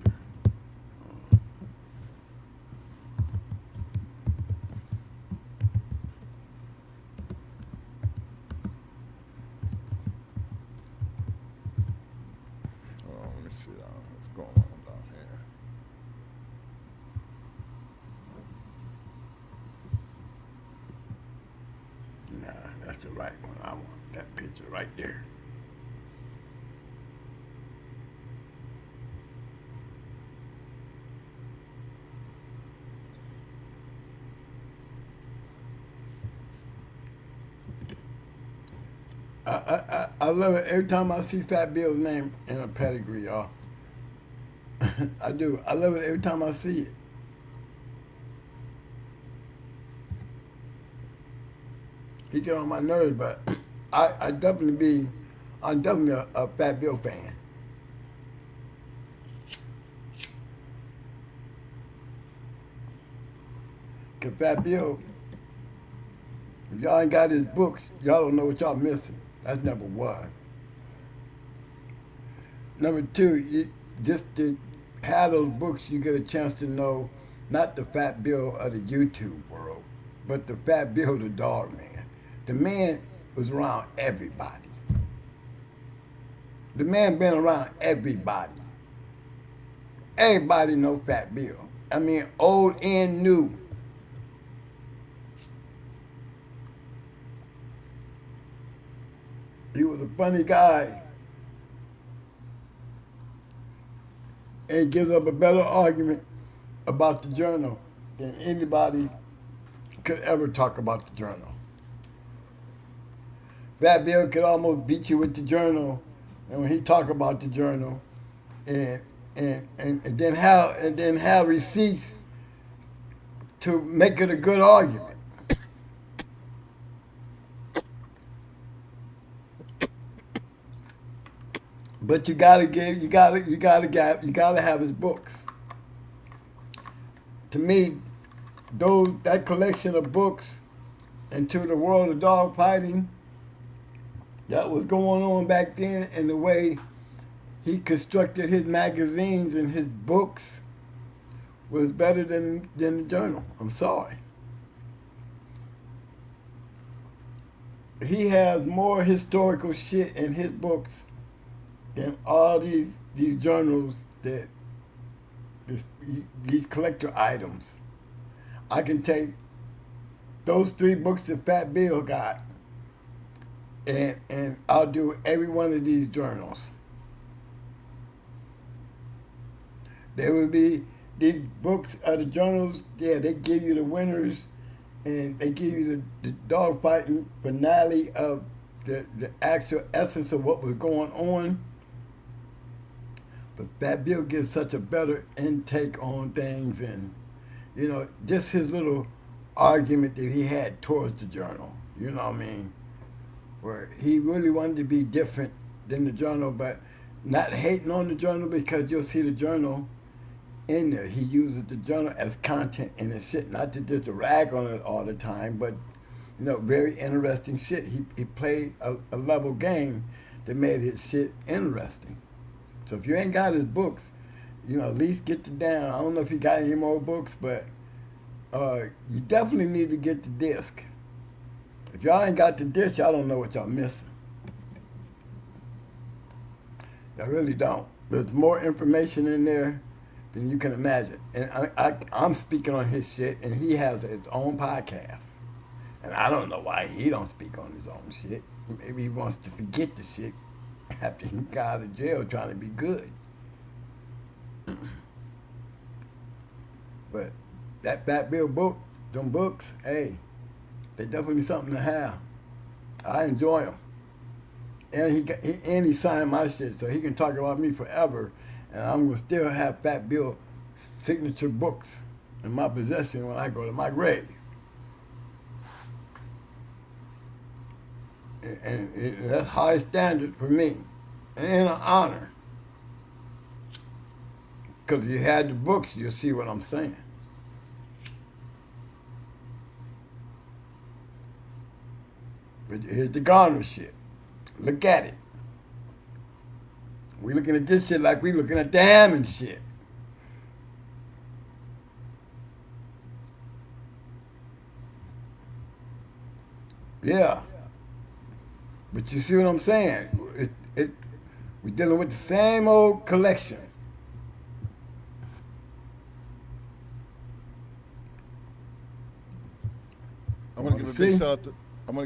Let me see what's going on down here. Nah, that's the right one. I want that picture right there. I love it every time I see Fat Bill's name in a pedigree, y'all. I do. I love it every time I see it. He get on my nerves, but I'm definitely a Fat Bill fan. Cause Fat Bill, if y'all ain't got his books, y'all don't know what y'all missing. That's number one. Number two, just to have those books, you get a chance to know not the Fat Bill of the YouTube world, but the Fat Bill the dog man. The man was around everybody. The man been around everybody. Everybody know Fat Bill. I mean, old and new. He was a funny guy. And gives up a better argument about the journal than anybody could ever talk about the journal. Fat Bill could almost beat you with the journal, and when he talk about the journal, and then have receipts to make it a good argument. But you gotta have his books. To me, that collection of books into the world of dog fighting that was going on back then, and the way he constructed his magazines and his books was better than the journal. I'm sorry. He has more historical shit in his books than all these journals that these collector items. I can take those 3 books that Fat Bill got, and I'll do every one of these journals. There will be these books of the journals. Yeah, they give you the winners and they give you the dog fighting finale of the actual essence of what was going on. But Fat Bill gives such a better intake on things, and just his little argument that he had towards the journal. You know what I mean? Where he really wanted to be different than the journal, but not hating on the journal, because you'll see the journal in there. He uses the journal as content in his shit, not to just rag on it all the time, but very interesting shit. He played a level game that made his shit interesting. So if you ain't got his books, at least get the down. I don't know if he got any more books, but you definitely need to get the disc. If y'all ain't got the disc, y'all don't know what y'all missing. Y'all really don't. There's more information in there than you can imagine. And I'm speaking on his shit, and he has his own podcast. And I don't know why he don't speak on his own shit. Maybe he wants to forget the shit after he got out of jail trying to be good. But that Fat Bill book, them books, hey, they definitely something to have. I enjoy them. And he signed my shit, so he can talk about me forever, and I'm gonna still have Fat Bill signature books in my possession when I go to my grave. And that's high standard for me, and an honor. Because if you had the books, you'll see what I'm saying. But here's the Garner shit. Look at it. We looking at this shit like we looking at the Hammond shit. Yeah. But you see what I'm saying? We're dealing with the same old collection. I'm gonna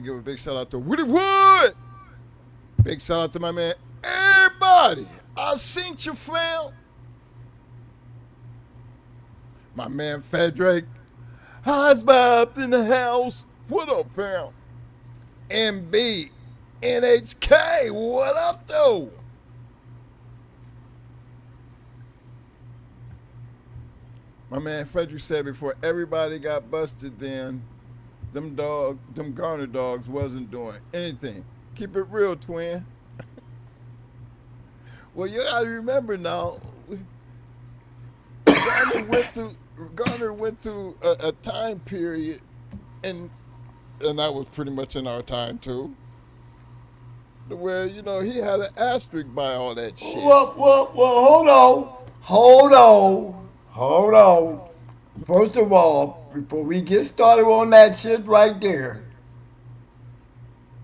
give a big shout out to Woody Wood. Big shout out to my man. Everybody, I seen you, fam. My man Frederick. How's Bob in the house? What up, fam? MB, NHK, what up, though? My man Frederick said before everybody got busted, then them Garner dogs wasn't doing anything. Keep it real, twin. Well, you gotta remember now, Garner went through a time period, and that was pretty much in our time too, where he had an asterisk by all that shit. Well, hold on. First of all, before we get started on that shit right there,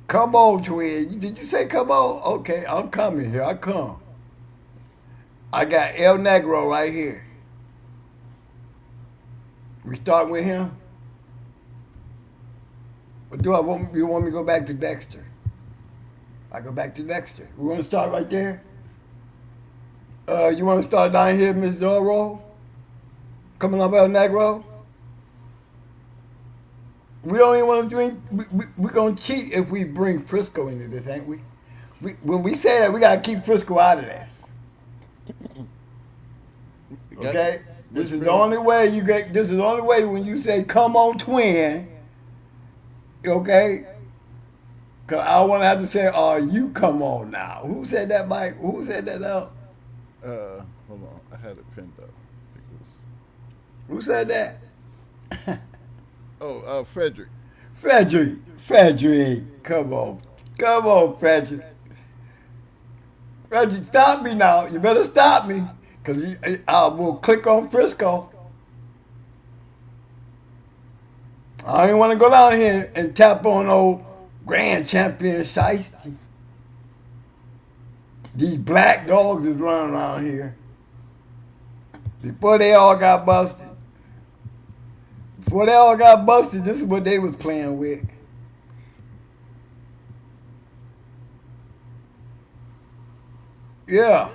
come on, twin. Did you say come on? Okay, I'm coming here. I come. I got El Negro right here. We start with him? Or you want me to go back to Dexter? I go back to Dexter. We want to start right there? You want to start down here, Miss Doro? Coming up El Negro? We don't even want to drink. We're going to cheat if we bring Frisco into this, ain't we? When we say that, we got to keep Frisco out of this. Okay? This is the only way this is the only way when you say, come on, twin. Okay? Because I want to have to say, oh, you come on now. Who said that, Mike? Who said that out? Hold on. I had it pinned up. I think it was... Who said that? Frederick. Frederick. Come on, Frederick. Frederick, stop me now. You better stop me. Because I will click on Frisco. I don't even want to go down here and tap on old Grand Champion Shiesty. These black dogs is running around here. Before they all got busted. This is what they was playing with. Yeah.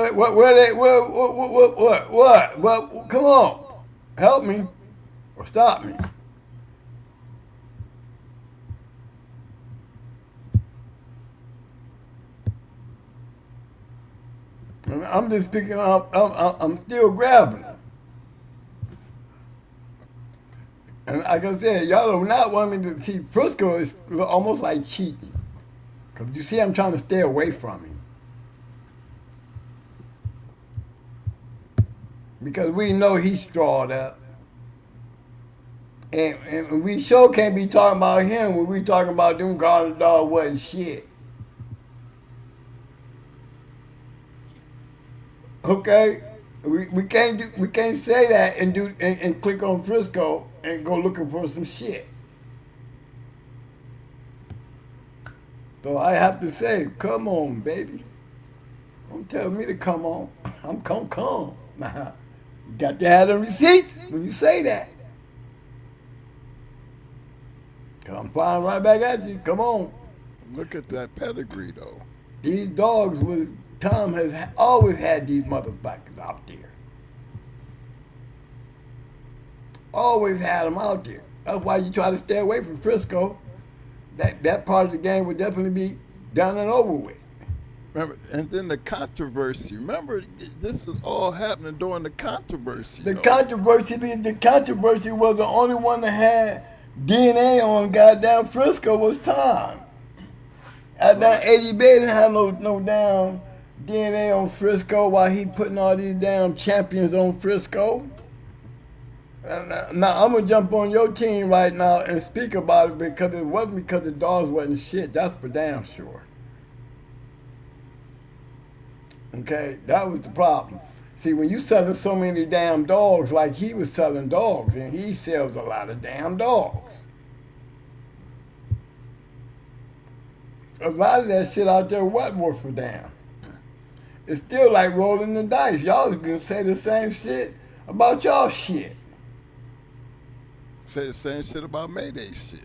What? Come on. Help me. Or stop me. I'm just picking up, I'm still grabbing them. And like I said, y'all do not want me to see, Frisco is almost like cheating. Because you see, I'm trying to stay away from him. Because we know he's strawed up. And we sure can't be talking about him when we talking about them garden dog wasn't shit. Okay? We can't say that and click on Frisco and go looking for some shit. So I have to say, come on, baby. Don't tell me to come on. I'm gonna come. Nah, you got to have the receipts when you say that. Cause I'm flying right back at you. Come on. Look at that pedigree, though. These dogs Tom has always had these motherfuckers out there. Always had them out there. That's why you try to stay away from Frisco. That part of the game would definitely be done and over with. Remember, and then the controversy. Remember, this is all happening during the controversy. The controversy was the only one that had DNA on goddamn Frisco was Tom. That APBT didn't have no damn DNA on Frisco while he putting all these damn champions on Frisco. Now I'm gonna jump on your team right now and speak about it because it wasn't because the dogs wasn't shit. That's for damn sure. Okay, that was the problem. See, when you selling so many damn dogs like he was selling dogs, and he sells a lot of damn dogs. A lot of that shit out there wasn't worth a damn. It's still like rolling the dice. Y'all was gonna say the same shit about y'all shit. Say the same shit about Mayday shit.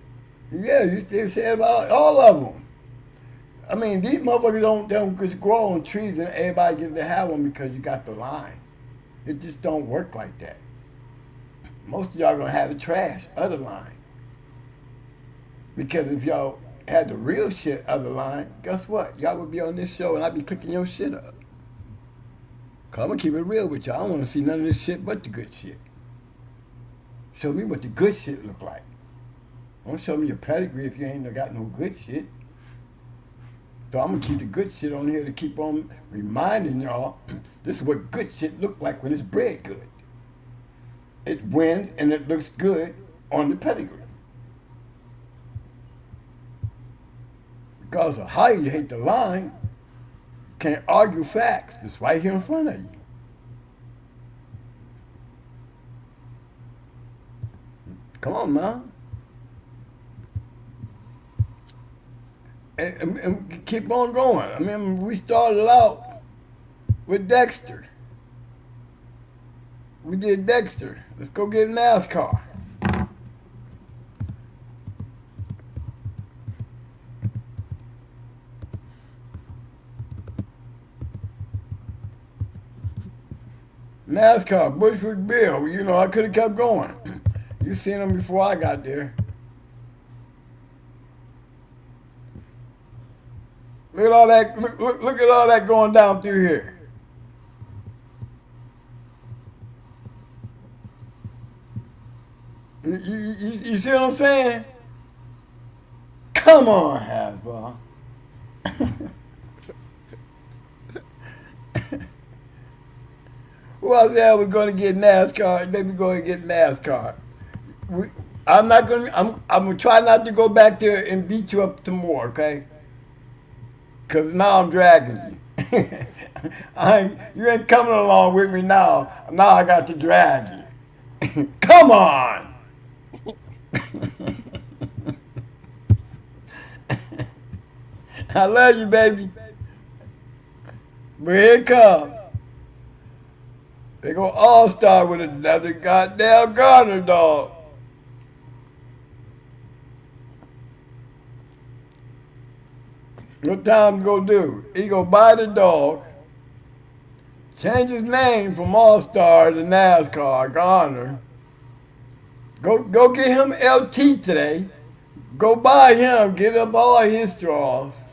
Yeah, you still say about all of them. I mean, these motherfuckers don't just grow on trees and everybody gets to have them because you got the line. It just don't work like that. Most of y'all gonna have the trash of the line. Because if y'all had the real shit of the line, guess what? Y'all would be on this show and I'd be clicking your shit up. Cause I'm gonna keep it real with y'all. I don't wanna see none of this shit but the good shit. Show me what the good shit look like. Don't show me your pedigree if you ain't got no good shit. So I'm gonna keep the good shit on here to keep on reminding y'all this is what good shit look like when it's bred good. It wins and it looks good on the pedigree. Because of how you hate the line, you can't argue facts. It's right here in front of you. Come on, man. And keep on going. I mean, we started out with Dexter. We did Dexter. Let's go get NASCAR. NASCAR, Bushwick Bill. You know, I could have kept going. You seen him before I got there. Look at all that. Look at all that going down through here. You see what I'm saying? Come on, Hasbro. Who else there was going to get NASCAR? They be going to get NASCAR. I'm gonna try not to go back there and beat you up some more, okay? Cause now I'm dragging you. You ain't coming along with me now. Now I got to drag you. Come on. I love you, baby. But here it comes. They gonna all start with another goddamn garter dog. What Tom gonna do? He gonna buy the dog. Change his name from All-Star to NASCAR, Garner. Go get him LT today. Go buy him, get up all his straws,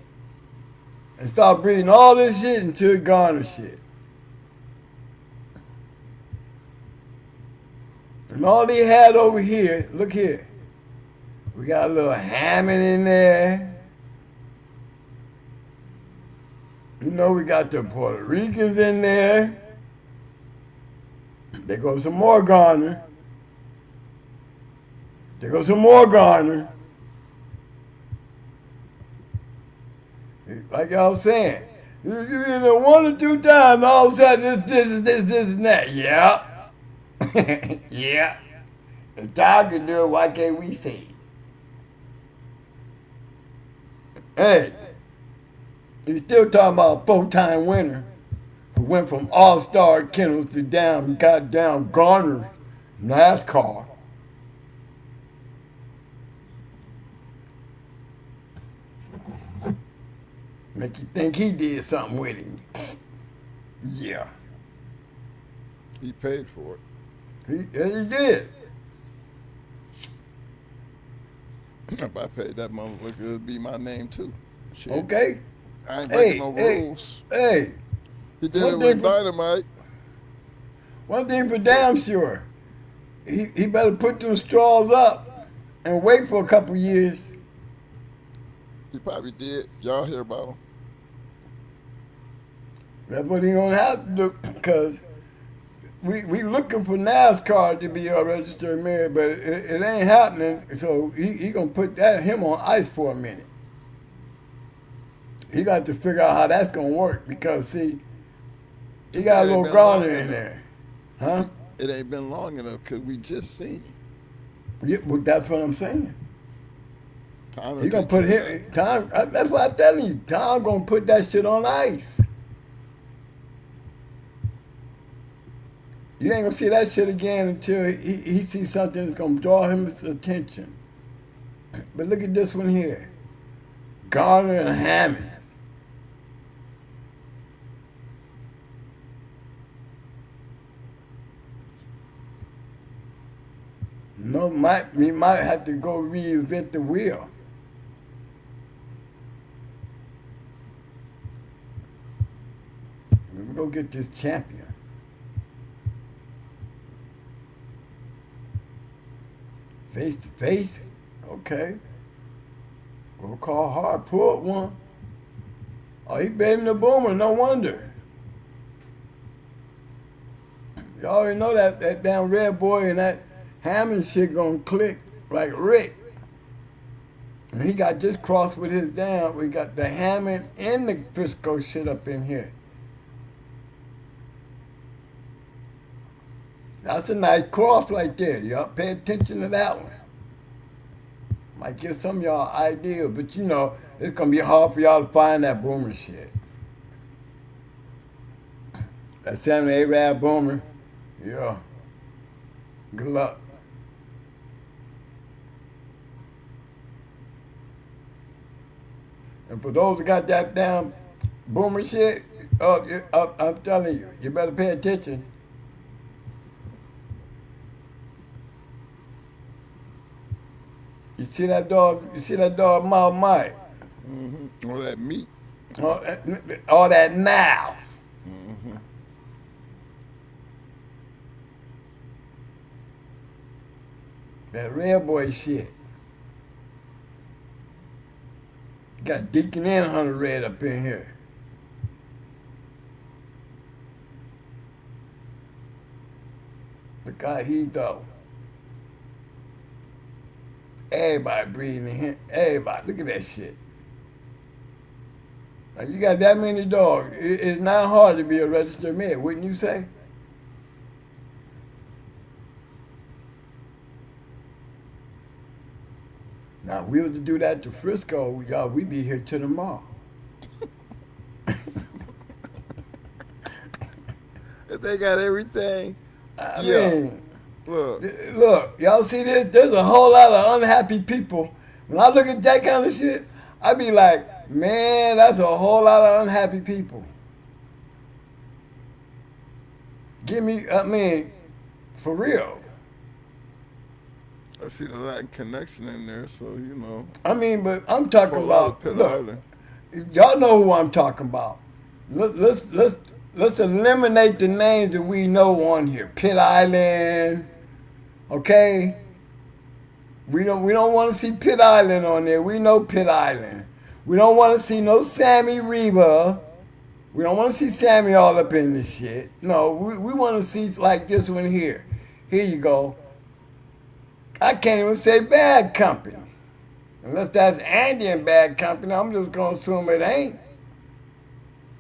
and start breeding all this shit into Garner shit. And all he had over here, look here. We got a little Hammond in there. You know, we got the Puerto Ricans in there. There goes some more Garner. There goes some more Garner. Like y'all was saying, you know, 1 or 2 times, all of a sudden, this, and that. Yeah. Yeah. If God can do it, why can't we see it? Hey, you still talking about a 4-time winner who went from All-Star Kennels to goddamn Garner NASCAR. Make you think he did something with him. Yeah. He paid for it. Yes, he did. If I paid that motherfucker, it'd be my name too. Shit. Okay. I ain't breaking no rules. Hey. He did it with Dynamite. One thing for damn sure. He better put them straws up and wait for a couple years. He probably did. Y'all hear about him. That's what he gonna have to do, because we looking for NASCAR to be a registered mare, but it ain't happening. So he gonna put him on ice for a minute. He got to figure out how that's gonna work, because see, he got a little Garner in there, huh? See, it ain't been long enough because we just seen him. Yeah, well, that's what I'm saying. Time He gonna put him. Time. That's what I'm telling you. Tom gonna put that shit on ice. You ain't gonna see that shit again until he sees something that's gonna draw his attention. But look at this one here. Garner and Hammond. No, we might have to go reinvent the wheel. Let me go get this champion. Face to face? Okay. We'll call hard pull one. Oh, he baiting the boomer, no wonder. You already know that damn red boy and that Hammond shit gonna click like Rick. And he got this cross with his damn, we got the Hammond and the Frisco shit up in here. That's a nice cross right there. Y'all pay attention to that one. Might give some of y'all ideas, but you know, it's gonna be hard for y'all to find that boomer shit. That 7 Arab boomer, yeah. Good luck. And for those that got that damn boomer shit, I'm telling you, you better pay attention. You see that dog mouth Mike? Mm-hmm. All that meat. All that mouth. Mm-hmm. That red boy shit. Got Deacon and Hunter Red up in here. Look how he though. Everybody breathing in him. Everybody. Look at that shit. Now you got that many dogs. It's not hard to be a registered mare, wouldn't you say? Now, if we were to do that to Frisco, y'all, we'd be here till tomorrow. They got everything. I mean, look, y'all see this? There's a whole lot of unhappy people. When I look at that kind of shit, I be like, man, that's a whole lot of unhappy people. Give me, I mean, for real. I see the Latin connection in there, so you know. I mean, but I'm talking Whole lot of about, Pit look, Island. y'all know who I'm talking about. Let's eliminate the names that we know on here. Pit Island, okay? We don't want to see Pit Island on there. We know Pit Island. We don't want to see no Sammy Reba. We don't want to see Sammy all up in this shit. No, we want to see like this one here. Here you go. I can't even say Bad Company. Unless that's Andy and Bad Company, I'm just going to assume it ain't.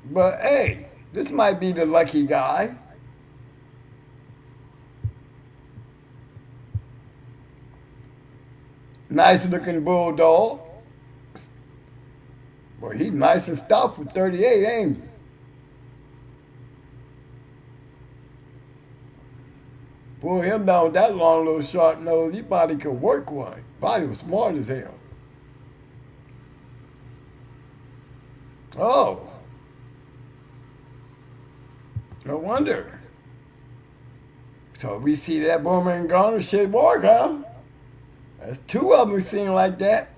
But hey, this might be the lucky guy. Nice looking bulldog. Boy, he's nice and stout for 38, ain't he? Pull him down with that long little sharp nose, he probably could work one. Probably was smart as hell. Oh. No wonder. So we see that Boomer and Garner shit work, huh? That's two of them we seen like that.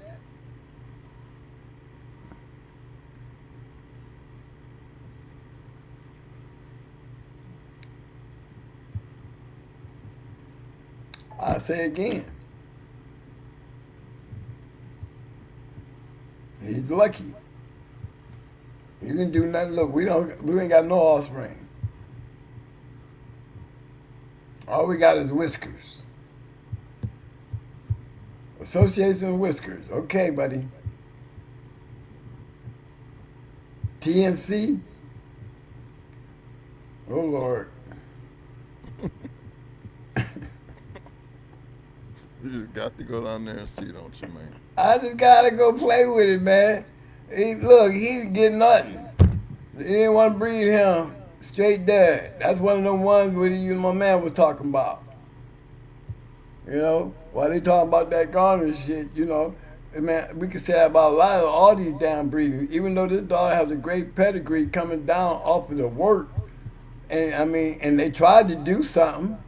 I say again. He's lucky. He didn't do nothing. Look, we ain't got no offspring. All we got is whiskers. Association whiskers. Okay, buddy. TNC. Oh Lord. You just got to go down there and see, don't you, man? I just gotta go play with it, man. Look, he didn't get nothing. They didn't want to breed him straight dead. That's one of the ones where you and my man was talking about. You know, while they talking about that Garner shit, you know, man, we could say that about a lot of all these damn breeders. Even though this dog has a great pedigree coming down off of the work, and I mean, and they tried to do something.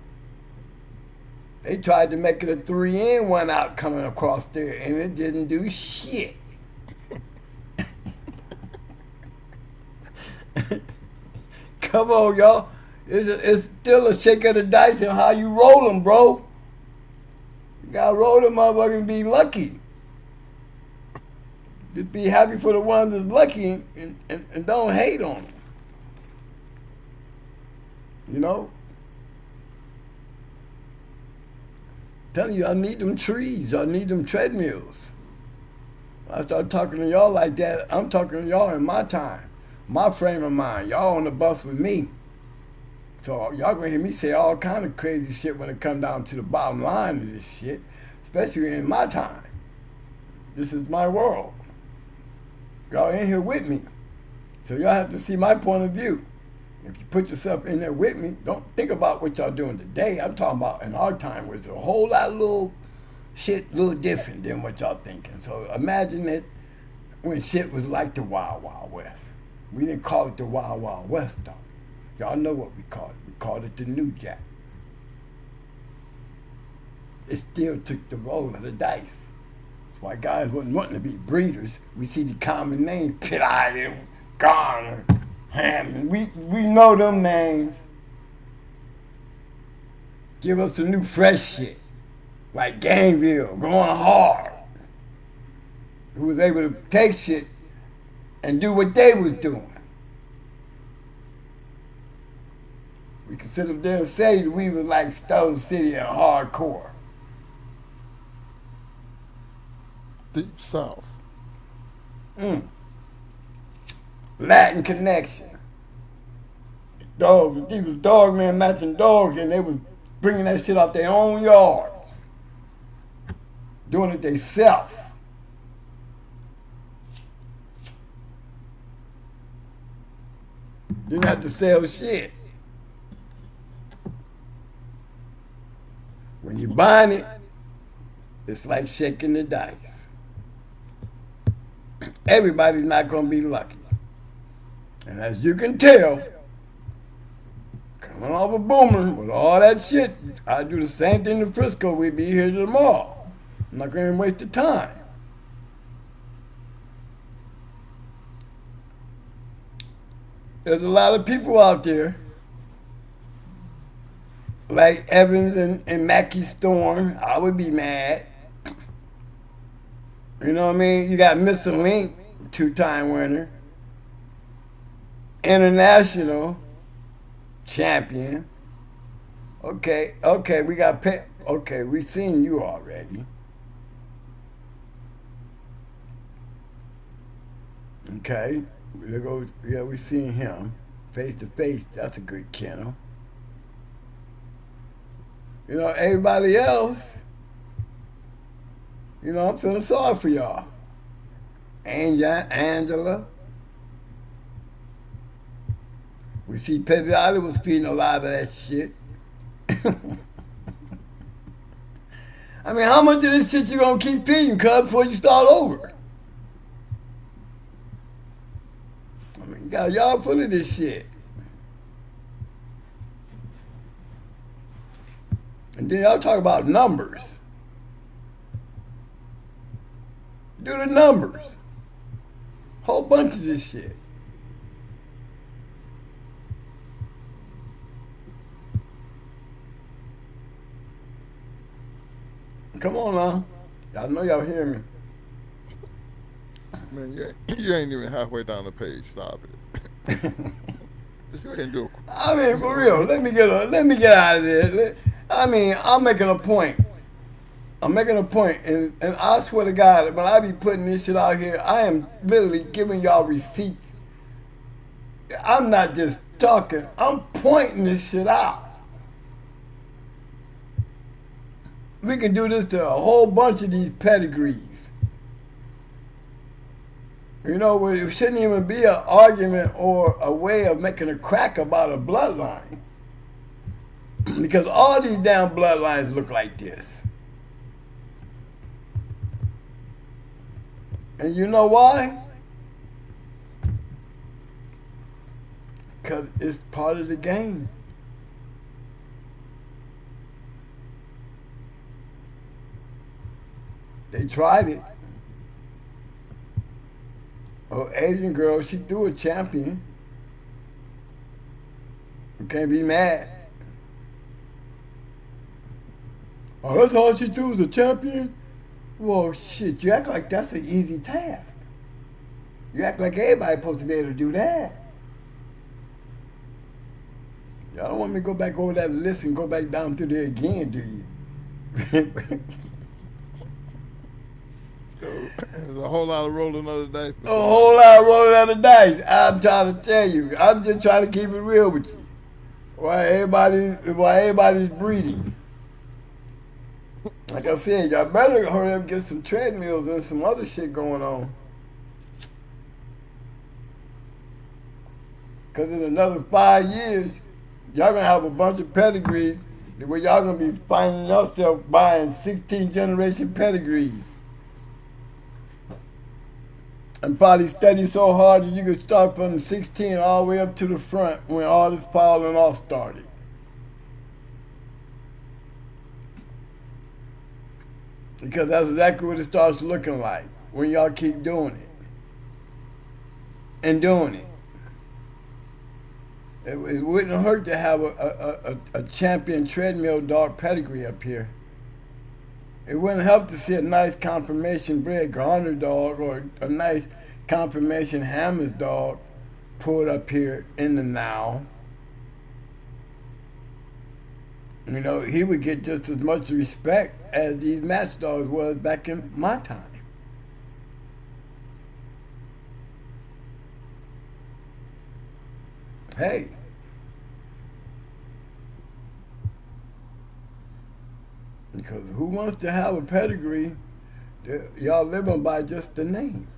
They tried to make it a 3-in, 1 out coming across there, and it didn't do shit. Come on, y'all. It's still a shake of the dice and how you roll them, bro. You gotta roll them motherfuckers and be lucky. Just be happy for the ones that's lucky and don't hate on them. You know? Telling you, I need them trees. I need them treadmills. When I start talking to y'all like that, I'm talking to y'all in my time, my frame of mind. Y'all on the bus with me. So y'all gonna hear me say all kind of crazy shit when it come down to the bottom line of this shit, especially in my time. This is my world. Y'all in here with me. So y'all have to see my point of view. If you put yourself in there with me, don't think about what y'all doing today. I'm talking about in our time where it's a whole lot of little shit, a little different than what y'all thinking. So imagine it when shit was like the Wild Wild West. We didn't call it the Wild Wild West though. Y'all know what we called it. We called it the New Jack. It still took the roll of the dice. That's why guys wasn't wanting to be breeders. We see the common names, Pit Island, Garner, Hammond. We know them names. Give us some new fresh shit. Like Gangville, Going Hard. Who was able to take shit and do what they was doing. We could sit up there and say that we was like Stone City and hardcore. Deep South. Latin connection. Dogs, these was dog man matching dogs, and they was bringing that shit off their own yards. Doing it themselves. Didn't have to sell shit. When you're buying it, it's like shaking the dice. Everybody's not going to be lucky. And as you can tell, Coming off a boomer with all that shit. I'd do the same thing in Frisco. We'd be here tomorrow. I'm not going to waste the time. There's a lot of people out there like Evans and Mackie Storm. I would be mad. You know what I mean? You got Mr. Link, 2-time winner. International champion. Okay, we got okay, we seen you already. Okay, we seen him face to face. That's a good kennel. You know, everybody else, you know, I'm feeling sorry for y'all. Angela. We see Pedigree was feeding a lot of that shit. I mean, how much of this shit you gonna keep feeding, cuz, before you start over? I mean, you got y'all full of this shit. And then y'all talk about numbers. Do the numbers. Whole bunch of this shit. Come on now. Y'all know y'all hear me. Man, you ain't even halfway down the page. Stop it. Just go ahead and do it. I mean, for real. Let me get out of there. I mean, I'm making a point. And I swear to God, when I be putting this shit out here, I am literally giving y'all receipts. I'm not just talking. I'm pointing this shit out. We can do this to a whole bunch of these pedigrees. You know, it shouldn't even be an argument or a way of making a crack about a bloodline. Because all these damn bloodlines look like this. And you know why? Because it's part of the game. They tried it. Oh, Asian girl, she threw a champion. You can't be mad. Oh, that's all she threw was a champion? Well, shit, you act like that's an easy task. You act like everybody's supposed to be able to do that. Y'all don't want me to go back over that list and go back down through there again, do you? There's a whole lot of rolling of the dice. A whole lot of rolling of the dice. I'm trying to tell you. I'm just trying to keep it real with you. Why everybody's breeding. Like I said, y'all better hurry up and get some treadmills and some other shit going on. Because in another 5 years, y'all going to have a bunch of pedigrees where y'all going to be finding yourself buying 16th generation pedigrees. And probably study so hard that you could start from 16 all the way up to the front when all this falling off started. Because that's exactly what it starts looking like when y'all keep doing it. And doing it. It wouldn't hurt to have a champion treadmill dog pedigree up here. It wouldn't help to see a nice confirmation bred Garner dog or a nice confirmation Hammers dog pulled up here in the now. You know, he would get just as much respect as these match dogs was back in my time. Hey. Because who wants to have a pedigree? Y'all living by just the name.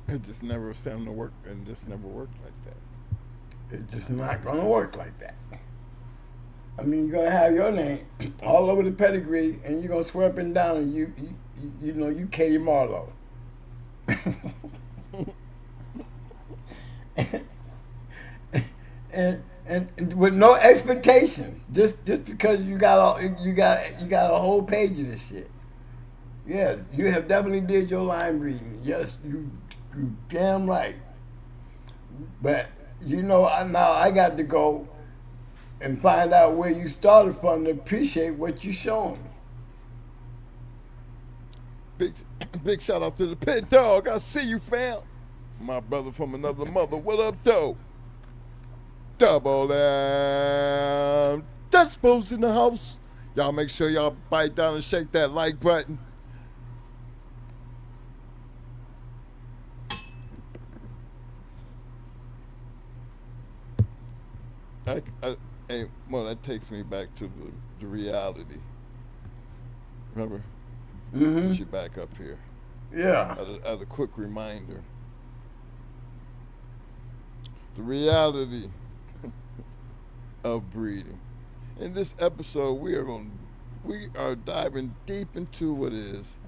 It just never seemed to work, and just never worked like that. It's just not gonna work like that. I mean, you're gonna have your name all over the pedigree, and you're gonna swear up and down, and you know, you Katie Marlowe. and with no expectations, just because you got a whole page of this shit. Yes, you have definitely did your line reading. Yes, you damn right. But you know, now I got to go and find out where you started from to appreciate what you're showing me. Big shout out to the pit dog. I see you, fam. My brother from another mother. What up, though? Double M. Decibels in the house. Y'all make sure y'all bite down and shake that like button. That takes me back to the reality. Remember? Mm-hmm. Put you back up here. Yeah. As a quick reminder. The reality of breeding. In this episode, we are diving deep into what is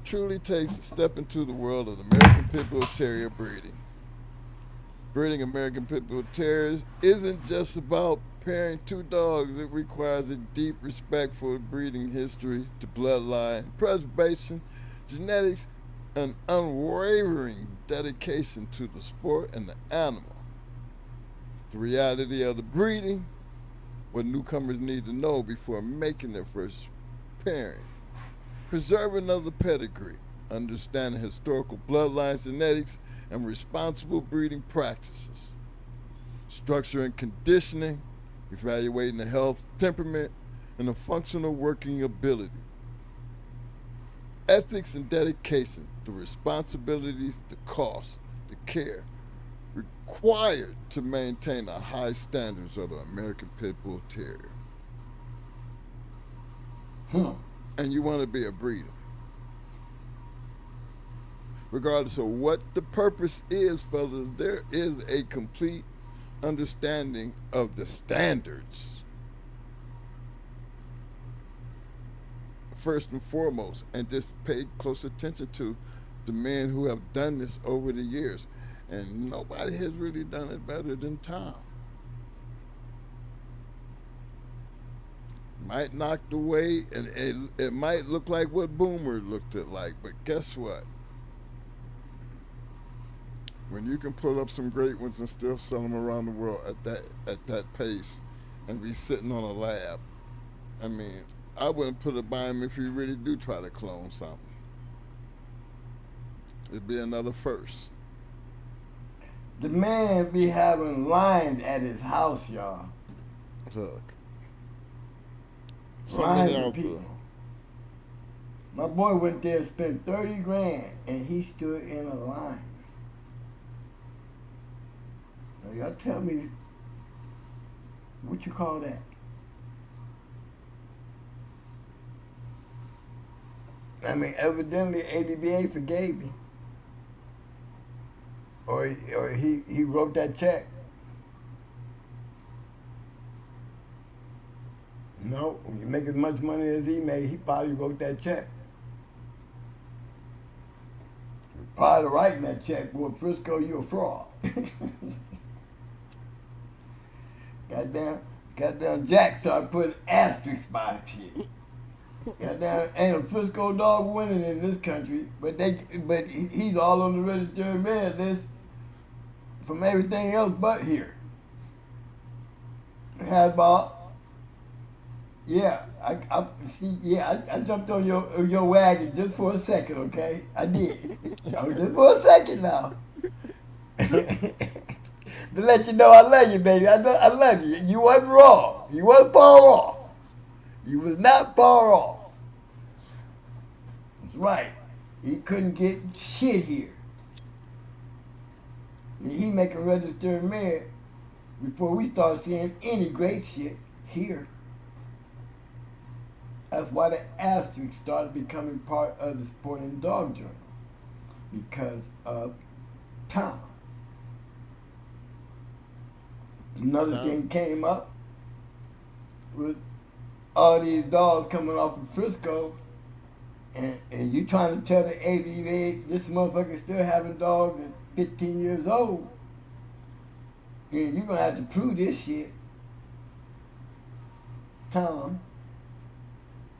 truly takes a step into the world of American Pit Bull Terrier breeding. Breeding American Pit Bull Terriers isn't just about pairing two dogs. It requires a deep respect for breeding history, the bloodline, preservation, genetics, and unwavering dedication to the sport and the animal. The reality of the breeding, what newcomers need to know before making their first pairing. Preserving of the pedigree, understanding historical bloodlines, genetics, and responsible breeding practices. Structure and conditioning, evaluating the health, temperament, and the functional working ability. Ethics and dedication, the responsibilities, the cost, the care required to maintain the high standards of the American Pit Bull Terrier. And you want to be a breeder. Regardless of what the purpose is, fellas, there is a complete understanding of the standards. First and foremost, and just pay close attention to the men who have done this over the years. And nobody has really done it better than Tom. Might knock the way, and it might look like what Boomer looked at like, but guess what? When you can pull up some great ones and still sell them around the world at that pace and be sitting on a lab, I mean, I wouldn't put it by him if you really do try to clone something. It'd be another first. The man be having lines at his house, y'all. Look. Lines Something of out there. people. My boy went there and spent 30 grand and he stood in a line. Now y'all tell me what you call that? I mean, evidently APBT forgave me. Or he wrote that check. No, when you make as much money as he made, he probably wrote that check. Prior to writing that check, boy, Frisco, you a fraud. Goddamn Jack started putting asterisks by shit. Goddamn, ain't a Frisco dog winning in this country, but he's all on the registered man list from everything else but here. Hadball. Yeah, I see. Yeah, I jumped on your wagon just for a second, okay? I did. Just for a second now. To let you know I love you, baby. I love you. You wasn't wrong. You wasn't far off. You was not far off. That's right. He couldn't get shit here. He making registered man before we start seeing any great shit here. That's why the asterisk started becoming part of the Sporting Dog Journal, because of Tom. Another thing came up was all these dogs coming off of Frisco And you trying to tell the APBT this motherfucker still having dogs at 15 years old, and you're gonna have to prove this shit. Tom,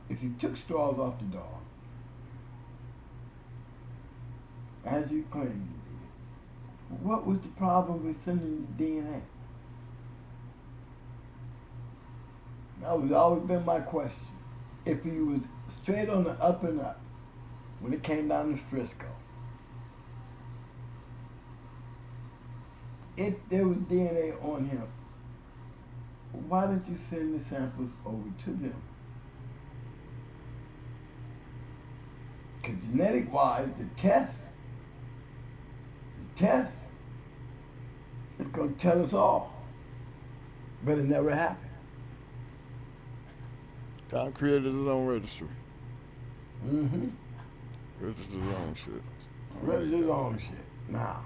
if you took straws off the dog, as you claim you did, what was the problem with sending the DNA? That was always been my question. If you was straight on the up and up when it came down to Frisco, if there was DNA on him, why didn't you send the samples over to them? Because genetic-wise, the test is going to tell us all. But it never happened. Tom created his own registry. Mm-hmm. Registered his own shit. Registered his own shit. Now.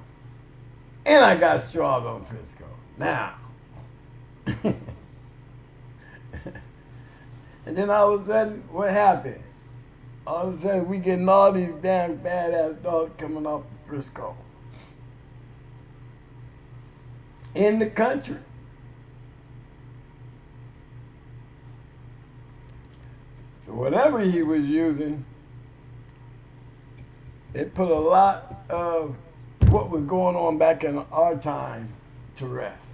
And I got straws on Frisco. Now. And then all of a sudden, what happened? All of a sudden, we getting all these damn badass dogs coming off of Frisco. In the country. So whatever he was using, it put a lot of what was going on back in our time to rest.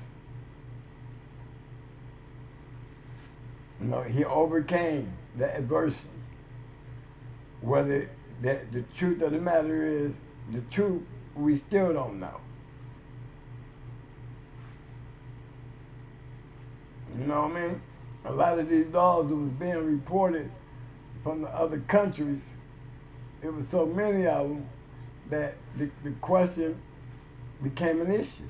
You know, he overcame the adversity. Whether the truth of the matter is, the truth we still don't know. You know what I mean? A lot of these dogs that was being reported from the other countries, it was so many of them that the question became an issue.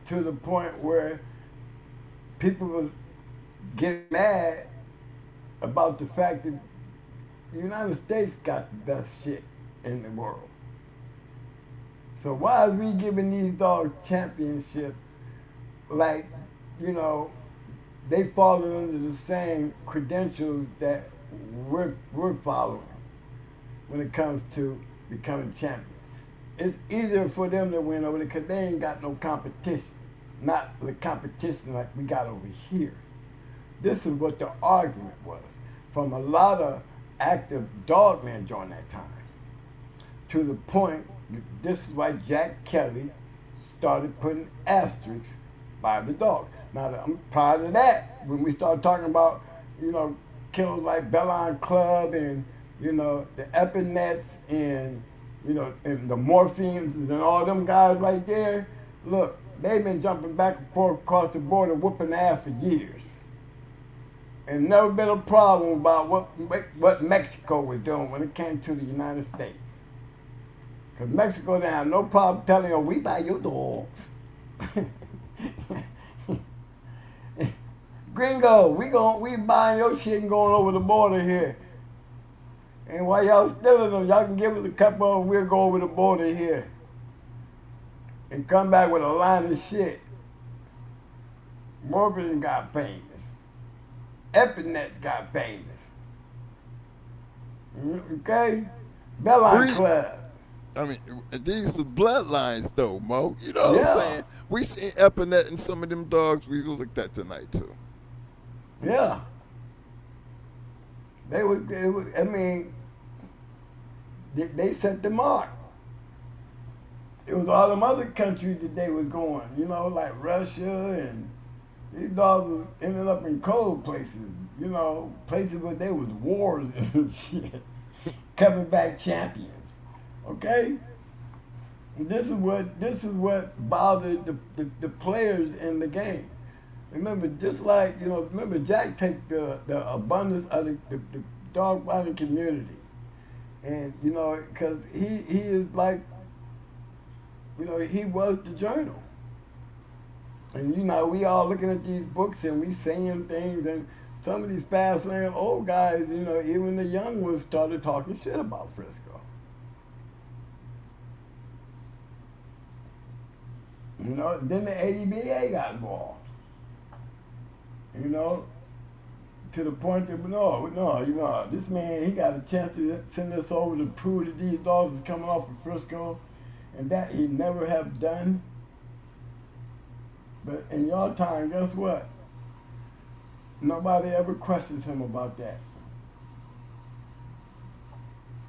To the point where people would get mad about the fact that the United States got the best shit in the world. So why is we giving these dogs championships like, you know, they falling under the same credentials that we're following when it comes to becoming champions? It's easier for them to win over there because they ain't got no competition. Not the competition like we got over here. This is what the argument was from a lot of active dog men during that time. To the point, this is why Jack Kelly started putting asterisks by the dog. Now, prior to that, when we started talking about, you know, kennels like Bloodline Club and, you know, the Epinets and, you know, and the Morphines and all them guys right there, look, they've been jumping back and forth across the border, whooping ass for years. And never been a problem about what Mexico was doing when it came to the United States. Because Mexico didn't have no problem telling them, we buy your dogs. Gringo, we buying your shit and going over the border here. And while y'all stealing them, y'all can give us a couple of them, we'll go over the border here. And come back with a line of shit. Morphine got famous. Epinets got famous. Okay? Bloodline Club. I mean, these are bloodlines, though, Mo. You know what I'm saying? We seen Epinet and some of them dogs we looked at tonight, too. Yeah. They I mean, they set the mark. It was all them other countries that they was going, you know, like Russia, and these dogs was ended up in cold places, you know, places where there was wars and shit. Coming back champions. Okay? And this is what bothered the players in the game. Remember, just like, you know, remember Jack take the abundance of the dog fighting community. And, you know, because he is like, you know, he was the journal. And, you know, we all looking at these books and we saying things, and some of these fast-lane old guys, you know, even the young ones started talking shit about Frisco. You know, then the APBT got involved. You know, to the point that no, this man, he got a chance to send us over to prove that these dogs is coming off of Frisco, and that he never have done. But in your time, guess what? Nobody ever questions him about that.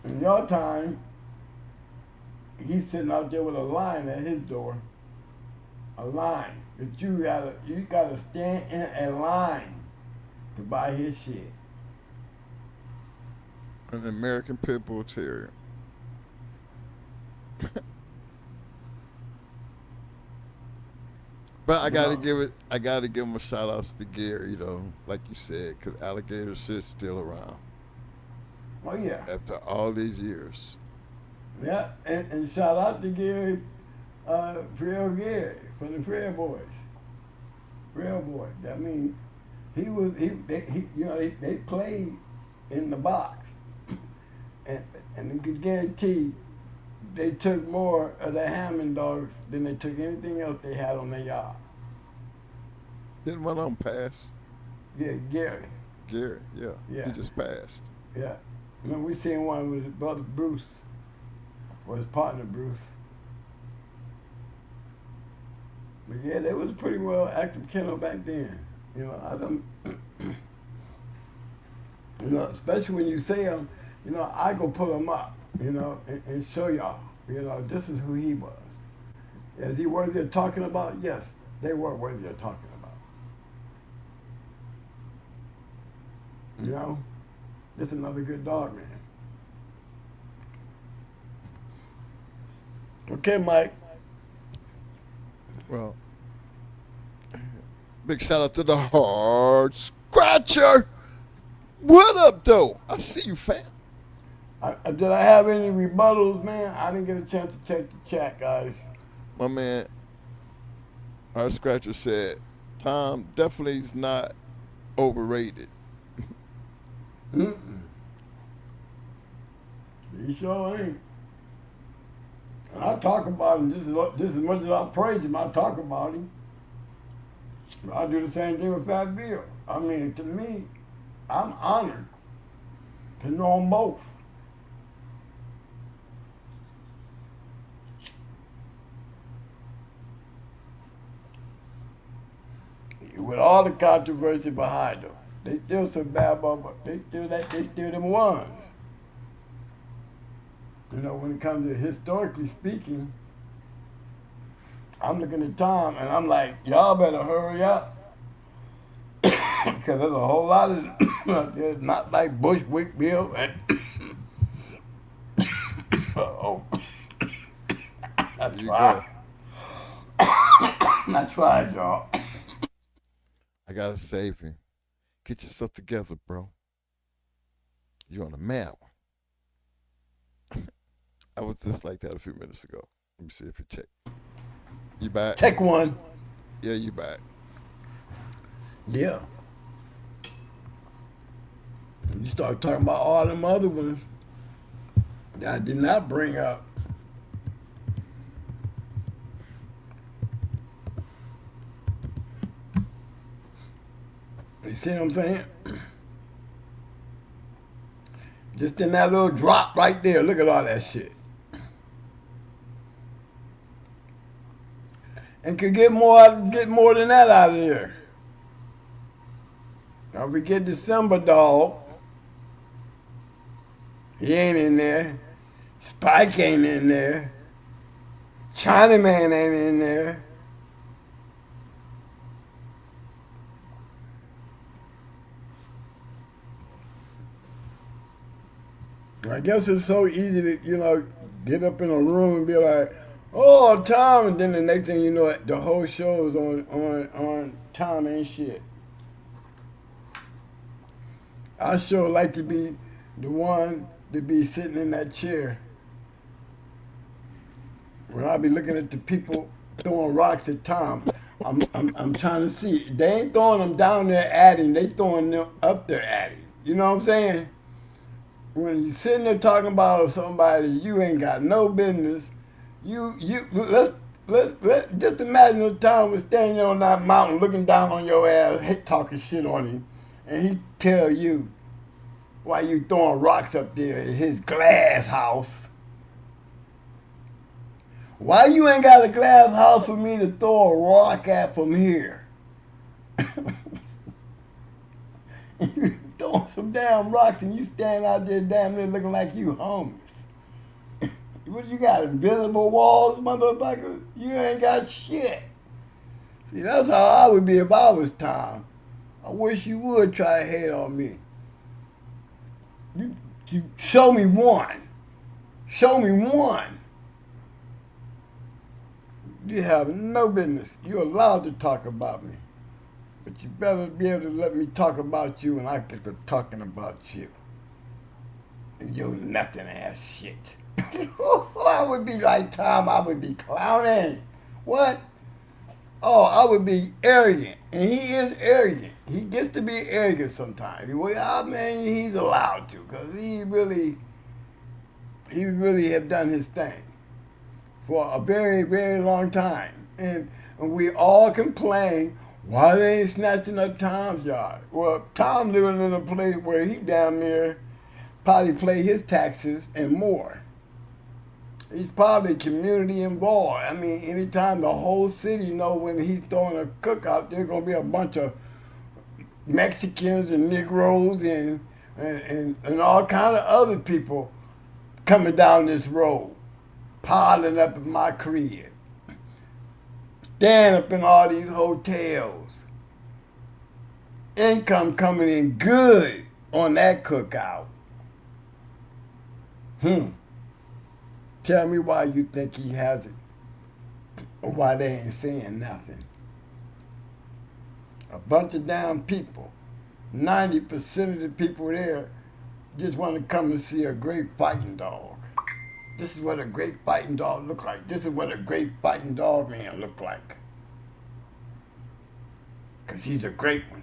In your time, he's sitting out there with a line at his door. A line that you gotta stand in a line to buy his shit. An American Pit Bull Terrier. But I gotta give him a shout out to Gary, like you said, because alligator shit's still around. Oh yeah. After all these years. Yeah, and shout out to Gary, Frail Gary from the Frail Boys. Frail Boys. I mean, they played in the box, and you could guarantee they took more of the Hammond dogs than they took anything else they had on their yard. Didn't one of them pass? Yeah, Gary. Gary, yeah. He just passed. Yeah. Remember we seen one with his brother Bruce, or his partner Bruce. But yeah, they was pretty well active kennel back then. I don't, especially when you see them, I go pull them up, and show y'all, this is who he was. Is he worthy of talking about? Yes, they were worthy of talking about. Just another good dog, man. Okay, Mike. Well, big shout out to the Hard Scratcher. What up, though? I see you, fam. Did I have any rebuttals, man? I didn't get a chance to check the chat, guys. My man, Hard Scratcher said, Tom definitely is not overrated. He sure ain't. And I talk about him just as much as I praise him. I talk about him. But I do the same thing with Fat Bill. I mean, to me, I'm honored to know them both. With all the controversy behind them, they still some bad but they still them ones. When it comes to historically speaking, I'm looking at Tom and I'm like, y'all better hurry up. Because there's a whole lot of there's not like Bushwick Bill and uh-oh. I tried, y'all. I gotta save him. Get yourself together, bro. You're on the map. I was just like that a few minutes ago. Let me see if you check. You back? Take one. Yeah, you back. Yeah. You start talking about all them other ones that I did not bring up. You see what I'm saying? Just in that little drop right there. Look at all that shit. And could get more than that out of there. Now we get December Dog. He ain't in there. Spike ain't in there. Chinaman ain't in there. I guess it's so easy to, get up in a room and be like, oh, Tom, and then the next thing you know, the whole show is on Tom ain't shit. I sure like to be the one to be sitting in that chair when I be looking at the people throwing rocks at Tom. I'm trying to see. They ain't throwing them down there at him. They throwing them up there at him. You know what I'm saying? When you sitting there talking about somebody you ain't got no business, let's just imagine the Tom was standing on that mountain looking down on your ass, talking shit on him, and he tell you why you throwing rocks up there in his glass house. Why you ain't got a glass house for me to throw a rock at from here? You throwing some damn rocks and you stand out there damn near looking like you homeless. What you got, invisible walls, motherfucker? You ain't got shit. See, that's how I would be if I was Tom. I wish you would try to hate on me. You show me one. Show me one. You have no business. You're allowed to talk about me. But you better be able to let me talk about you when I get to talking about you. And your nothing ass shit. I would be like Tom, I would be clowning. What? Oh, I would be arrogant. And he is arrogant. He gets to be arrogant sometimes. Well, I mean, he's allowed to, because he really have done his thing for a very, very long time. And we all complain, why they ain't snatching up Tom's yard? Well, Tom living in a place where he down there probably pay his taxes and more. He's probably community involved. I mean, anytime the whole city know when he's throwing a cookout, there's gonna be a bunch of Mexicans and Negroes and all kind of other people coming down this road, piling up in my crib, staying up in all these hotels. Income coming in good on that cookout. Tell me why you think he has it, or why they ain't saying nothing. A bunch of damn people, 90% of the people there just want to come and see a great fighting dog. This is what a great fighting dog look like. This is what a great fighting dog man look like. Because he's a great one.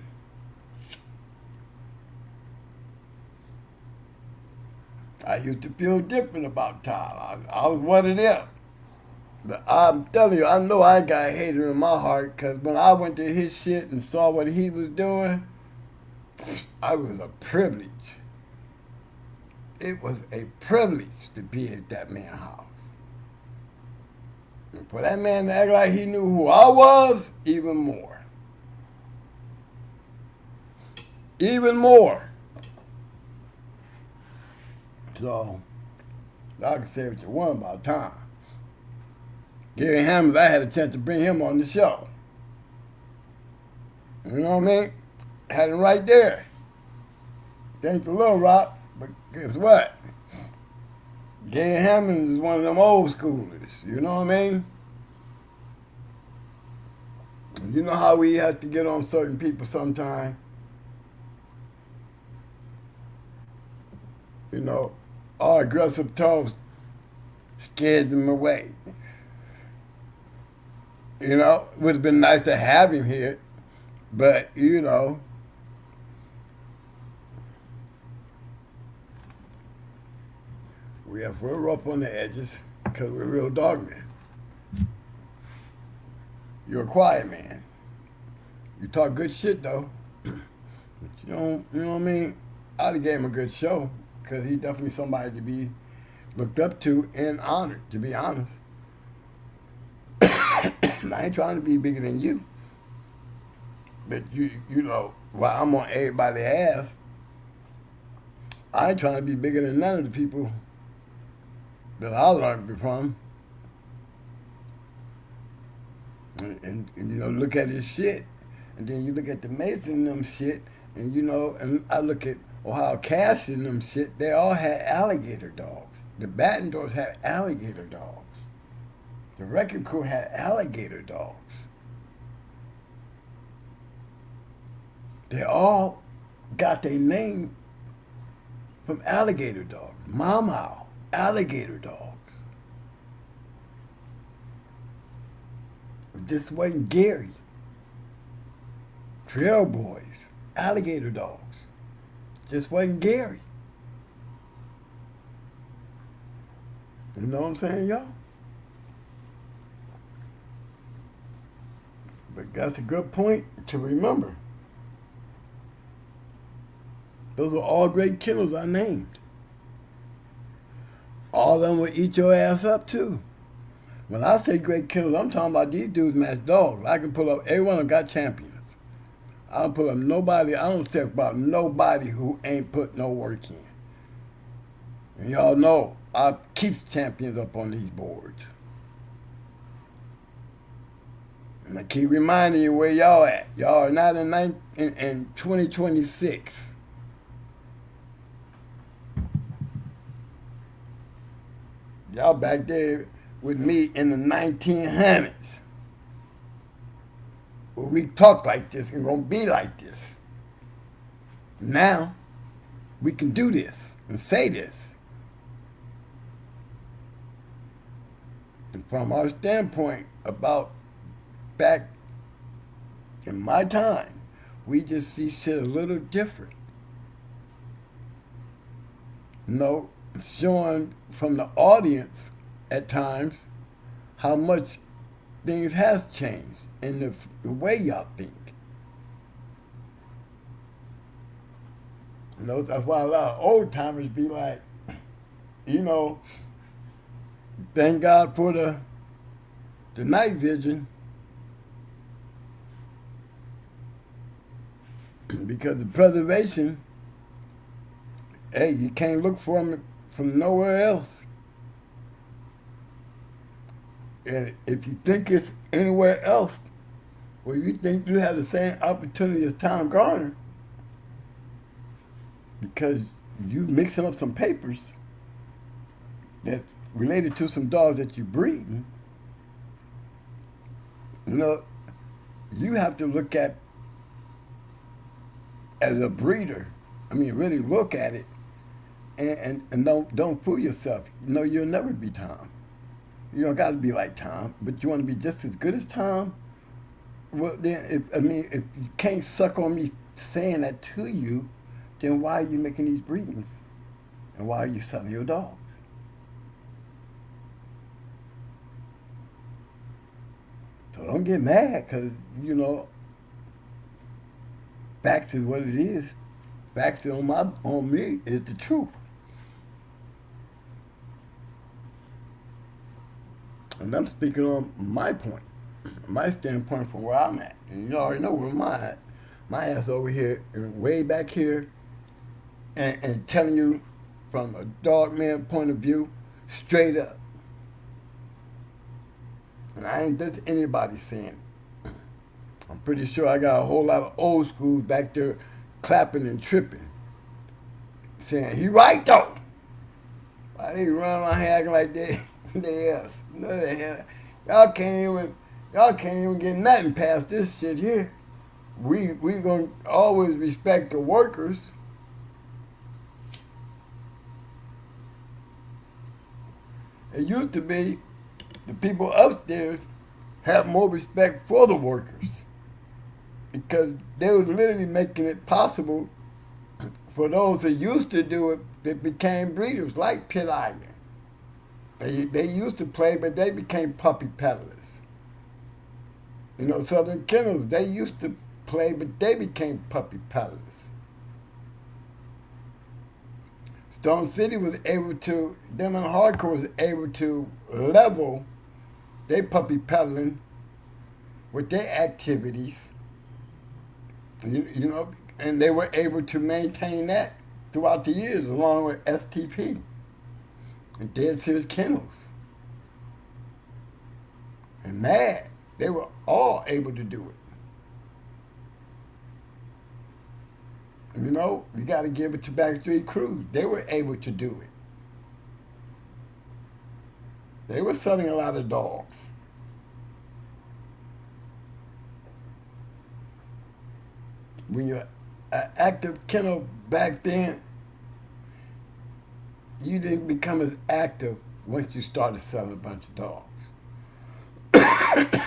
I used to feel different about Tyler. I was one of them. But I'm telling you, I know I got a hater in my heart, because when I went to his shit and saw what he was doing, I was a privilege. It was a privilege to be at that man's house. And for that man to act like he knew who I was, even more. Even more. So, I can say what you want about Tom. Gary Hammond, I had a chance to bring him on the show. You know what I mean? Had him right there. Thanks to Lil Rock, but guess what? Gary Hammond is one of them old schoolers. You know what I mean? You know how we have to get on certain people sometimes? You know, our aggressive tones scared them away. You know, it would have been nice to have him here, but, you know, we're rough on the edges because we're real dog men. You're a quiet man. You talk good shit, though. But you know what I mean? I'd have gave him a good show, because he's definitely somebody to be looked up to and honored, to be honest. I ain't trying to be bigger than you. But you know, while I'm on everybody's ass, I ain't trying to be bigger than none of the people that I learned from. And you know, look at his shit. And then you look at the Mason and them shit, and you know, and I look at Ohio Cash and them shit, they all had alligator dogs. The Battendorfs had alligator dogs. The Wrecking Crew had alligator dogs. They all got their name from alligator dogs. Mau, alligator dogs. This wasn't Gary. Trail Boys, alligator dogs. Just wasn't Gary. You know what I'm saying, y'all? But that's a good point to remember. Those are all great kennels I named. All of them will eat your ass up too. When I say great kennels, I'm talking about these dudes match dogs. I can pull up, every one of them got champions. I don't pull up nobody, I don't say about nobody who ain't put no work in. And y'all know, I keep champions up on these boards. And I keep reminding you where y'all at. Y'all are not in 2026. Y'all back there with me in the 1900s. Where we talk like this and gonna be like this. Now, we can do this and say this. And from our standpoint about back in my time, we just see shit a little different. Showing from the audience at times how much things has changed in the way y'all think. That's why a lot of old timers be like, thank God for the night vision. Because the preservation, hey, you can't look for them from nowhere else. And if you think it's anywhere else, or you think you have the same opportunity as Tom Garner, because you mixing up some papers that's related to some dogs that you're breeding, you have to look at, as a breeder, really look at it and don't fool yourself. You'll never be Tom. You don't got to be like Tom, but you want to be just as good as Tom. Well, then, if you can't suck on me saying that to you, then why are you making these breedings? And why are you selling your dogs? So don't get mad because, facts is what it is. Facts on me is the truth. And I'm speaking on my point, my standpoint from where I'm at. And you already know where I'm at. My ass over here, and way back here, and telling you from a dog man point of view, straight up. And I ain't just anybody saying it. I'm pretty sure I got a whole lot of old schools back there clapping and tripping, saying, he right though. Why they run around here acting like they else? No, they have. Y'all can't even get nothing past this shit here. We gonna always respect the workers. It used to be the people upstairs have more respect for the workers because they were literally making it possible for those that used to do it that became breeders, like Pit Island. They used to play, but they became puppy peddlers. Southern Kennels, they used to play, but they became puppy peddlers. Stone City was able to, them and Hardcore was able to level their puppy peddling with their activities, and they were able to maintain that throughout the years, along with STP and Dead Serious Kennels. And Mad, they were all able to do it. You got to give it to Backstreet Crews. They were able to do it. They were selling a lot of dogs. When you're an active kennel back then, you didn't become as active once you started selling a bunch of dogs.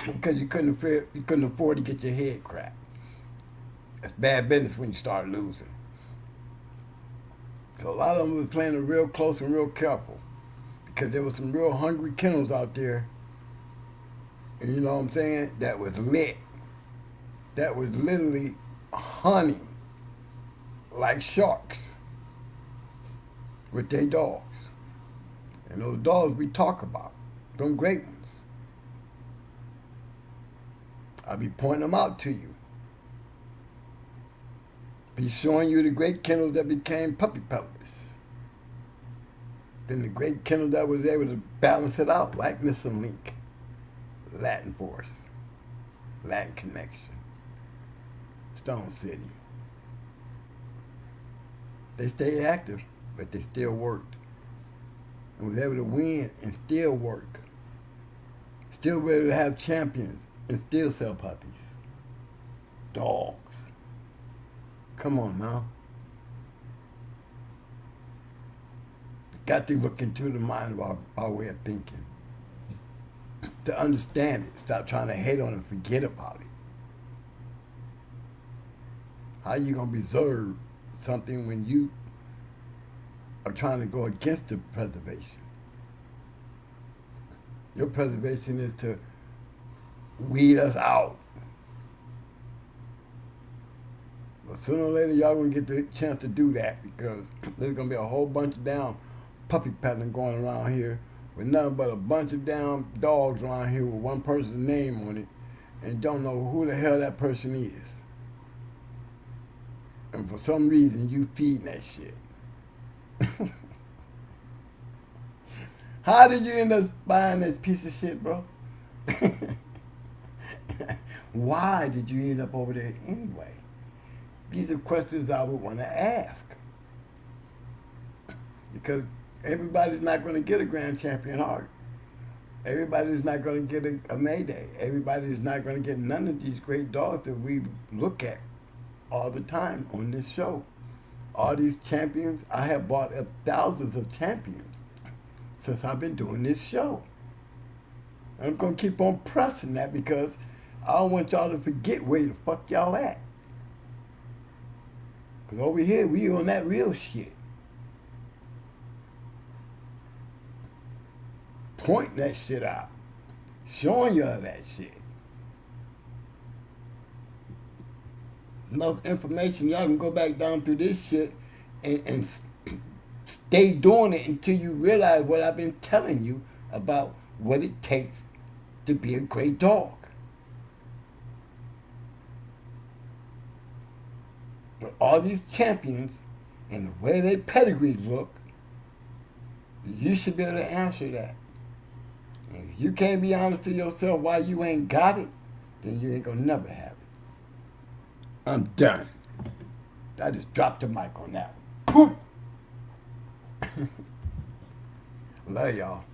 Because you couldn't afford to get your head cracked. That's bad business when you start losing. So a lot of them was playing it real close and real careful because there was some real hungry kennels out there, and you know what I'm saying, that was lit. That was literally honey. like sharks with their dogs. And those dogs we talk about, them great ones, I'll be pointing them out to you. Be showing you the great kennels that became puppy pellets. Then the great kennel that was able to balance it out, like Missing Link, Latin Force, Latin Connection, Stone City. They stayed active, but they still worked. And was able to win and still work. Still able to have champions and still sell puppies. Dogs. Come on now. Got to look into the mind of our way of thinking. To understand it. Stop trying to hate on it and forget about it. How you going to preserve something when you are trying to go against the preservation? Your preservation is to weed us out. But sooner or later, y'all going to get the chance to do that because there's going to be a whole bunch of damn puppy pattern going around here with nothing but a bunch of damn dogs around here with one person's name on it and don't know who the hell that person is. And for some reason, you feeding that shit. How did you end up buying this piece of shit, bro? Why did you end up over there anyway? These are questions I would want to ask. Because everybody's not going to get a Grand Champion Heart. Everybody's not going to get a Mayday. Everybody's not going to get none of these great dogs that we look at all the time on this show. All these champions, I have bought up thousands of champions since I've been doing this show. I'm going to keep on pressing that because I don't want y'all to forget where the fuck y'all at. Because over here, we on that real shit. Pointing that shit out. Showing y'all that shit. Enough information, y'all can go back down through this shit and stay doing it until you realize what I've been telling you about what it takes to be a great dog. But all these champions and the way they pedigree look, you should be able to answer that. And if you can't be honest to yourself why you ain't got it, then you ain't gonna never have it. I'm done. I just dropped the mic on that one. Love y'all.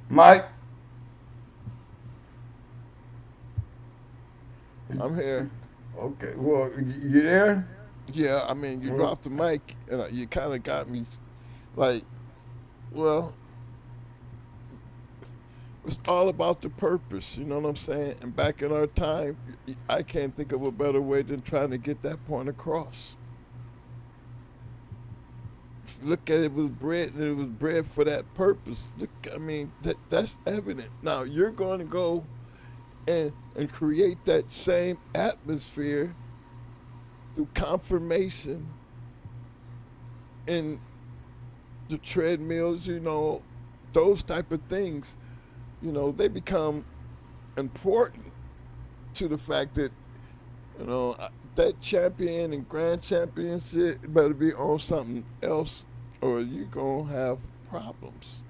Mike? I'm here. Okay, well, you there? Yeah, I mean, you dropped the mic, and you kind of got me, like, well, it's all about the purpose, you know what I'm saying? And back in our time, I can't think of a better way than trying to get that point across. Look at it, was bred, and it was bred for that purpose. Look, I mean, that's evident. Now, you're going to go and create that same atmosphere through confirmation in the treadmills, you know, those type of things, you know, they become important to the fact that, you know, that champion and grand champion shit better be on something else or you're going to have problems.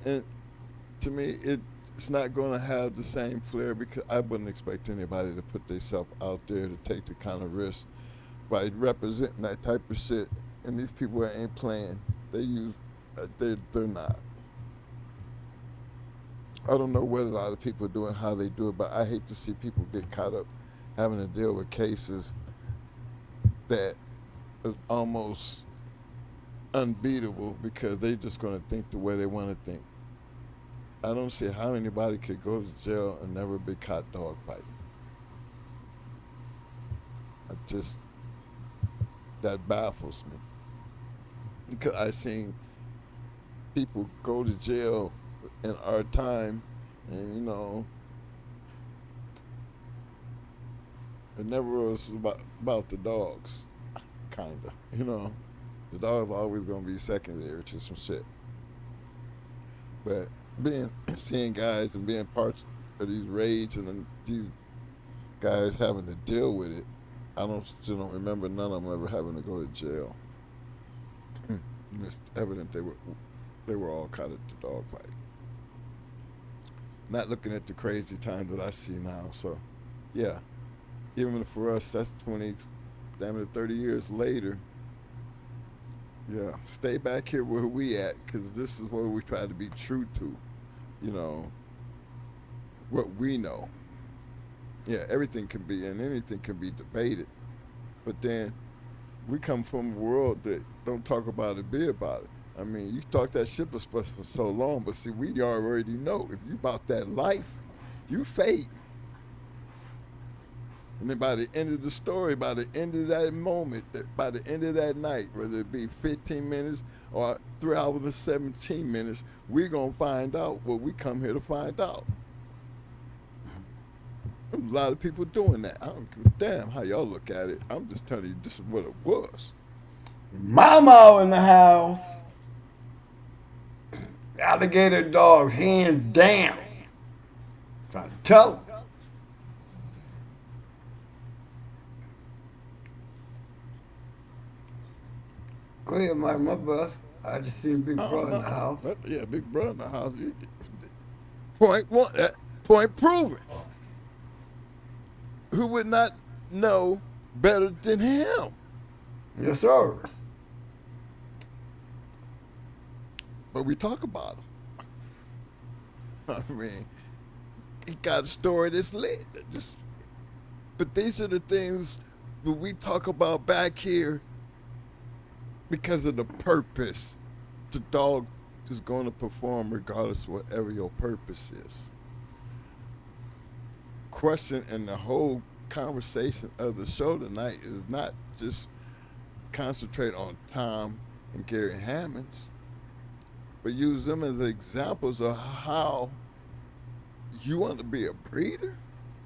And to me, it's not going to have the same flair because I wouldn't expect anybody to put themselves out there to take the kind of risk by representing that type of shit. And these people ain't playing. They're not. I don't know what a lot of people do and how they do it, but I hate to see people get caught up having to deal with cases that is almost unbeatable because they're just going to think the way they want to think. I don't see how anybody could go to jail and never be caught dog fighting. That baffles me. Because I've seen people go to jail in our time and, you know, It never was about the dogs, kinda. You know, the dog's always gonna be secondary to some shit. But seeing guys and being parts of these raids and then these guys having to deal with it, still don't remember none of them ever having to go to jail. And it's evident they were all caught at the dog fight. Not looking at the crazy time that I see now. So, yeah, even for us, that's 20, damn it, 30 years later. Yeah, stay back here where we at, because this is where we try to be true to, you know, what we know. Yeah, everything can be and anything can be debated, but then we come from a world that don't talk about it, be about it. I mean, you talk that shit for so long, but see, we already know if you about that life, you fade. And then by the end of the story, by the end of that moment, by the end of that night, whether it be 15 minutes or 3 hours and 17 minutes, we're going to find out what we come here to find out. There's a lot of people doing that. I don't give a damn how y'all look at it. I'm just telling you this is what it was. Mama in the house. Alligator dogs, hands down. Trying to tell them. Go ahead, Mike, my boss. I just seen Big Brother in the house. Yeah, Big Brother in the house. Point proven. Who would not know better than him? Yes, sir. But we talk about him. I mean, he got a story that's lit. But these are the things that we talk about back here because of the purpose. The dog is going to perform regardless of whatever your purpose is. Question and the whole conversation of the show tonight is not just concentrate on Tom and Gary Hammonds, but use them as examples of how you want to be a breeder.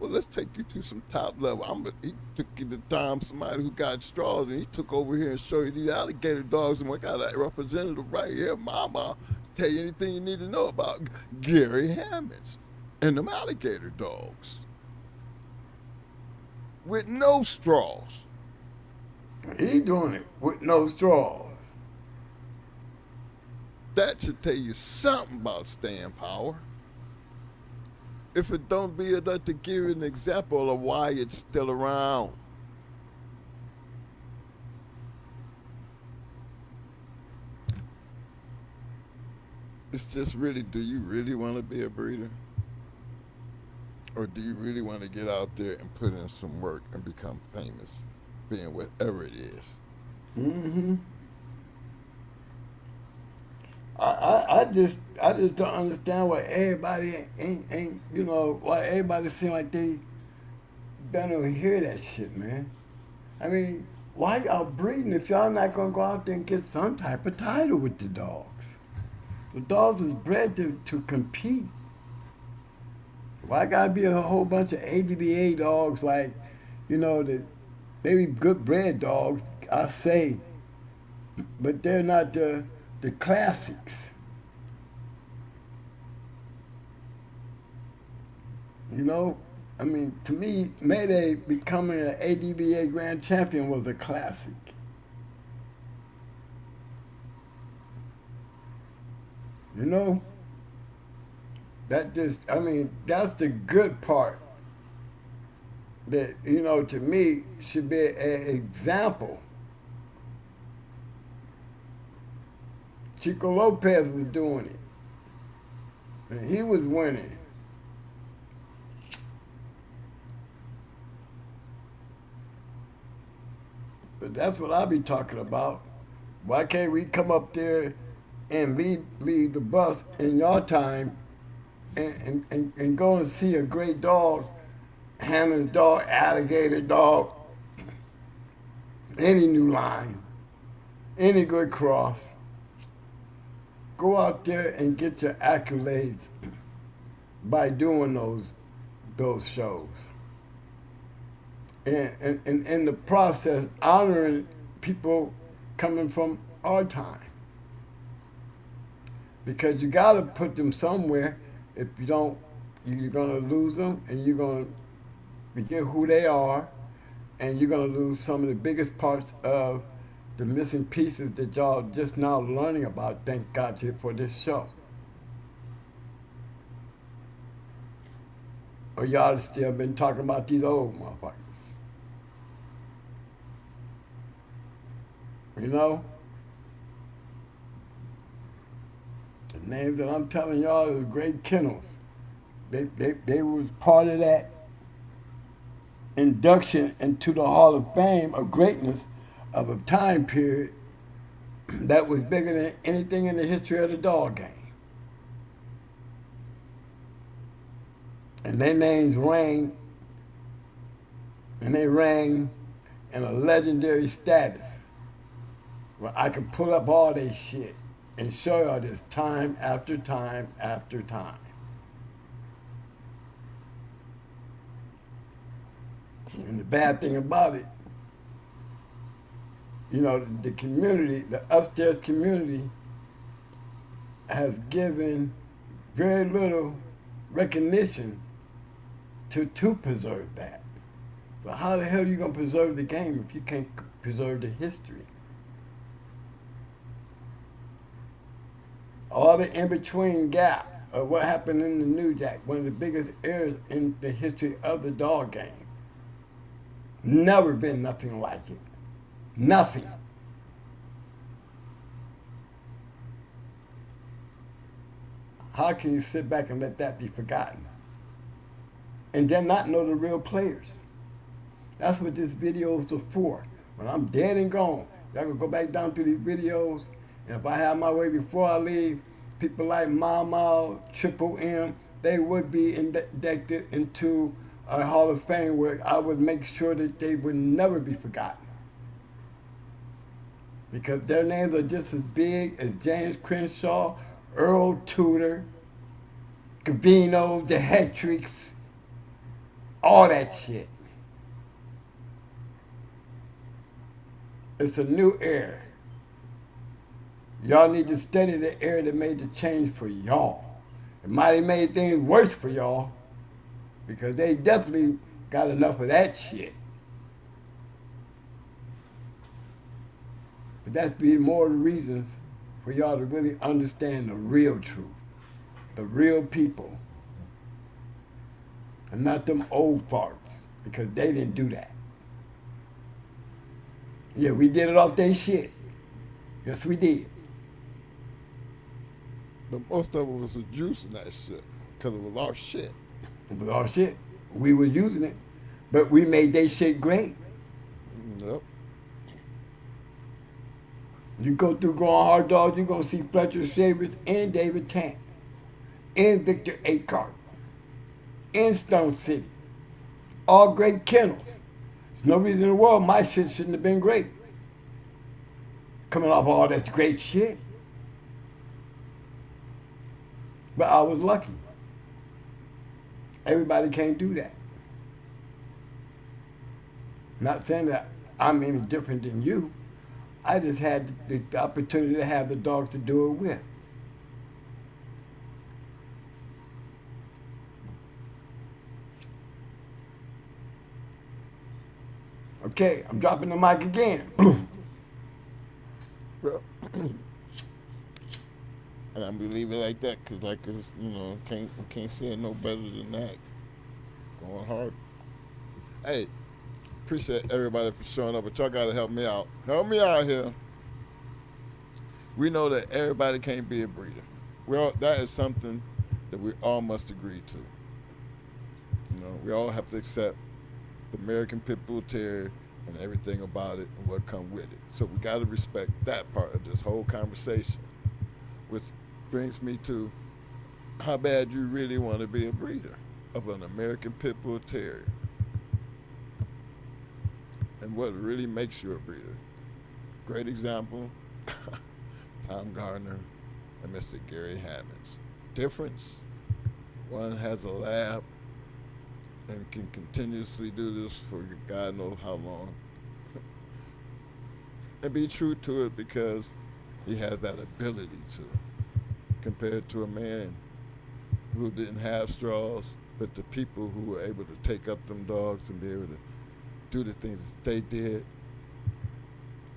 Well, let's take you to some top level. He took you to Tom, somebody who got straws, and he took over here and showed you these alligator dogs. And we got a representative right here, Mama, tell you anything you need to know about Gary Hammonds and them alligator dogs with no straws. He doing it with no straws. That should tell you something about staying power. If it don't be enough to give you an example of why it's still around. It's just really, do you really want to be a breeder? Or do you really want to get out there and put in some work and become famous, being whatever it is? Mm-hmm. I just don't understand why everybody ain't you know, why everybody seem like they don't hear that shit, man. I mean, why y'all breeding if y'all not gonna go out there and get some type of title with the dogs? The dogs was bred to compete. Why gotta be a whole bunch of APBT dogs like, you know, that they be good bred dogs, I say, but they're not the classics. You know, I mean, to me, Mayday becoming an APBT Grand Champion was a classic. You know, that just, I mean, that's the good part that, you know, to me, should be an example. Chico Lopez was doing it, and he was winning. But that's what I be talking about. Why can't we come up there and leave the bus in your time and go and see a great dog, Hammond's dog, alligator dog, any new line, any good cross. Go out there and get your accolades by doing those shows. and in the process honoring people coming from our time. Because you got to put them somewhere. If you don't, you're going to lose them, and you're going to forget who they are, and you're going to lose some of the biggest parts of the missing pieces that y'all just now learning about. Thank God for this show. Or y'all have still been talking about these old motherfuckers. You know? The names that I'm telling y'all are great kennels. They was part of that induction into the Hall of Fame of greatness of a time period that was bigger than anything in the history of the dog game. And their names rang, and they rang in a legendary status. Well, I can pull up all this shit and show y'all this time after time after time. And the bad thing about it, you know, the community, the upstairs community, has given very little recognition to preserve that. So how the hell are you going to preserve the game if you can't preserve the history? All the in-between gap of what happened in the New Jack, one of the biggest errors in the history of the dog game. Never been nothing like it. Nothing. How can you sit back and let that be forgotten? And then not know the real players? That's what this videos are for. When I'm dead and gone, y'all can go back down through these videos, and if I have my way before I leave, people like Mama, Triple M, they would be inducted into a Hall of Fame where I would make sure that they would never be forgotten. Because their names are just as big as James Crenshaw, Earl Tudor, Gavino, the Hattricks, all that shit. It's a new era. Y'all need to study the era that made the change for y'all. It might have made things worse for y'all because they definitely got enough of that shit. But that's be more of the reasons for y'all to really understand the real truth, the real people, and not them old farts, because they didn't do that. Yeah, we did it off their shit. Yes, we did. But most of it was the juice in that shit, because it was our shit. It was our shit. We were using it, but we made their shit great. Yep. You go through Going Hard Dogs, you're going to see Fletcher Shavers and David Tant, and Victor Akart, and Stone City. All great kennels. There's no reason in the world my shit shouldn't have been great. Coming off all that great shit. But I was lucky. Everybody can't do that. Not saying that I'm any different than you. I just had the opportunity to have the dogs to do it with. Okay, I'm dropping the mic again. Well, and I'm gonna leave it like that, cause like it's, you know, can't say it no better than that. Going hard. Hey, appreciate everybody for showing up, but y'all gotta help me out. Help me out here. We know that everybody can't be a breeder. Well, that is something that we all must agree to. You know, we all have to accept the American Pit Bull Terrier and everything about it and what come with it. So we got to respect that part of this whole conversation, which brings me to how bad you really want to be a breeder of an American Pit Bull Terrier and what really makes you a breeder. Great example, Tom Gardner and Mr. Gary Hammonds. Difference, one has a lab and can continuously do this for God knows how long. And be true to it because he has that ability to, compared to a man who didn't have straws, but the people who were able to take up them dogs and be able to do the things they did,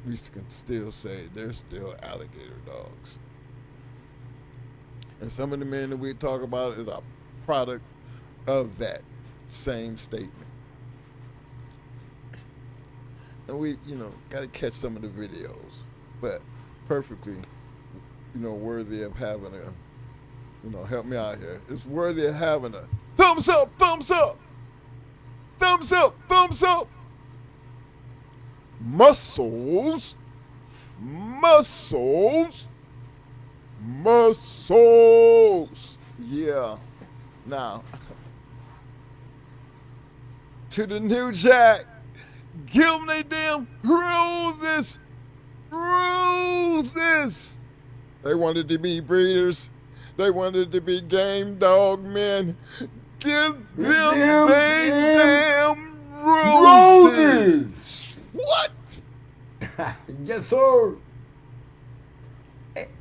we can still say they're still alligator dogs. And some of the men that we talk about is a product of that same statement. And we, got to catch some of the videos, but perfectly, worthy of having a, help me out here. It's worthy of having a thumbs up, thumbs up, thumbs up, thumbs up. Muscles, muscles, muscles. Yeah. Now, to the new jack, give them they damn roses. Roses. They wanted to be breeders. They wanted to be game dog men. Give them they damn roses. What? Yes, sir.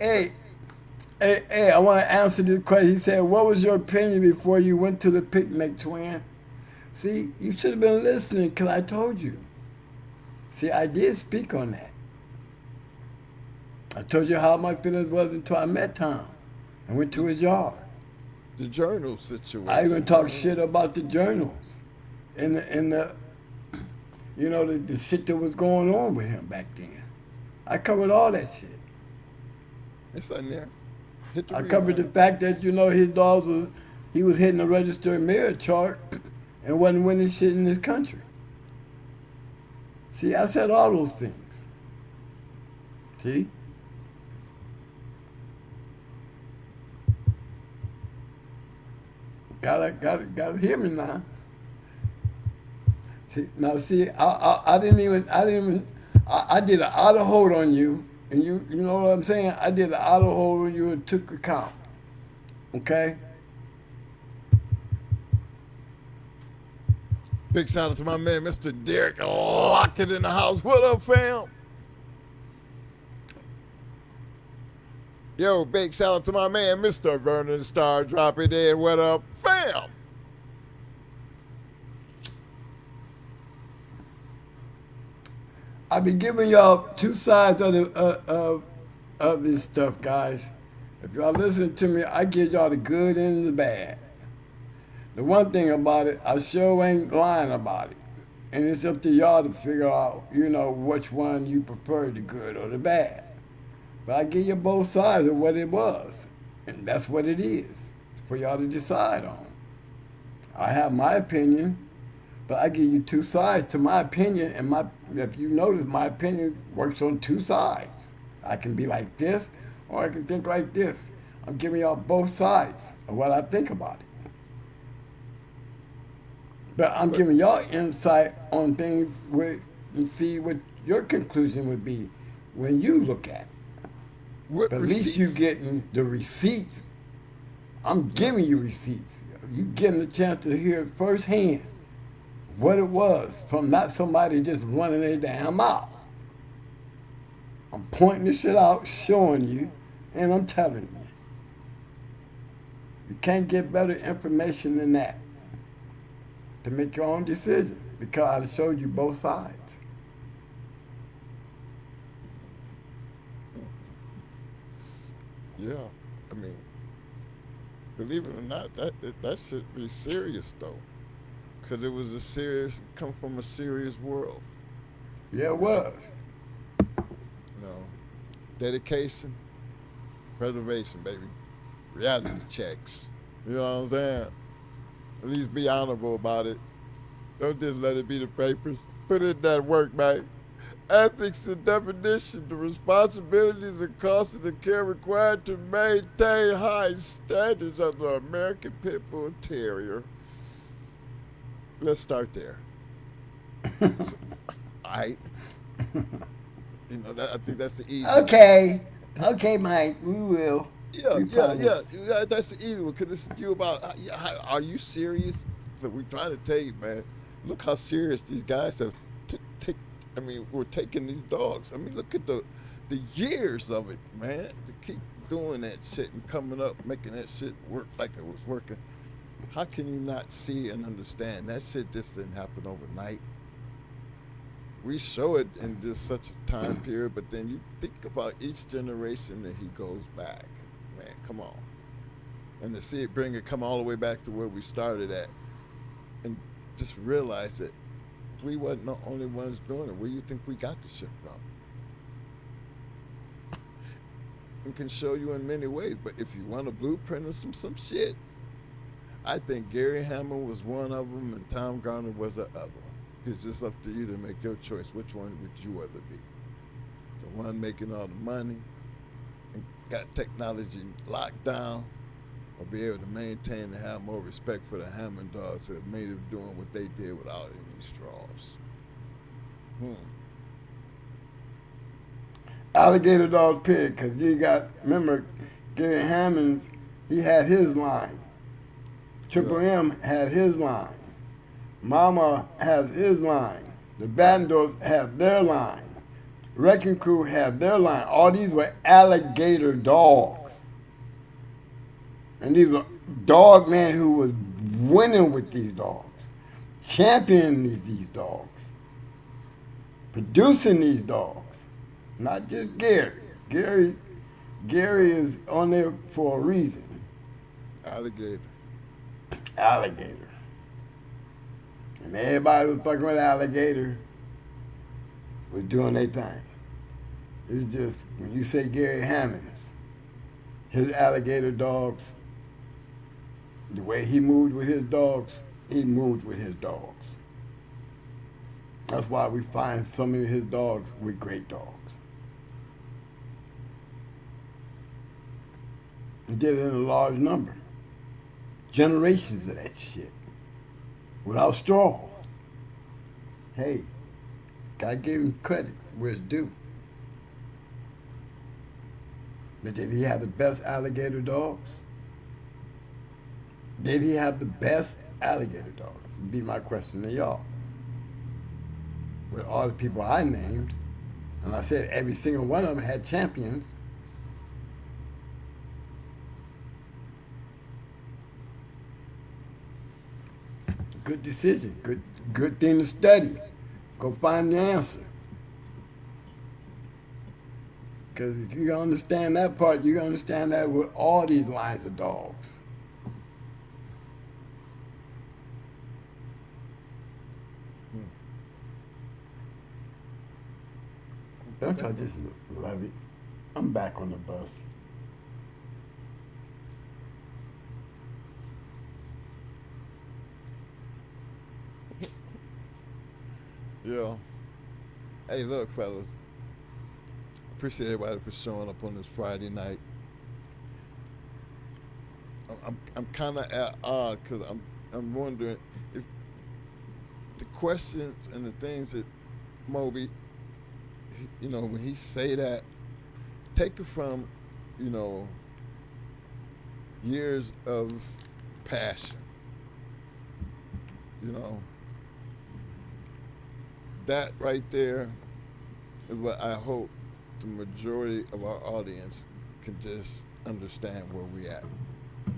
Hey, I want to answer this question. He said, what was your opinion before you went to the picnic, twin? See, you should have been listening because I told you. See, I did speak on that. I told you how my feelings was until I met Tom and went to his yard. The journal situation. I even talked shit about the journals and the the shit that was going on with him back then. I covered all that shit. It's in there. I covered the fact that, his dogs he was hitting the registered mirror chart and wasn't winning shit in this country. See, I said all those things. See? Gotta hear me now. See, I did an auto hold on you, and you know what I'm saying? I did an auto hold on you and took account. Okay? Big shout out to my man, Mr. Derek Lockett in the house. What up, fam? Yo, big shout out to my man, Mr. Vernon Star. Drop it in. What up, fam? I be giving y'all two sides of this stuff, guys. If y'all listen to me, I give y'all the good and the bad. The one thing about it, I sure ain't lying about it. And it's up to y'all to figure out, which one you prefer, the good or the bad. But I give you both sides of what it was. And that's what it is for y'all to decide on. I have my opinion, but I give you two sides to my opinion. And if you notice, my opinion works on two sides. I can be like this, or I can think like this. I'm giving y'all both sides of what I think about it. But I'm giving y'all insight on things and see what your conclusion would be when you look at it. What but at receipts? least you getting the receipts. I'm giving you receipts. You getting the chance to hear firsthand what it was from not somebody just running their damn mouth. I'm pointing this shit out, showing you, and I'm telling you. You can't get better information than that to make your own decision because I showed you both sides. Yeah, I mean, believe it or not, that should be serious though, because it was come from a serious world. Yeah, it was. Dedication, preservation, baby, reality checks. You know what I'm saying? At least be honorable about it. Don't just let it be the papers. Put in that work, man. Ethics and definition, the responsibilities and costs of the care required to maintain high standards of the American Pit Bull Terrier. Let's start there. So, all right. I think that's the easy one. Okay, Mike, we will. Yeah. That's the easy one. Because it's you about, are you serious So we trying to tell you, man, look how serious these guys have we're taking these dogs. I mean, look at the years of it, man, to keep doing that shit and coming up, making that shit work like it was working. How can you not see and understand? That shit just didn't happen overnight. We show it in just such a time period, but then you think about each generation that he goes back. Man, come on. And to see it come all the way back to where we started at, and just realize that we wasn't the only ones doing it. Where you think we got the shit from? And can show you in many ways, but if you want a blueprint or some shit, I think Gary Hammond was one of them and Tom Garner was the other. It's just up to you to make your choice. Which one would you rather be? The one making all the money and got technology locked down, or be able to maintain and have more respect for the Hammond dogs that made them doing what they did without any straws? Alligator dogs, period, because you got, remember, Gary Hammond's, he had his line. Triple M had his line. Mama has his line. The Bandors have their line. Wrecking Crew have their line. All these were alligator dogs. And these were dog men who was winning with these dogs, championing these dogs, producing these dogs. Not just Gary. Gary is on there for a reason. Alligator. And everybody was fucking with alligator was doing their thing. It's just, when you say Gary Hammond's, his alligator dogs, the way he moved with his dogs, he moved with his dogs. That's why we find so many of his dogs with great dogs. He did it in a large number. Generations of that shit. Without straws. Hey, gotta give him credit where it's due. But did he have the best alligator dogs? Did he have the best alligator dogs? Would be my question to y'all. With all the people I named, and I said every single one of them had champions. Good decision. Good thing to study. Go find the answer. Because if you understand that part, you understand that with all these lines of dogs. Don't I just love it? I'm back on the bus. Yeah. Hey, look, fellas. Appreciate everybody for showing up on this Friday night. I'm kind of at odds because I'm wondering if the questions and the things that Moby, when he say that, take it from, years of passion. That right there is what I hope the majority of our audience can just understand where we at. You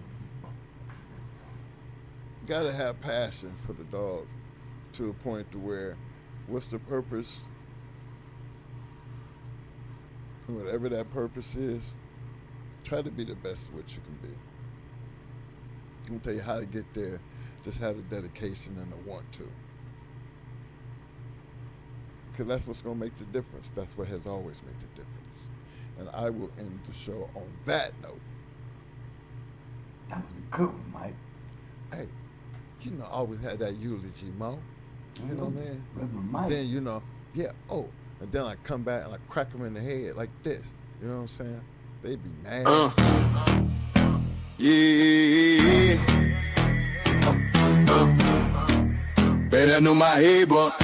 gotta have passion for the dog to the point to where, what's the purpose? And whatever that purpose is, try to be the best of what you can be. I'm gonna tell you how to get there. Just have the dedication and the want to. Because that's what's going to make the difference. That's what has always made the difference. And I will end the show on that note. That was a good one, Mike. Hey, I always had that eulogy, Mo. You know, man? Mike. Then, and then I come back and I crack them in the head like this. You know what I'm saying? They be mad. Better know my head, but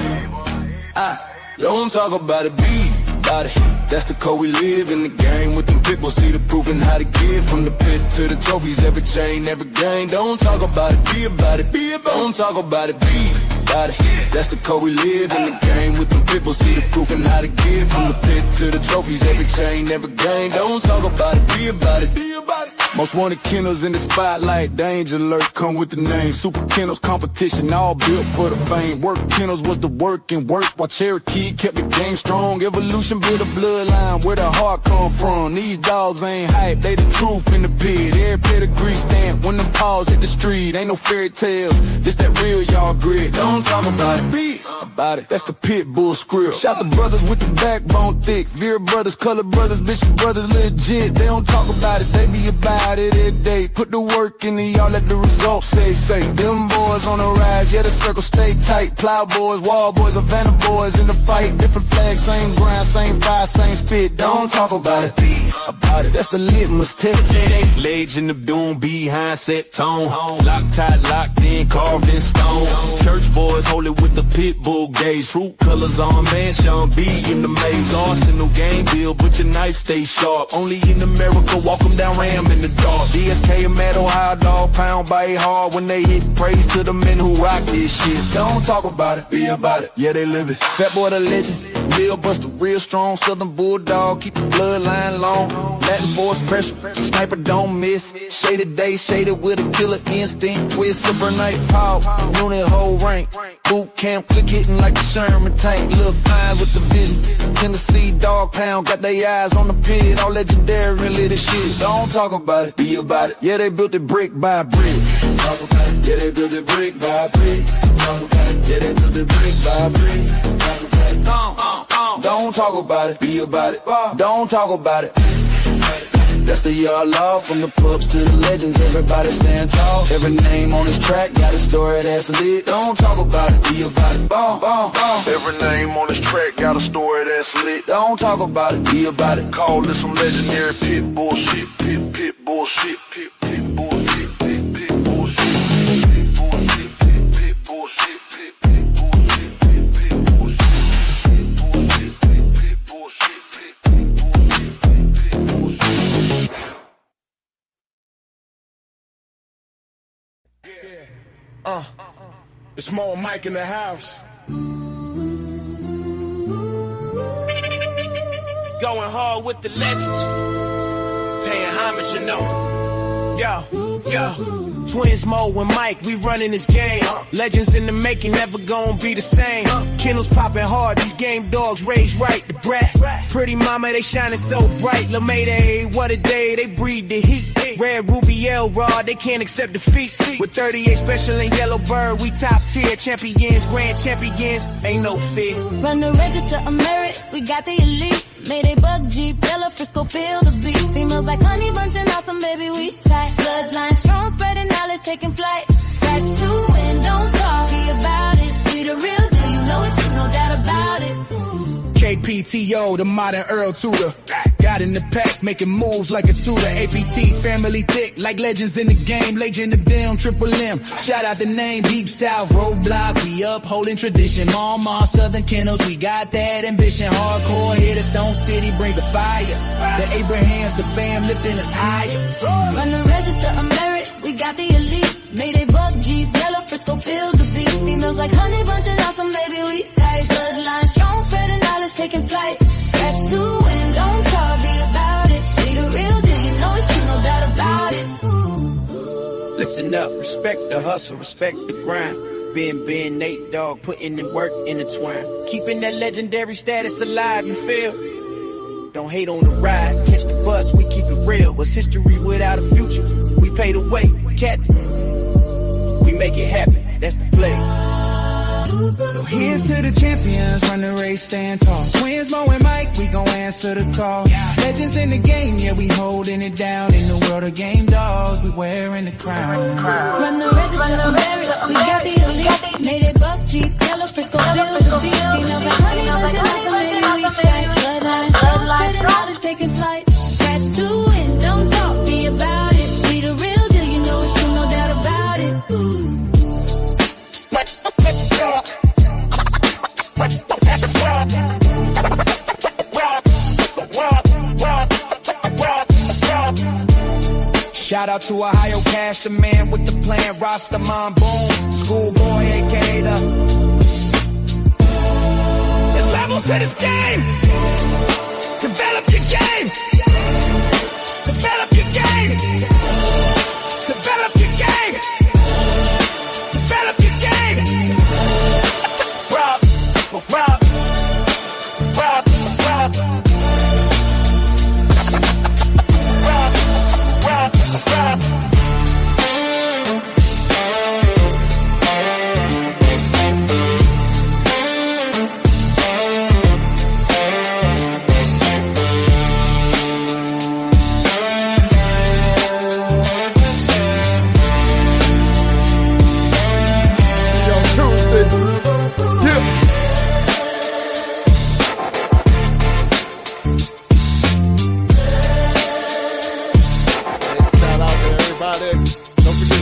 I don't talk about it, be about it. That's the code we live in the game with them pit bulls. See the proof and how to give from the pit to the trophies. Every chain, every game. Don't talk about it, be about it, be about it. Don't talk about it, be about it. That's the code we live in the game with them pit bulls. See the proof and how to give from the pit to the trophies. Every chain, every game. Don't talk about it, be about it, be about it. Most wanted kennels in the spotlight, danger alert, come with the name. Super kennels competition, all built for the fame. Work kennels was the work and work, while Cherokee kept the game strong. Evolution built a bloodline, where the heart come from. These dogs ain't hype, they the truth in the pit. Every pedigree stamp, when them paws hit the street. Ain't no fairy tales, this that real y'all grit. Don't talk about it, be about it. That's the pit bull script. Shout the brothers with the backbone thick. Veer brothers, color brothers, Bishop brothers legit. They don't talk about it, they be about it every day. Put the work in and y'all let the results say. Them boys on the rise, yeah the circle stay tight. Plow boys, wall boys, Havana boys in the fight. Different flags, same ground, same fire, same spit. Don't talk about it, be about it. That's the litmus test. Legend of doom, behind set tone. Locked tight, locked in, carved in stone. Church boys hold it with the pit bull gauge. Fruit colors on man, Sean B in the maze. Arsenal game deal, but your knife stay sharp. Only in America, walk them down, ram in the dark. DSK and Mad Ohio dog, pound by hard when they hit. Praise to the men who rock this shit. Don't talk about it, be about it. Yeah, they live it. Fat boy the legend, Bill Buster, real strong Southern bulldog, keep the bloodline long. Latin force pressure, sniper don't miss. Shaded day, shaded with a killer instinct. Twist, super night power, unit whole rank. Boot camp, click hitting like a Sherman tank. Little fine with the vision. Tennessee dog pound, got their eyes on the pit. All legendary, really the shit. Don't talk about it, be about it. Yeah, they built it brick by brick. Talk about it. Yeah, they built it brick by brick. Talk about it. Yeah, they built it brick by brick. Talk about it. Don't talk about it, be about it. Don't talk about it. That's the yard law, from the pups to the legends. Everybody stand tall. Every name on this track got a story that's lit. Don't talk about it, be about it. Every name on this track got a story that's lit. Don't talk about it, be about it. Call this some legendary pit bullshit, pit bullshit, pit bullshit, pit bullshit, pit bullshit, pit bullshit, pit bullshit, pit bullshit, pit bullshit. It's more Mike in the house. Going hard with the legends. Paying homage, you know. Yo. Twins Mo and Mike, we running this game. Legends in the making, never gonna be the same. Kennels popping hard, these game dogs raised right. The brat, pretty mama, they shining so bright. LaMayday, what a day, they breathe the heat. Red Ruby Rod, they can't accept defeat. With 38 special and yellow bird, we top tier champions, grand champions, ain't no fear. Run the register of merit, we got the elite. Mayday bug Jeep, Yellow Frisco, feel the beat. Females like honey bunching awesome, baby, we tight. Bloodline strong, spreading knowledge, taking flight. Scratch to win, don't talk about it. We the real deal, you know it's true, no doubt about it. KPTO, the modern Earl Tudor. Got in the pack, making moves like a tutor. APT, family thick, like legends in the game. Legend of them, Triple M. Shout out the name, Deep South, Roadblock. We upholding tradition. Mama, Southern Kennels, we got that ambition. Hardcore hitter, Stone City brings the fire. The Abrahams, the fam lifting us higher. Run the register of merit, we got the elite. Mayday bug Jeep, Yellow Frisco, feel the beat. Females like honey bunching awesome, baby, we tight. Bloodline strong, spreading knowledge, taking flight. Scratch to win, don't talk, be about it. We the real deal, you know it's true, no doubt about it. Listen up, respect the hustle, respect the grind. Ben, Nate Dogg, putting in work intertwined. Keeping that legendary status alive, you feel? Don't hate on the ride, catch the bus, we keep it real. What's history without a future? We pay the way, captain. We make it happen, that's the play. So here's to the champions, run the race, stand tall. Twins Mo and Mike, we gon' answer the call. Legends in the game, yeah, we holding it down. In the world of game dogs, we wearing the crown. Run the register of merit, we got the elite. Mayday bug Jeep, Yellow Frisco, feel the beat. Females like honey, bunching awesome, baby, we tight. Bloodline strong, spreading knowledge, taking flight. Scratch to win, don't talk, be about it. We the real deal, you know it's true, no doubt about it. Shout out to Ohio Cash, the man with the plan, Rastaman Boom, Schoolboy, aka the. There's levels to this game. Develop your game. Develop your game. Develop your game. Develop your game. Rob, rob, rob, rob. Rob, rob.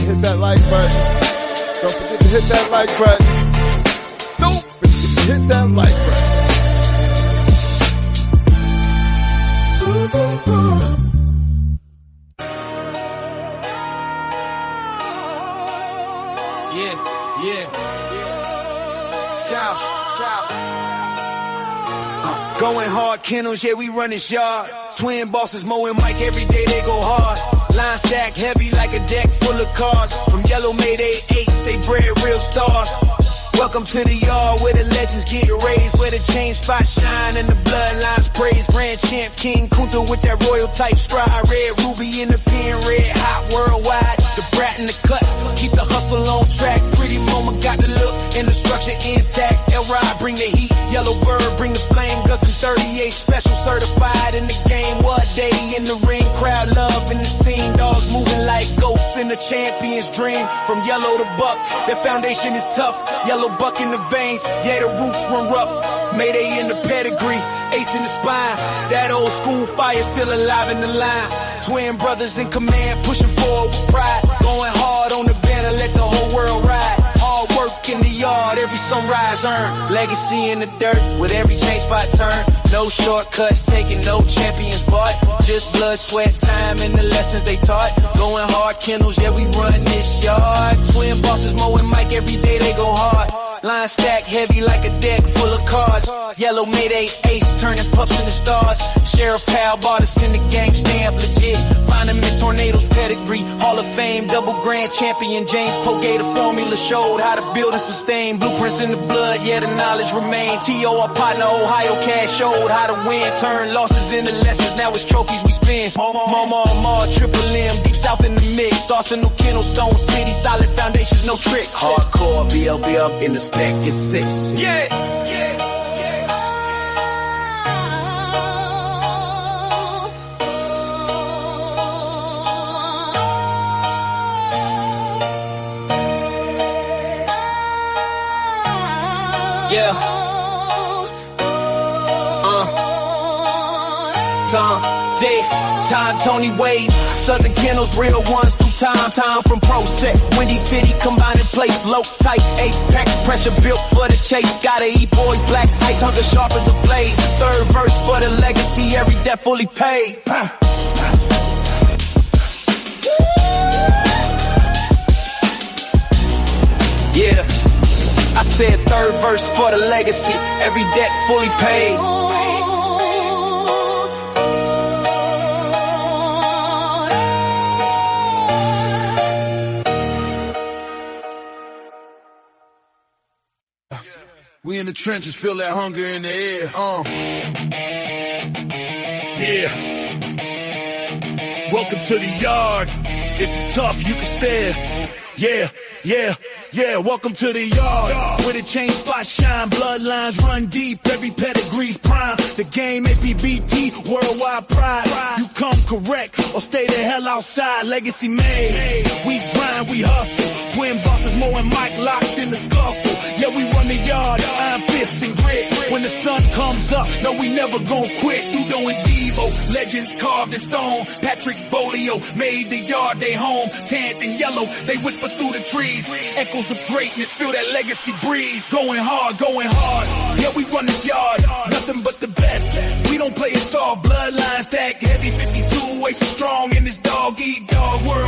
Hit that like button. Don't forget to hit that like button. Yeah. Going hard kennels, yeah, we run this yard. Twin bosses, Mo and Mike, every day they go hard. Line stack heavy like a deck full of cars. From yellow Mayday 8s, they bred real stars. Welcome to the yard where the legends get raised, where the chain spots shine and the bloodlines praise. Grand champ King Kunta with that royal type stride. Red ruby in the pen, red hot worldwide. The brat in the cut, keep the hustle on track. Pretty mama got the look and the structure intact. L-Ride bring the heat, yellow bird bring the flame. Gus and 38 special certified in the game. What day in the ring, crowd love in the scene. Dogs moving like ghosts in the champion's dream. From yellow to buck, their foundation is tough. Yellow buck in the veins, yeah, the roots run rough. Mayday in the pedigree, ace in the spine. That old school fire still alive in the line. Twin brothers in command, pushing forward with pride. Going hard on the banner, let the whole world ride. Hard work in the yard, every sunrise earned. Legacy in the dirt, with every chain spot turn. No shortcuts, taking no champions bought. Just blood, sweat, time, and the lessons they taught. Going hard kennels, yeah, we run this yard. Twin bosses, Mo and Mike, every day they go hard. Line stack heavy like a deck full of cards. Yellow Mayday ace turning pups into stars. Sheriff Pal bought us in the game, stamp legit. Find them in Tornadoes pedigree. Hall of Fame, double grand champion. James Pogay, the formula showed how to build and sustain. Blueprints in the blood, yeah, the knowledge remain. T.O. our partner, Ohio Cash showed how to win. Turn losses into lessons, now it's trophies we spin. Mama, Triple M, deep south in the mix. Arsenal, Kennel, Stone City, solid foundations, no tricks. Hardcore, BLB up in the spec is 6. Yes. Tom, Dick, Todd, Tony Wade, Southern Kennels, real ones through time. Time from Pro Set, Windy City, combined in place, low type, apex pressure built for the chase. Gotta eat boys, black ice, hunger sharp as a blade. Third verse for the legacy, every debt fully paid. Yeah, I said third verse for the legacy, every debt fully paid. We in the trenches, feel that hunger in the air. Yeah. Welcome to the yard. If you're tough, you can stare. Yeah, welcome to the yard. Where the chain spots shine, bloodlines run deep, every pedigree's prime. The game APBT, worldwide pride. You come correct, or stay the hell outside, legacy made. We grind, we hustle. Twin bosses, Mo and Mike locked in the scuffle. Yeah, we run the yard, iron fists and grit. When the sun comes up, no, we never gon' quit. Udo and Devo, legends carved in stone. Patrick Bolio made the yard they home. Tanned and yellow, they whisper through the trees. Echoes of greatness, feel that legacy breeze. Going hard. Yeah, we run this yard, nothing but the best. We don't play it soft, bloodlines stack heavy, 52 waist strong in this dog eat dog world.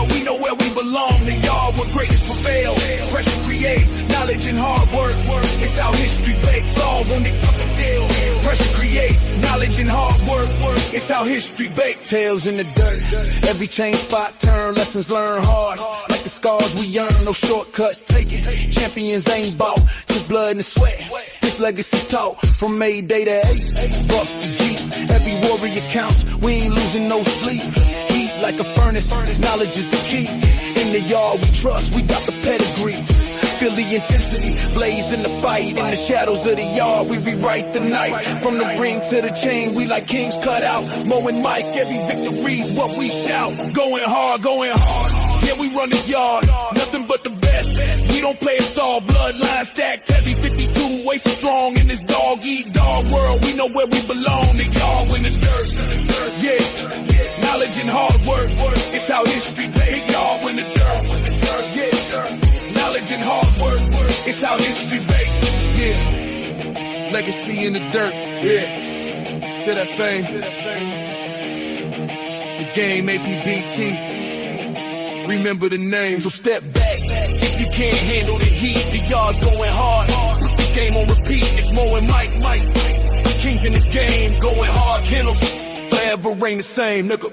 Knowledge and hard work, it's how history bakes. All on the fucking deal. Pressure creates knowledge and hard work, it's how history bakes. Tails in the dirt, every chain spot turn, lessons learned hard. Like the scars we earn, no shortcuts taken. Champions ain't bought, just blood and sweat. This legacy taught from Mayday to Ace, Buck to G. Every warrior counts, we ain't losing no sleep. Heat like a furnace, knowledge is the key. In the yard we trust, we got the pedigree. Feel the intensity, blaze in the fight. In the shadows of the yard, we rewrite the night. From the ring to the chain, we like kings cut out. Mo and Mike, every victory's what we shout. Going hard, yeah, we run this yard. Nothing but the best. We don't play it all. Bloodline stacked heavy, 52 waist strong in this dog-eat-dog world. We know where we belong. The yard in the dirt. Yeah, knowledge and hard work. It's how history made y'all in the dirt. Yeah, knowledge and hard work. It's how history made. Yeah, legacy in the dirt. Yeah, to that fame. The game APBT. Remember the name, so step back. If you can't handle the heat, the yard's going hard. Put the game on repeat. It's Mo and Mike. Kings in this game, going hard. Kennels forever ain't the same, nigga.